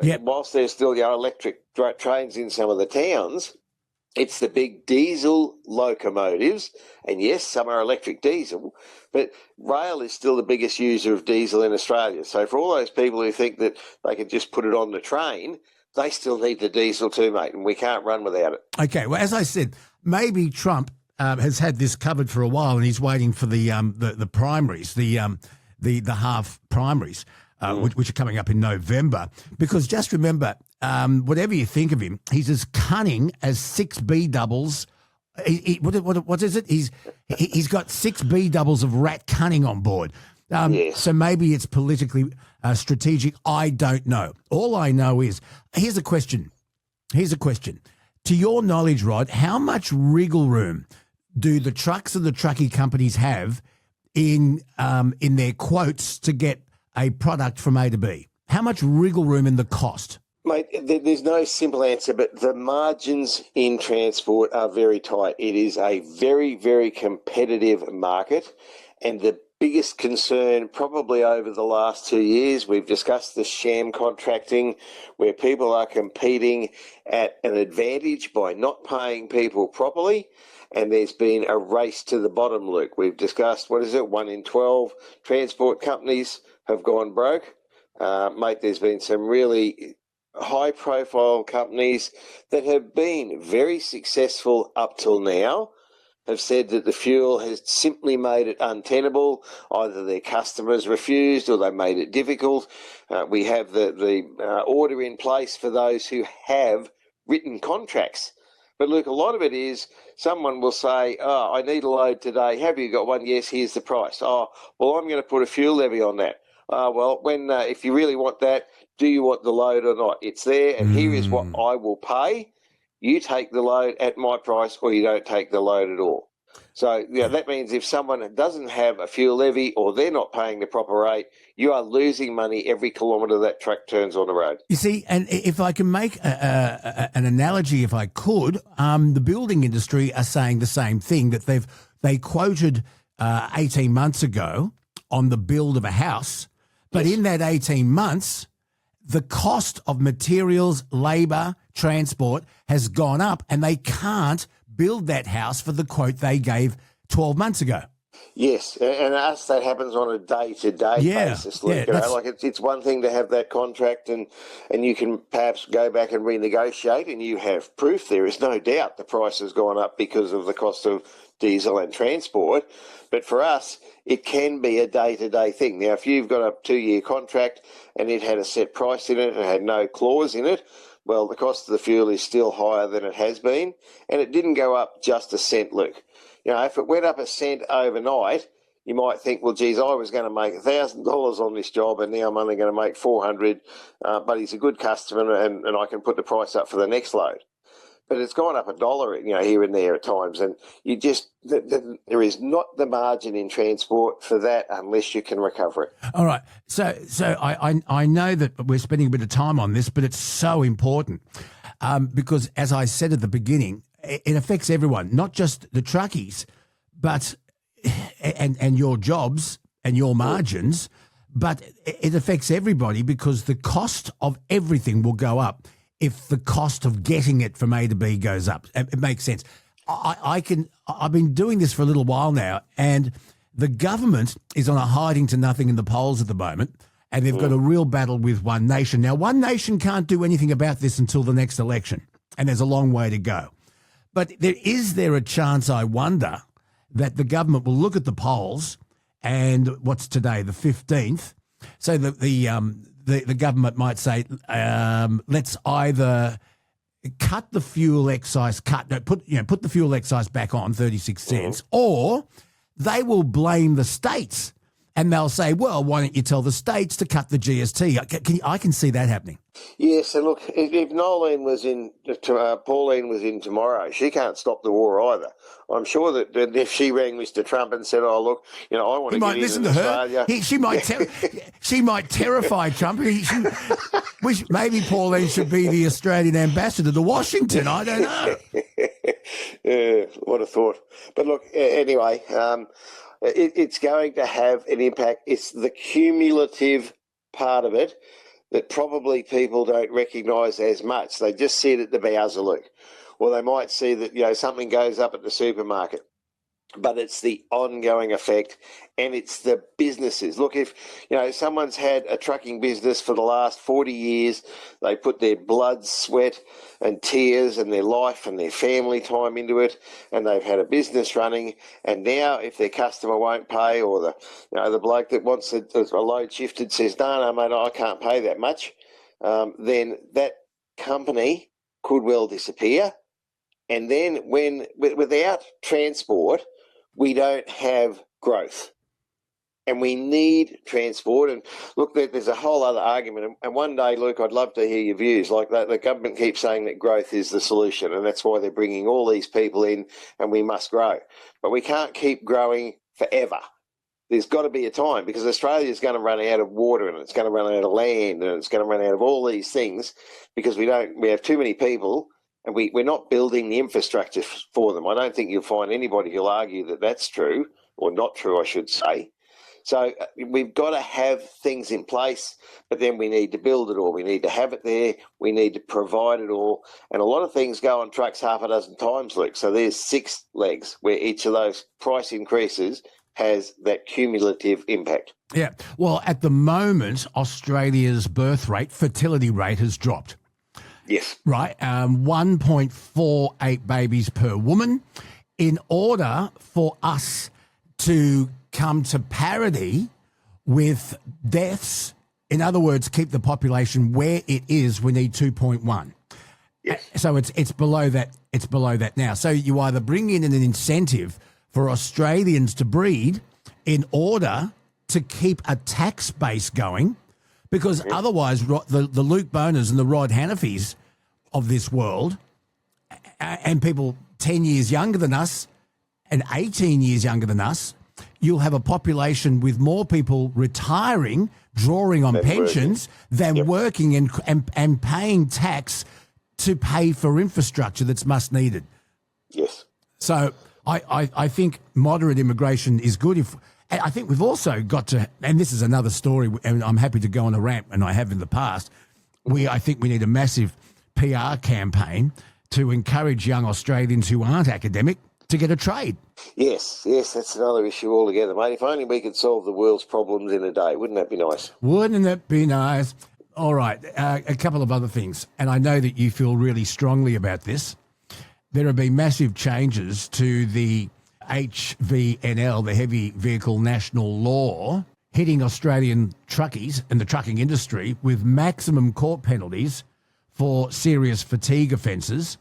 Yep.
Whilst there's still electric trains in some of the towns, it's the big diesel locomotives, and yes, some are electric diesel, but rail is still the biggest user of diesel in Australia. So for all those people who think that they could just put it on the train, they still need the diesel too, mate, and we can't run without it.
Okay, well, as I said, maybe Trump has had this covered for a while and he's waiting for the primaries, the half primaries, which are coming up in November, because just remember, whatever you think of him, he's as cunning as 6 B doubles. What is it? He's got 6 B doubles of rat cunning on board.
Yes.
So maybe it's politically strategic. I don't know. All I know is, here's a question. To your knowledge, Rod, how much wriggle room do the trucks and the truckie companies have in their quotes to get a product from A to B? How much wriggle room in the cost?
Mate, there's no simple answer, but the margins in transport are very tight. It is a very, very competitive market, and the biggest concern probably over the last 2 years, we've discussed the sham contracting, where people are competing at an advantage by not paying people properly, and there's been a race to the bottom, Luke. We've discussed, 1 in 12 transport companies have gone broke. Mate, there's been some really high-profile companies that have been very successful up till now, have said that the fuel has simply made it untenable. Either their customers refused or they made it difficult. We have the order in place for those who have written contracts. But look, a lot of it is someone will say, oh, I need a load today. Have you got one? Yes, here's the price. Oh, well, I'm going to put a fuel levy on that. Well, if you really want that, do you want the load or not? It's there, and here is what I will pay. You take the load at my price, or you don't take the load at all. So that means if someone doesn't have a fuel levy or they're not paying the proper rate, you are losing money every kilometre that truck turns on the road.
You see, and if I can make an analogy, if I could, the building industry are saying the same thing, that they quoted 18 months ago on the build of a house, but in that 18 months, the cost of materials, labour, transport has gone up, and they can't build that house for the quote they gave 12 months ago.
Yes, and us, that happens on a day-to-day basis. It's one thing to have that contract and you can perhaps go back and renegotiate, and you have proof. There is no doubt the price has gone up because of the cost of diesel and transport. But for us, it can be a day-to-day thing. Now, if you've got a 2-year contract and it had a set price in it and had no clause in it, well, the cost of the fuel is still higher than it has been, and it didn't go up just a cent, Luke. If it went up a cent overnight, you might think, well, geez, I was going to make $1,000 on this job and now I'm only going to make $400, but he's a good customer and I can put the price up for the next load. But it's gone up $1, here and there at times, and there is not the margin in transport for that unless you can recover it.
All right. So I know that we're spending a bit of time on this, but it's so important because, as I said at the beginning, it affects everyone, not just the truckies, but and your jobs and your margins, but it affects everybody because the cost of everything will go up if the cost of getting it from A to B goes up. It makes sense. I've been doing this for a little while now, and the government is on a hiding to nothing in the polls at the moment, and they've got a real battle with One Nation. Now, One Nation can't do anything about this until the next election, and there's a long way to go. But is there a chance, I wonder, that the government will look at the polls and what's today, the 15th, so that the government might say, let's either cut the fuel excise, put the fuel excise back on 36 cents, or they will blame the states and they'll say, well, why don't you tell the states to cut the GST? I can see that happening.
Yes, and look, if Pauline was in tomorrow, she can't stop the war either. I'm sure that if she rang Mr. Trump and said, "Oh, look, I want to get into Australia,"
she might terrify Trump. Maybe Pauline should be the Australian ambassador to Washington. I don't know.
What a thought! But look, anyway, it's going to have an impact. It's the cumulative part of it that probably people don't recognise as much. They just see it at the Bowser, Luke. Or they might see that, something goes up at the supermarket. But it's the ongoing effect, and it's the businesses. Look, if, someone's had a trucking business for the last 40 years, they put their blood, sweat and tears and their life and their family time into it, and they've had a business running, and now if their customer won't pay, or the bloke that wants a load shifted says, no, mate, I can't pay that much, then that company could well disappear. And then without transport, we don't have growth. And we need transport. And look, there's a whole other argument. And one day, Luke, I'd love to hear your views. Like the government keeps saying that growth is the solution, and that's why they're bringing all these people in, and we must grow. But we can't keep growing forever. There's got to be a time, because Australia is going to run out of water, and it's going to run out of land, and it's going to run out of all these things because we have too many people. And we're not building the infrastructure for them. I don't think you'll find anybody who'll argue that that's true, or not true, I should say. So we've got to have things in place, but then we need to build it all. We need to have it there. We need to provide it all. And a lot of things go on trucks half a dozen times, Luke. So there's 6 legs where each of those price increases has that cumulative impact.
Yeah. Well, at the moment, Australia's birth rate, fertility rate has dropped.
Yes.
Right. 1.48 babies per woman. In order for us to come to parity with deaths, in other words, keep the population where it is, we need 2.1.
Yes.
So it's below that. It's below that now. So you either bring in an incentive for Australians to breed in order to keep a tax base going, because otherwise the Luke Boners and the Rod Hanafis of this world and people 10 years younger than us and 18 years younger than us, you'll have a population with more people retiring, drawing on pensions, than working and paying tax to pay for infrastructure that's much needed.
Yes.
So I think moderate immigration is good. And I think we've also got to, and this is another story, and I'm happy to go on a rant, and I have in the past, I think we need a massive PR campaign to encourage young Australians who aren't academic to get a trade.
Yes, that's another issue altogether, mate. If only we could solve the world's problems in a day, wouldn't that be nice?
Wouldn't that be nice? All right, a couple of other things, and I know that you feel really strongly about this. There have been massive changes to the HVNL, the Heavy Vehicle National Law, hitting Australian truckies and the trucking industry with maximum court penalties for serious fatigue offences,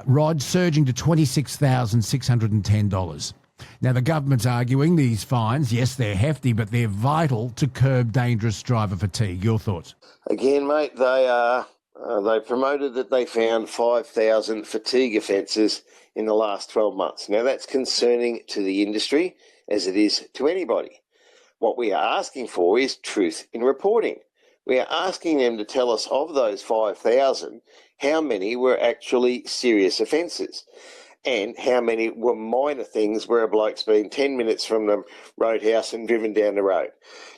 rods surging to $26,610. Now, the government's arguing these fines, yes, they're hefty, but they're vital to curb dangerous driver fatigue. Your thoughts?
Again, mate, they promoted that they found 5,000 fatigue offences in the last 12 months. Now, that's concerning to the industry as it is to anybody. What we are asking for is truth in reporting. We are asking them to tell us of those 5,000, how many were actually serious offences and how many were minor things where a bloke's been 10 minutes from the roadhouse and driven down the road.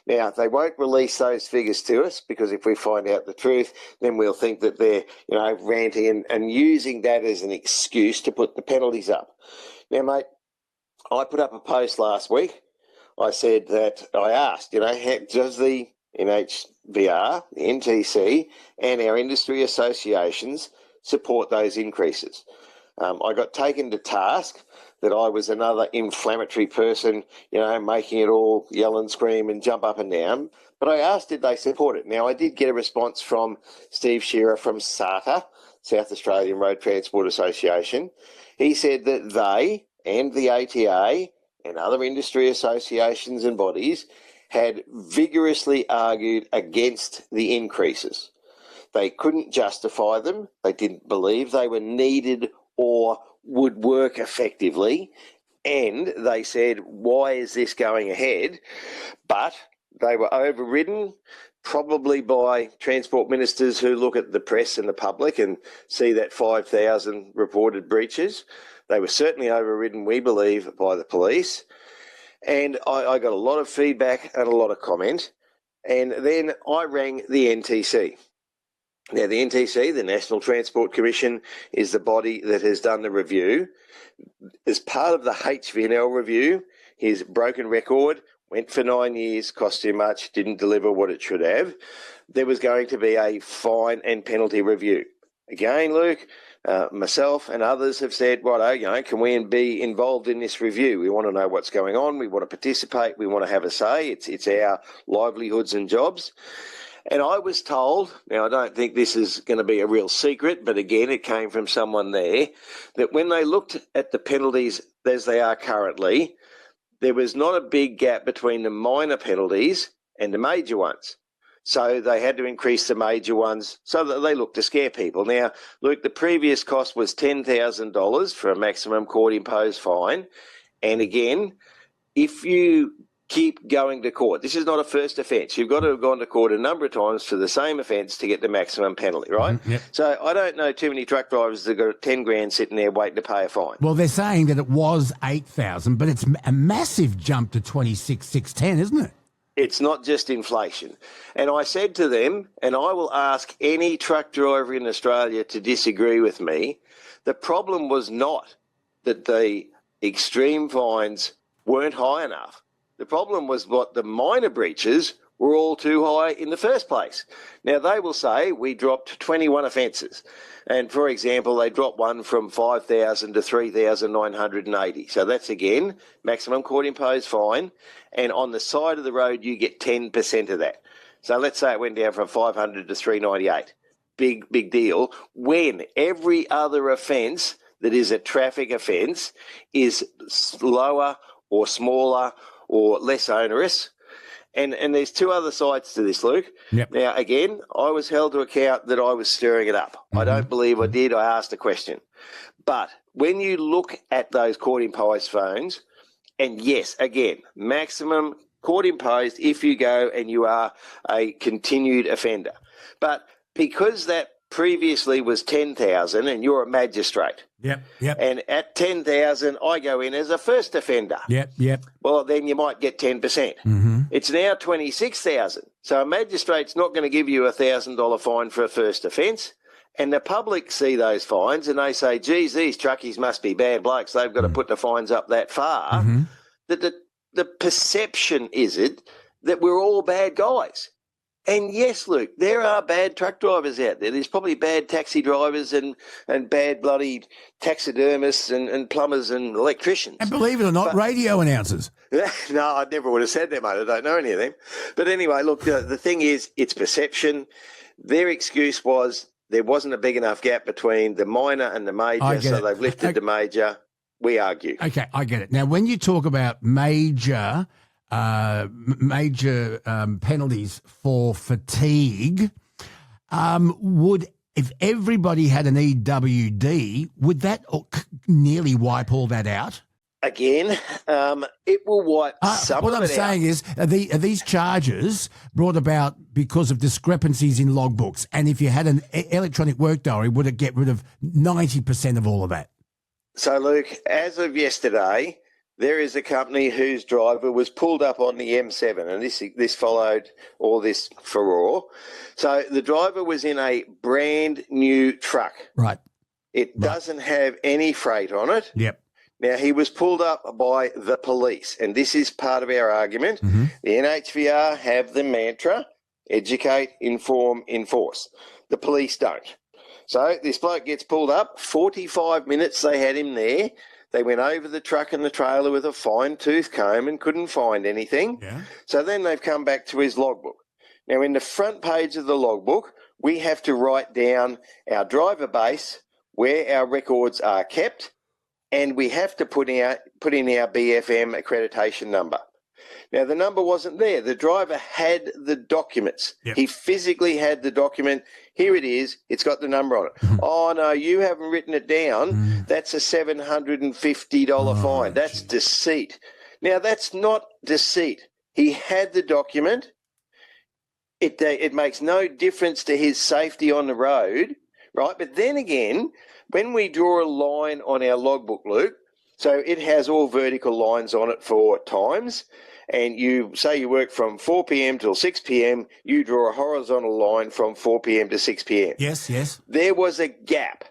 Now, they won't release those figures to us because if we find out the truth, then we'll think that they're, ranting and using that as an excuse to put the penalties up. Now, mate, I put up a post last week. I said that I asked, does the NHVR, the NTC, and our industry associations support those increases? I got taken to task that I was another inflammatory person, making it all yell and scream and jump up and down. But I asked, did they support it? Now, I did get a response from Steve Shearer from SATA, South Australian Road Transport Association. He said that they and the ATA and other industry associations and bodies had vigorously argued against the increases. They couldn't justify them. They didn't believe they were needed or would work effectively. And they said, why is this going ahead? But they were overridden probably by transport ministers who look at the press and the public and see that 5,000 reported breaches. They were certainly overridden, we believe, by the police. And I got a lot of feedback and a lot of comment. And then I rang the NTC. Now, the NTC, the National Transport Commission, is the body that has done the review. As part of the HVNL review, his broken record went for 9 years, cost too much, didn't deliver what it should have. There was going to be a fine and penalty review. Again, Luke, myself and others have said, righto, can we be involved in this review? We want to know what's going on. We want to participate. We want to have a say. It's our livelihoods and jobs. And I was told, now I don't think this is going to be a real secret, but again, it came from someone there, that when they looked at the penalties as they are currently, there was not a big gap between the minor penalties and the major ones. So they had to increase the major ones so that they looked to scare people. Now, Luke, the previous cost was $10,000 for a maximum court-imposed fine. And again, if you keep going to court, this is not a first offence. You've got to have gone to court a number of times for the same offence to get the maximum penalty, right?
Mm-hmm, yep.
So I don't know too many truck drivers that got 10 grand sitting there waiting to pay a fine.
Well, they're saying that it was 8,000, but it's a massive jump to 26,610, isn't it?
It's not just inflation. And I said to them, and I will ask any truck driver in Australia to disagree with me, the problem was not that the extreme fines weren't high enough. The problem was what the minor breaches were all too high in the first place. Now, they will say we dropped 21 offences. And, for example, they dropped one from 5,000 to 3,980. So that's, again, maximum court-imposed fine. And on the side of the road, you get 10% of that. So let's say it went down from 500 to 398. Big deal. When every other offence that is a traffic offence is lower or smaller or less onerous. And there's two other sides to this, Luke.
Yep.
Now, again, I was held to account that I was stirring it up. I don't believe I did. I asked a question. But when you look at those court-imposed fines, and yes, again, maximum court-imposed if you go and you are a continued offender. But because that previously was 10,000 and you're a magistrate.
Yep.
And at 10,000, I go in as a first offender.
Yep.
Well, then you might get 10%.
Mm-hmm.
It's now 26,000. So a magistrate's not going to give you a $1,000 fine for a first offence. And the public see those fines and they say, geez, these truckies must be bad blokes. They've got to put the fines up that far.
Mm-hmm.
That the perception is it that we're all bad guys. And yes, Luke, there are bad truck drivers out there. There's probably bad taxi drivers and bad bloody taxidermists and plumbers and electricians.
And believe it or not, radio announcers.
No, I never would have said that, mate. I don't know any of them. But anyway, look, the thing is, it's perception. Their excuse was there wasn't a big enough gap between the minor and the major, so they've lifted the major. We argue.
Okay, I get it. Now, when you talk about major penalties for fatigue, if everybody had an EWD, would that nearly wipe all that out?
Again, it will wipe some of it out.
What I'm saying is, are these charges brought about because of discrepancies in logbooks? And if you had an electronic work diary, would it get rid of 90% of all of that?
So, Luke, as of yesterday, there is a company whose driver was pulled up on the M7, and this followed all this furore. So the driver was in a brand new truck.
Right.
It doesn't have any freight on it.
Yep.
Now, he was pulled up by the police, and this is part of our argument.
Mm-hmm.
The NHVR have the mantra, educate, inform, enforce. The police don't. So this bloke gets pulled up, 45 minutes they had him there. They went over the truck and the trailer with a fine-tooth comb and couldn't find anything.
Yeah.
So then they've come back to his logbook. Now, in the front page of the logbook, we have to write down our driver base, where our records are kept, and we have to put in our BFM accreditation number. Now, the number wasn't there. The driver had the documents.
Yep.
He physically had the document. Here it is. It's got the number on it. Oh, no, you haven't written it down. That's a $750 fine. That's deceit. Now, that's not deceit. He had the document. It makes no difference to his safety on the road, right? But then again, when we draw a line on our logbook, Luke, so it has all vertical lines on it for times, and you say you work from 4 p.m. till 6 p.m., you draw a horizontal line from 4 p.m. to 6 p.m.
Yes.
There was a gap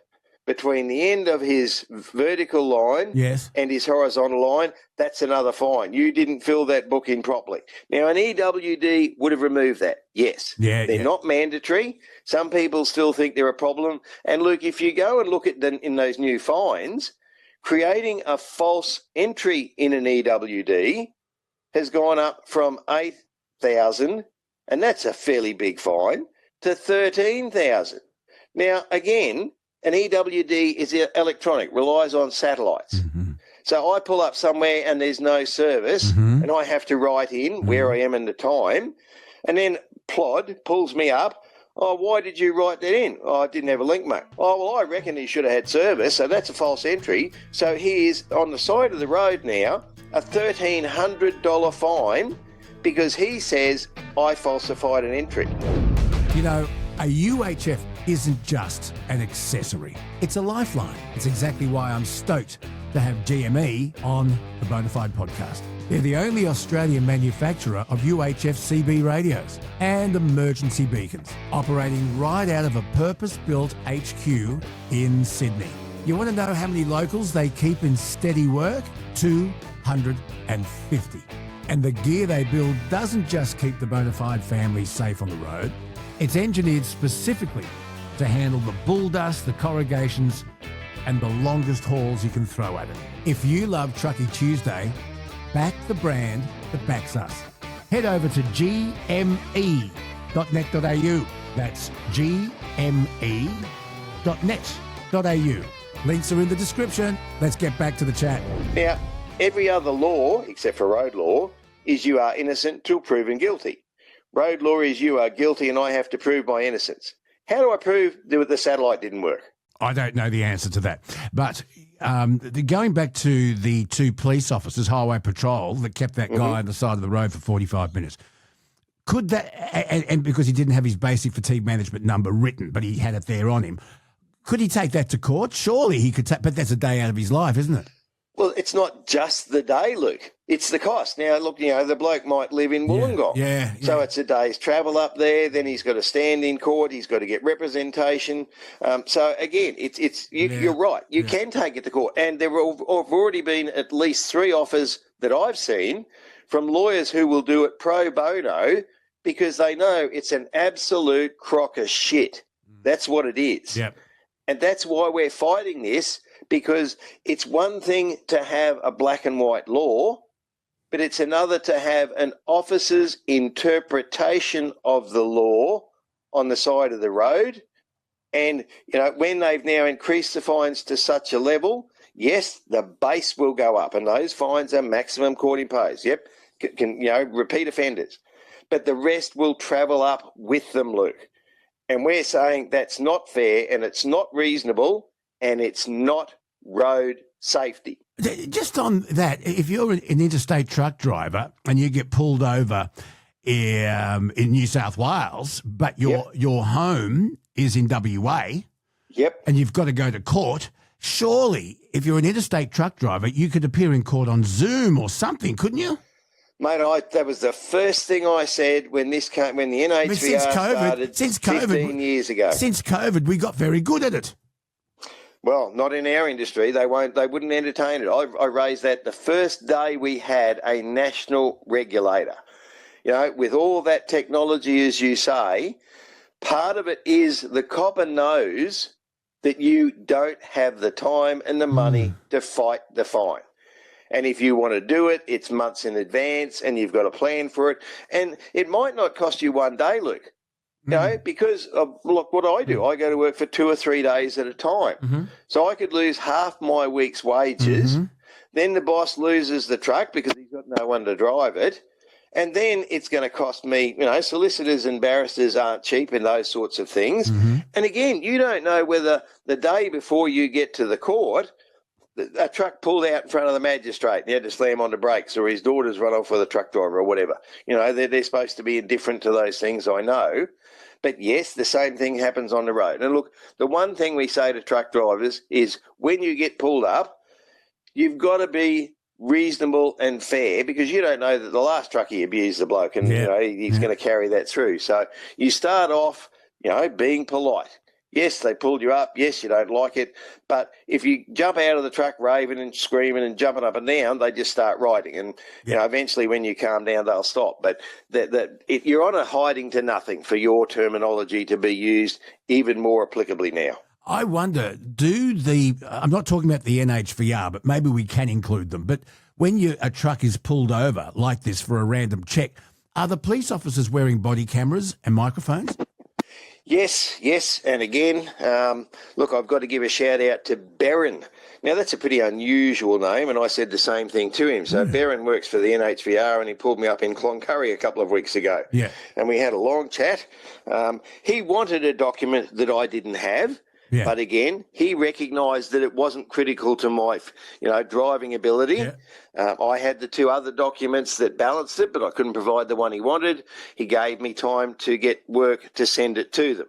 between the end of his vertical line and his horizontal line. That's another fine. You didn't fill that book in properly. Now, an EWD would have removed that. Yes. They're not mandatory. Some people still think they're a problem. And, Luke, if you go and look at in those new fines, creating a false entry in an EWD has gone up from 8,000, and that's a fairly big fine, to 13,000. Now, again, an EWD is electronic, relies on satellites.
Mm-hmm.
So I pull up somewhere and there's no service, and I have to write in where I am in the time, and then Plod pulls me up. Oh, why did you write that in? Oh, I didn't have a link, mate. Oh, well, I reckon he should have had service, so that's a false entry. So he is on the side of the road now, a $1,300 fine because he says I falsified an entry.
You know, a UHF isn't just an accessory. It's a lifeline. It's exactly why I'm stoked to have GME on the Bonafide podcast. They're the only Australian manufacturer of UHF CB radios and emergency beacons, operating right out of a purpose-built HQ in Sydney. You want to know how many locals they keep in steady work? 250. And the gear they build doesn't just keep the Bonafide family safe on the road. It's engineered specifically to handle the bull dust, the corrugations, and the longest hauls you can throw at it. If you love Truckee Tuesday, back the brand that backs us. Head over to gme.net.au. That's gme.net.au. Links are in the description. Let's get back to the chat.
Now, every other law, except for road law, is you are innocent till proven guilty. Road law is you are guilty and I have to prove my innocence. How do I prove that the satellite didn't work?
I don't know the answer to that. But going back to the two police officers, Highway Patrol, that kept that guy on the side of the road for 45 minutes. Could that, and because he didn't have his basic fatigue management number written, but he had it there on him, could he take that to court? Surely he could take, but that's a day out of his life, isn't it?
Well, it's not just the day, Luke. It's the cost. Now, look, the bloke might live in Wollongong.
Yeah.
So it's a day's travel up there. Then he's got to stand in court. He's got to get representation. So, again, you're right. You can take it to court. And there have already been at least 3 offers that I've seen from lawyers who will do it pro bono because they know it's an absolute crock of shit. That's what it is.
Yep.
And that's why we're fighting this, because it's one thing to have a black and white law, but it's another to have an officer's interpretation of the law on the side of the road. And, when they've now increased the fines to such a level, yes, the base will go up, and those fines are maximum court imposed. Yep, repeat offenders. But the rest will travel up with them, Luke. And we're saying that's not fair, and it's not reasonable, and it's not road safety.
Just on that, if you're an interstate truck driver and you get pulled over in New South Wales, but your home is in WA, and you've got to go to court, surely if you're an interstate truck driver, you could appear in court on Zoom or something, couldn't you?
Mate, that was the first thing I said when the NHVR started 15 years ago.
Since COVID, we got very good at it.
Well, not in our industry. They wouldn't entertain it. I raised that the first day we had a national regulator. With all that technology, as you say, part of it is the copper knows that you don't have the time and the money to fight the fine. And if you want to do it, it's months in advance and you've got a plan for it. And it might not cost you one day, Luke. Because look, what I do, I go to work for 2 or 3 days at a time. So I could lose half my week's wages. Then the boss loses the truck because he's got no one to drive it. And then it's going to cost me, solicitors and barristers aren't cheap in those sorts of things. And again, you don't know whether the day before you get to the court, a truck pulled out in front of the magistrate and he had to slam on the brakes, or his daughter's run off with a truck driver or whatever. They're supposed to be indifferent to those things, I know. But yes, the same thing happens on the road. And look, the one thing we say to truck drivers is when you get pulled up, you've got to be reasonable and fair, because you don't know that the last truckie abused the bloke and he's going to carry that through. So you start off, being polite. Yes, they pulled you up. Yes, you don't like it. But if you jump out of the truck raving and screaming and jumping up and down, they just start riding. And, eventually when you calm down, they'll stop. But you're on a hiding to nothing for your terminology to be used even more applicably now.
I wonder, I'm not talking about the NHVR, but maybe we can include them. But when a truck is pulled over like this for a random check, are the police officers wearing body cameras and microphones?
Yes. And again, look, I've got to give a shout out to Barron. Now, that's a pretty unusual name, and I said the same thing to him. So Barron works for the NHVR, and he pulled me up in Cloncurry a couple of weeks ago. Yeah. And we had a long chat. He wanted a document that I didn't have. Yeah. But again, he recognised that it wasn't critical to my, driving ability. Yeah. I had the 2 other documents that balanced it, but I couldn't provide the one he wanted. He gave me time to get work to send it to them.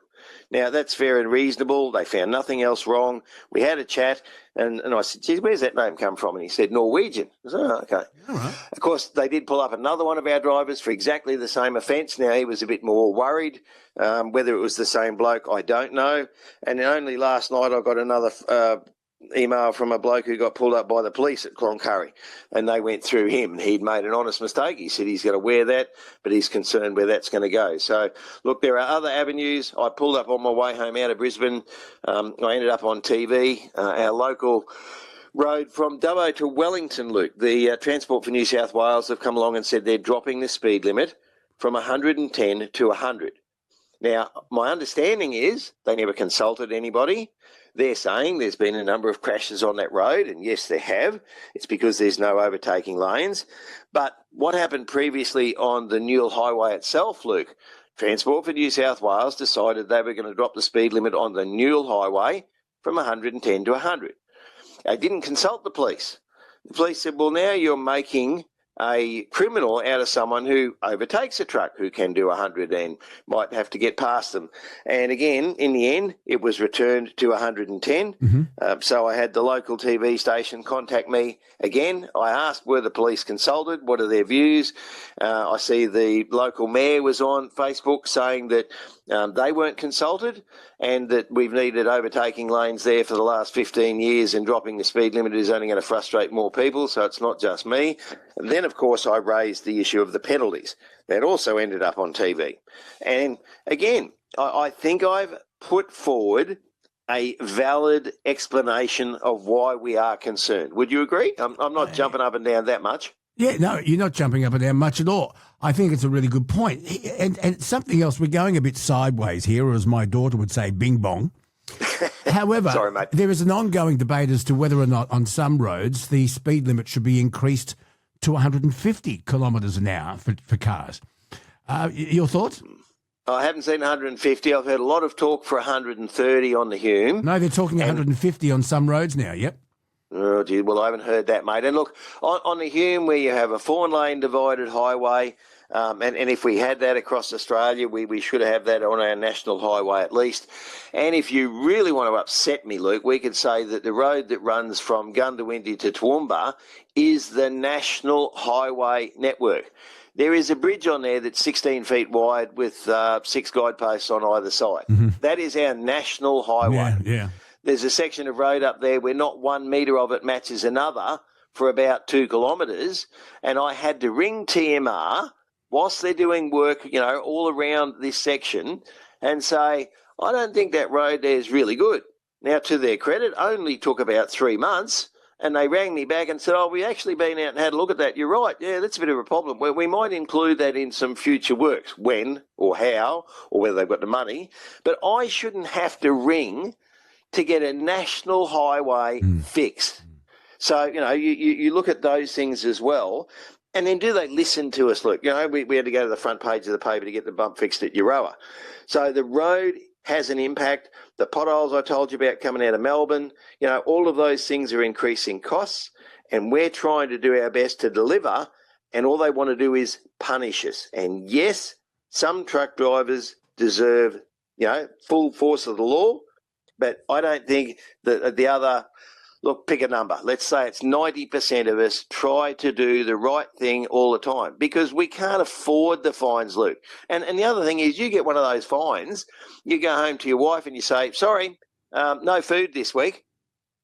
Now, that's fair and reasonable. They found nothing else wrong. We had a chat, and I said, geez, where's that name come from? And he said, Norwegian. I said, oh, okay. All right. Of course, they did pull up another one of our drivers for exactly the same offence. Now, he was a bit more worried. Whether it was the same bloke, I don't know. And only last night I got another email from a bloke who got pulled up by the police at Cloncurry, and they went through him. He'd made an honest mistake. He said he's going to wear that, but he's concerned where that's going to go. So, look, there are other avenues. I pulled up on my way home out of Brisbane. I ended up on TV. Our local road from Dubbo to Wellington, Luke, the Transport for New South Wales have come along and said they're dropping the speed limit from 110 to 100. Now, my understanding is they never consulted anybody. They're saying there's been a number of crashes on that road, and yes, there have. It's because there's no overtaking lanes. But what happened previously on the Newell Highway itself, Luke? Transport for New South Wales decided they were going to drop the speed limit on the Newell Highway from 110 to 100. They didn't consult the police. The police said, well, now you're making a criminal out of someone who overtakes a truck, who can do 100 and might have to get past them. And again, in the end, it was returned to 110. So I had the local TV station contact me again. I asked, were the police consulted? What are their views? I see the local mayor was on Facebook saying that they weren't consulted and that we've needed overtaking lanes there for the last 15 years, and dropping the speed limit is only going to frustrate more people, so it's not just me. And then, of course, I raised the issue of the penalties. That also ended up on TV. And again, I think I've put forward a valid explanation of why we are concerned. Would you agree? I'm not jumping up and down that much.
Yeah, no, you're not jumping up and down much at all. I think it's a really good point. And something else, we're going a bit sideways here, or as my daughter would say, bing bong. However,
Sorry, mate.
There is an ongoing debate as to whether or not on some roads the speed limit should be increased to 150 kilometres an hour for cars. Your thoughts?
I haven't seen 150. I've heard a lot of talk for 130 on the Hume.
No, they're talking 150 on some roads now, yep.
Oh, gee, well, I haven't heard that, mate. And look, on the Hume, where you have a 4-lane divided highway, and if we had that across Australia, we should have that on our national highway at least. And if you really want to upset me, Luke, we could say that the road that runs from Gundawindi to Toowoomba is the national highway network. There is a bridge on there that's 16 feet wide with 6 guideposts on either side. That is our national highway.
Yeah.
There's a section of road up there where not 1 metre of it matches another for about 2 kilometres, and I had to ring TMR whilst they're doing work, all around this section, and say, I don't think that road there is really good. Now, to their credit, only took about 3 months, and they rang me back and said, we actually been out and had a look at that. You're right. Yeah, that's a bit of a problem. We might include that in some future works, when or how, or whether they've got the money. But I shouldn't have to ring to get a national highway fixed. So, you look at those things as well. And then do they listen to us? Look, we had to go to the front page of the paper to get the bump fixed at Euroa. So the road has an impact. The potholes I told you about coming out of Melbourne, all of those things are increasing costs, and we're trying to do our best to deliver, and all they want to do is punish us. And yes, some truck drivers deserve, full force of the law, but I don't think that the other, look, pick a number. Let's say it's 90% of us try to do the right thing all the time, because we can't afford the fines, Luke. And the other thing is, you get one of those fines, you go home to your wife and you say, sorry, no food this week.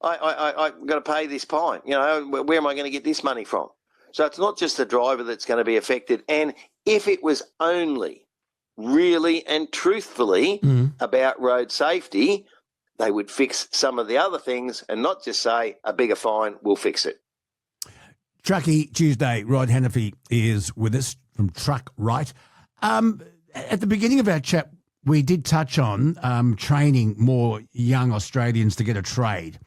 I've got to pay this fine. Where am I going to get this money from? So it's not just the driver that's going to be affected. And if it was only really and truthfully about road safety, they would fix some of the other things and not just say a bigger fine will fix it.
Truckie Tuesday, Rod Hannafy is with us from Truck Right. At the beginning of our chat, we did touch on training more young Australians to get a trade.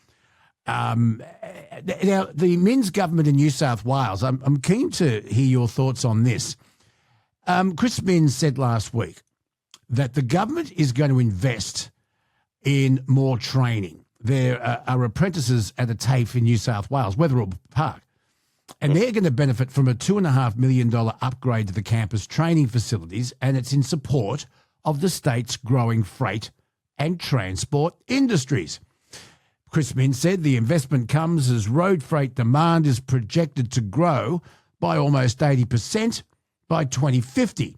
Now, the Minns government in New South Wales, I'm keen to hear your thoughts on this. Chris Minns said last week that the government is going to invest in more training. There are apprentices at a TAFE in New South Wales, Wetherill Park, and they're going to benefit from a $2.5 million upgrade to the campus training facilities, and it's in support of the state's growing freight and transport industries. Chris Minns said the investment comes as road freight demand is projected to grow by almost 80% by 2050.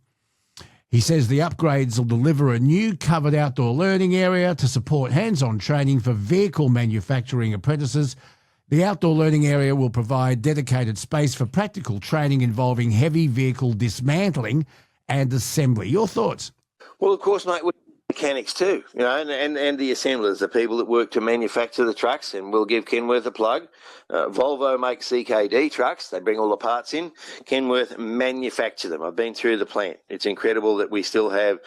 He says the upgrades will deliver a new covered outdoor learning area to support hands-on training for vehicle manufacturing apprentices. The outdoor learning area will provide dedicated space for practical training involving heavy vehicle dismantling and assembly. Your thoughts?
Well, of course, mate, mechanics too, and the assemblers, the people that work to manufacture the trucks, and we'll give Kenworth a plug. Volvo makes CKD trucks. They bring all the parts in. Kenworth manufacture them. I've been through the plant. It's incredible that we still have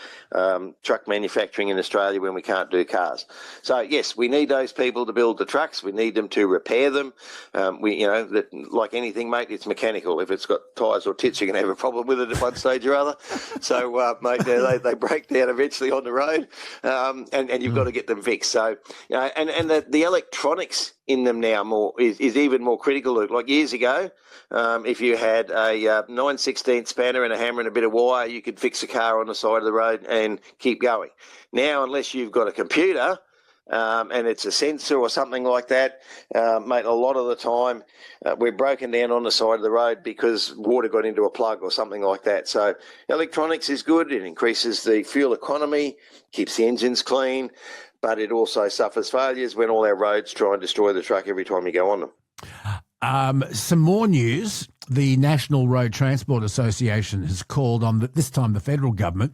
truck manufacturing in Australia when we can't do cars. So, yes, we need those people to build the trucks. We need them to repair them. Like anything, mate, it's mechanical. If it's got tyres or tits, you're going to have a problem with it at one stage or other. So, mate, they break down eventually on the road. road, and you've got to get them fixed. So, you know, and the electronics in them now is even more critical. Like years ago, if you had a 9/16 spanner and a hammer and a bit of wire, you could fix a car on the side of the road and keep going. Now, unless you've got a computer, and it's a sensor or something like that, mate, a lot of the time we're broken down on the side of the road because water got into a plug or something like that. So electronics is good. It increases the fuel economy, keeps the engines clean, but it also suffers failures when all our roads try and destroy the truck every time you go on them.
Some more news. The National Road Transport Association has called on, this time the federal government,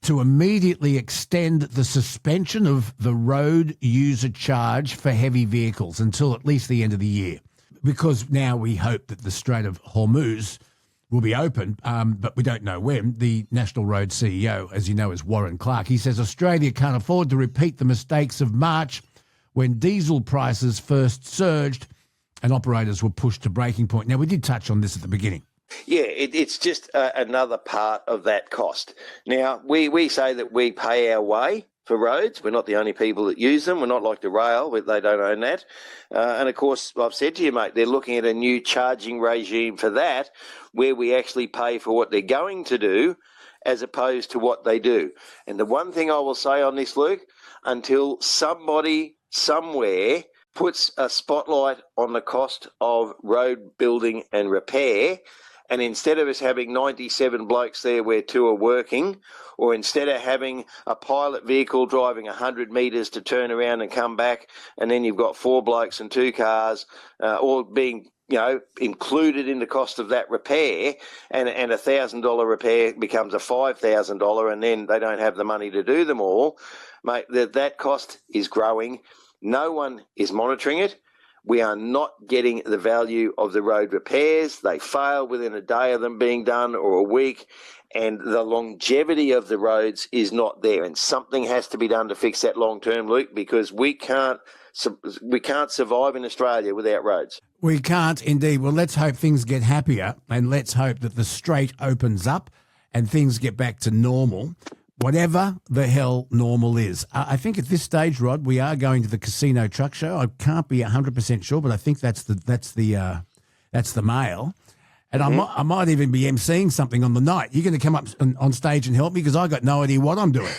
to immediately extend the suspension of the road user charge for heavy vehicles until at least the end of the year. Because now we hope that the Strait of Hormuz will be open, but we don't know when. The National Road CEO, as you know, is Warren Clark. He says Australia can't afford to repeat the mistakes of March when diesel prices first surged and operators were pushed to breaking point. Now, we did touch on this at the beginning.
Yeah, it's just another part of that cost. Now, we say that we pay our way for roads. We're not the only people that use them. We're not like the rail. They don't own that. And, of course, I've said to you, mate, they're looking at a new charging regime for that where we actually pay for what they're going to do as opposed to what they do. And the one thing I will say on this, Luke, until somebody somewhere puts a spotlight on the cost of road building and repair, and instead of us having 97 blokes there where 2 are working, or instead of having a pilot vehicle driving 100 metres to turn around and come back, and then you've got 4 blokes and 2 cars, all being, you know, included in the cost of that repair, and a $1,000 repair becomes a $5,000, and then they don't have the money to do them all, mate, that cost is growing. No one is monitoring it. We are not getting the value of the road repairs. They fail within a day of them being done or a week, and the longevity of the roads is not there. And something has to be done to fix that long term, Luke, because we can't survive in Australia without roads.
We can't indeed. Well, let's hope things get happier, and let's hope that the Strait opens up and things get back to normal. Whatever the hell normal is. I think at this stage, Rod, we are going to the Casino Truck Show. I can't be 100% sure, but I think that's the mail. And I might even be emceeing something on the night. You're going to come up on stage and help me because I got no idea what I'm doing.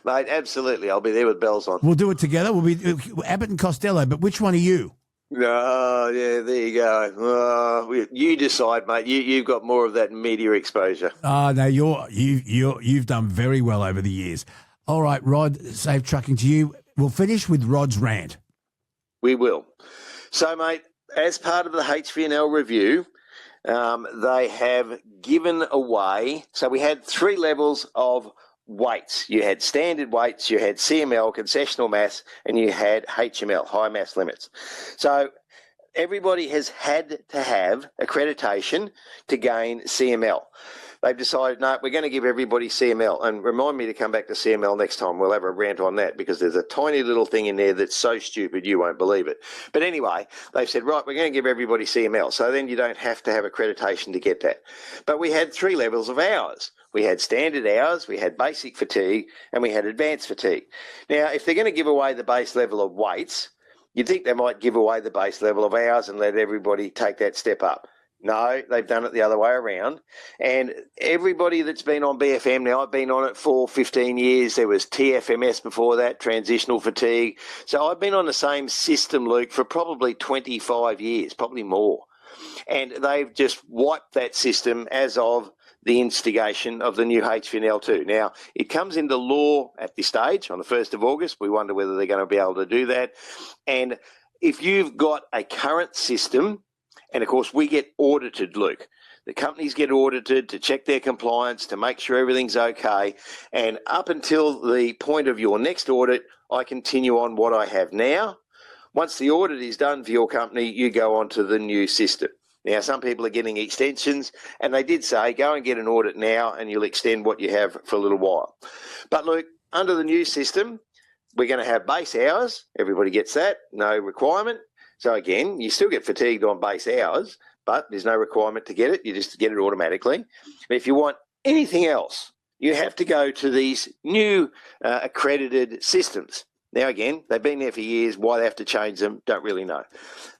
Mate, absolutely. I'll be there with bells on.
We'll do it together. We'll be Abbott and Costello, but which one are you?
Oh, yeah, there you go. You decide, mate. You've got more of that media exposure.
Oh, no, you've done very well over the years. All right, Rod, safe trucking to you. We'll finish with Rod's rant.
We will. So, mate, as part of the HVNL review, they have given away, so we had 3 levels of weights. You had standard weights, you had CML, concessional mass, and you had HML, high mass limits. So everybody has had to have accreditation to gain CML. They've decided, no, we're going to give everybody CML. And remind me to come back to CML next time. We'll have a rant on that because there's a tiny little thing in there that's so stupid you won't believe it. But anyway, they've said, right, we're going to give everybody CML. So then you don't have to have accreditation to get that. But we had 3 levels of hours. We had standard hours, we had basic fatigue, and we had advanced fatigue. Now, if they're going to give away the base level of weights, you'd think they might give away the base level of hours and let everybody take that step up. No, they've done it the other way around. And everybody that's been on BFM now, I've been on it for 15 years. There was TFMS before that, transitional fatigue. So I've been on the same system, Luke, for probably 25 years, probably more. And they've just wiped that system as of the instigation of the new HVNL2. Now, it comes into law at this stage on the 1st of August. We wonder whether they're going to be able to do that. And if you've got a current system, and of course we get audited, Luke, the companies get audited to check their compliance, to make sure everything's okay. And up until the point of your next audit, I continue on what I have now. Once the audit is done for your company, you go on to the new system. Now, some people are getting extensions, and they did say, go and get an audit now, and you'll extend what you have for a little while. But look, under the new system, we're going to have base hours. Everybody gets that, no requirement. So again, you still get fatigued on base hours, but there's no requirement to get it. You just get it automatically. But if you want anything else, you have to go to these new accredited systems. Now, again, they've been there for years. Why they have to change them, don't really know.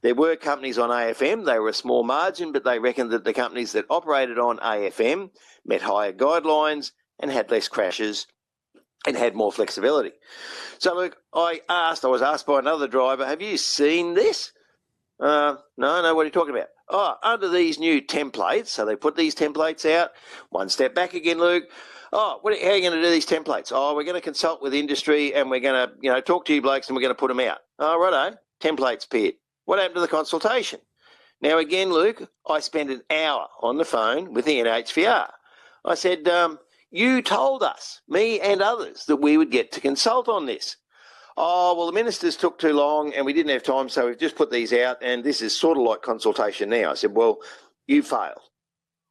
There were companies on AFM. They were a small margin, but they reckoned that the companies that operated on AFM met higher guidelines and had less crashes and had more flexibility. So, look, I was asked by another driver, have you seen this? No, what are you talking about? Oh, under these new templates, so they put these templates out. One step back again, Luke. Oh, how are you going to do these templates? Oh, we're going to consult with industry and we're going to, talk to you blokes and we're going to put them out. Oh, righto, templates appeared. What happened to the consultation? Now, again, Luke, I spent an hour on the phone with the NHVR. I said, you told us, me and others, that we would get to consult on this. Oh, well, the ministers took too long and we didn't have time, so we've just put these out and this is sort of like consultation now. I said, well, you failed.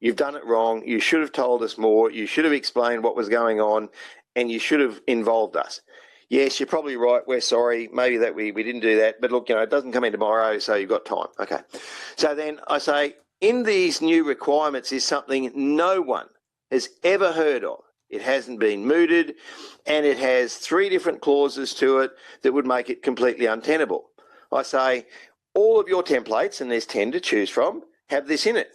You've done it wrong. You should have told us more. You should have explained what was going on and you should have involved us. Yes, you're probably right. We're sorry. Maybe that we didn't do that. But look, it doesn't come in tomorrow, so you've got time. Okay. So then I say, in these new requirements is something no one has ever heard of. It hasn't been mooted and it has 3 different clauses to it that would make it completely untenable. I say, all of your templates, and there's 10 to choose from, have this in it.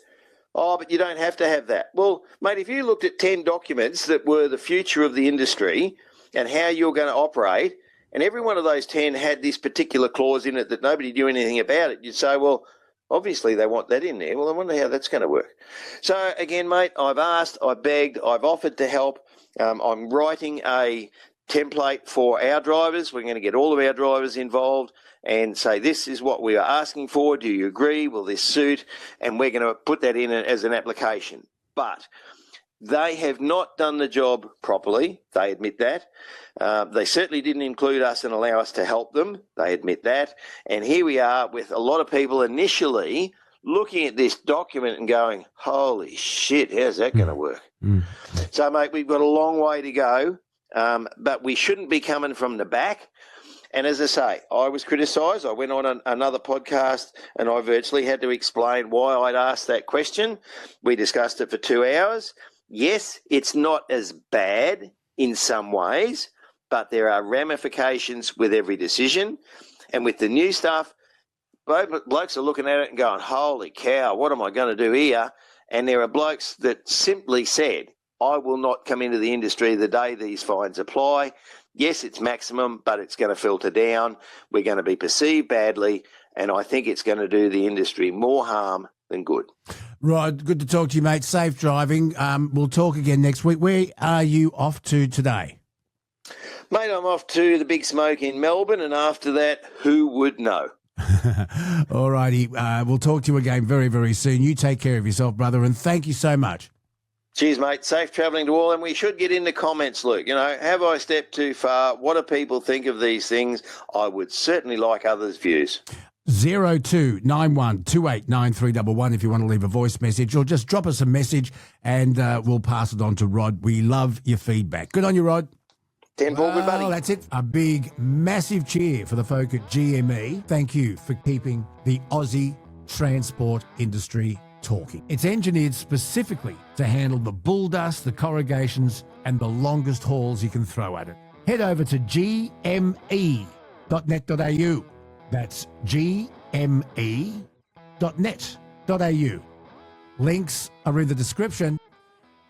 Oh, but you don't have to have that. Well, mate, if you looked at 10 documents that were the future of the industry and how you're going to operate, and every one of those 10 had this particular clause in it that nobody knew anything about it, you'd say, well, obviously they want that in there. Well, I wonder how that's going to work. So, again, mate, I've asked, I begged, I've offered to help. I'm writing a template for our drivers. We're going to get all of our drivers involved and say, this is what we are asking for. Do you agree? Will this suit? And we're going to put that in as an application. But they have not done the job properly. They admit that. They certainly didn't include us and allow us to help them. They admit that. And here we are with a lot of people initially looking at this document and going, holy shit, how's that going to work? So, mate, we've got a long way to go, but we shouldn't be coming from the back. And as I say, I was criticised. I went on another podcast and I virtually had to explain why I'd asked that question. We discussed it for 2 hours. Yes, it's not as bad in some ways, but there are ramifications with every decision. And with the new stuff, blokes are looking at it and going, holy cow, what am I going to do here? And there are blokes that simply said, I will not come into the industry the day these fines apply. Yes, it's maximum, but it's going to filter down. We're going to be perceived badly, and I think it's going to do the industry more harm than good.
Rod, good to talk to you, mate. Safe driving. We'll talk again next week. Where are you off to today?
Mate, I'm off to the Big Smoke in Melbourne, and after that, who would know?
All righty. We'll talk to you again very, very soon. You take care of yourself, brother, and thank you so much.
Cheers, mate. Safe travelling to all. And we should get into comments, Luke. Have I stepped too far? What do people think of these things? I would certainly like others' views.
0291289311 if you want to leave a voice message, or just drop us a message and we'll pass it on to Rod. We love your feedback. Good on you, Rod.
10 ball, good buddy.
That's it. A big, massive cheer for the folk at GME. Thank you for keeping the Aussie transport industry talking. It's engineered specifically to handle the bull dust, the corrugations, and the longest hauls you can throw at it. Head over to gme.net.au. That's gme.net.au. Links are in the description,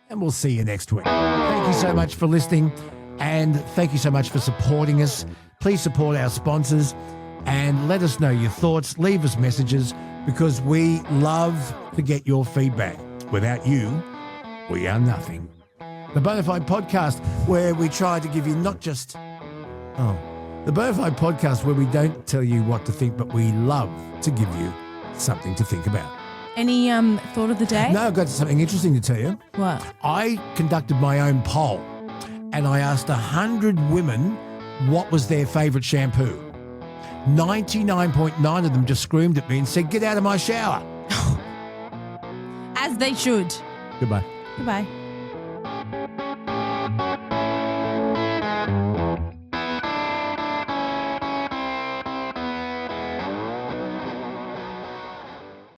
and we'll see you next week. Thank you so much for listening, and thank you so much for supporting us. Please support our sponsors and let us know your thoughts. Leave us messages, because we love to get your feedback. Without you, we are nothing. The Bonafide Podcast, where we try to give you not just... the Bonafide Podcast, where we don't tell you what to think, but we love to give you something to think about.
Any thought of the day?
No, I've got something interesting to tell you.
What?
I conducted my own poll, and I asked 100 women what was their favourite shampoo. 99.9 of them just screamed at me and said, get out of my shower.
As they should.
Goodbye.
Goodbye.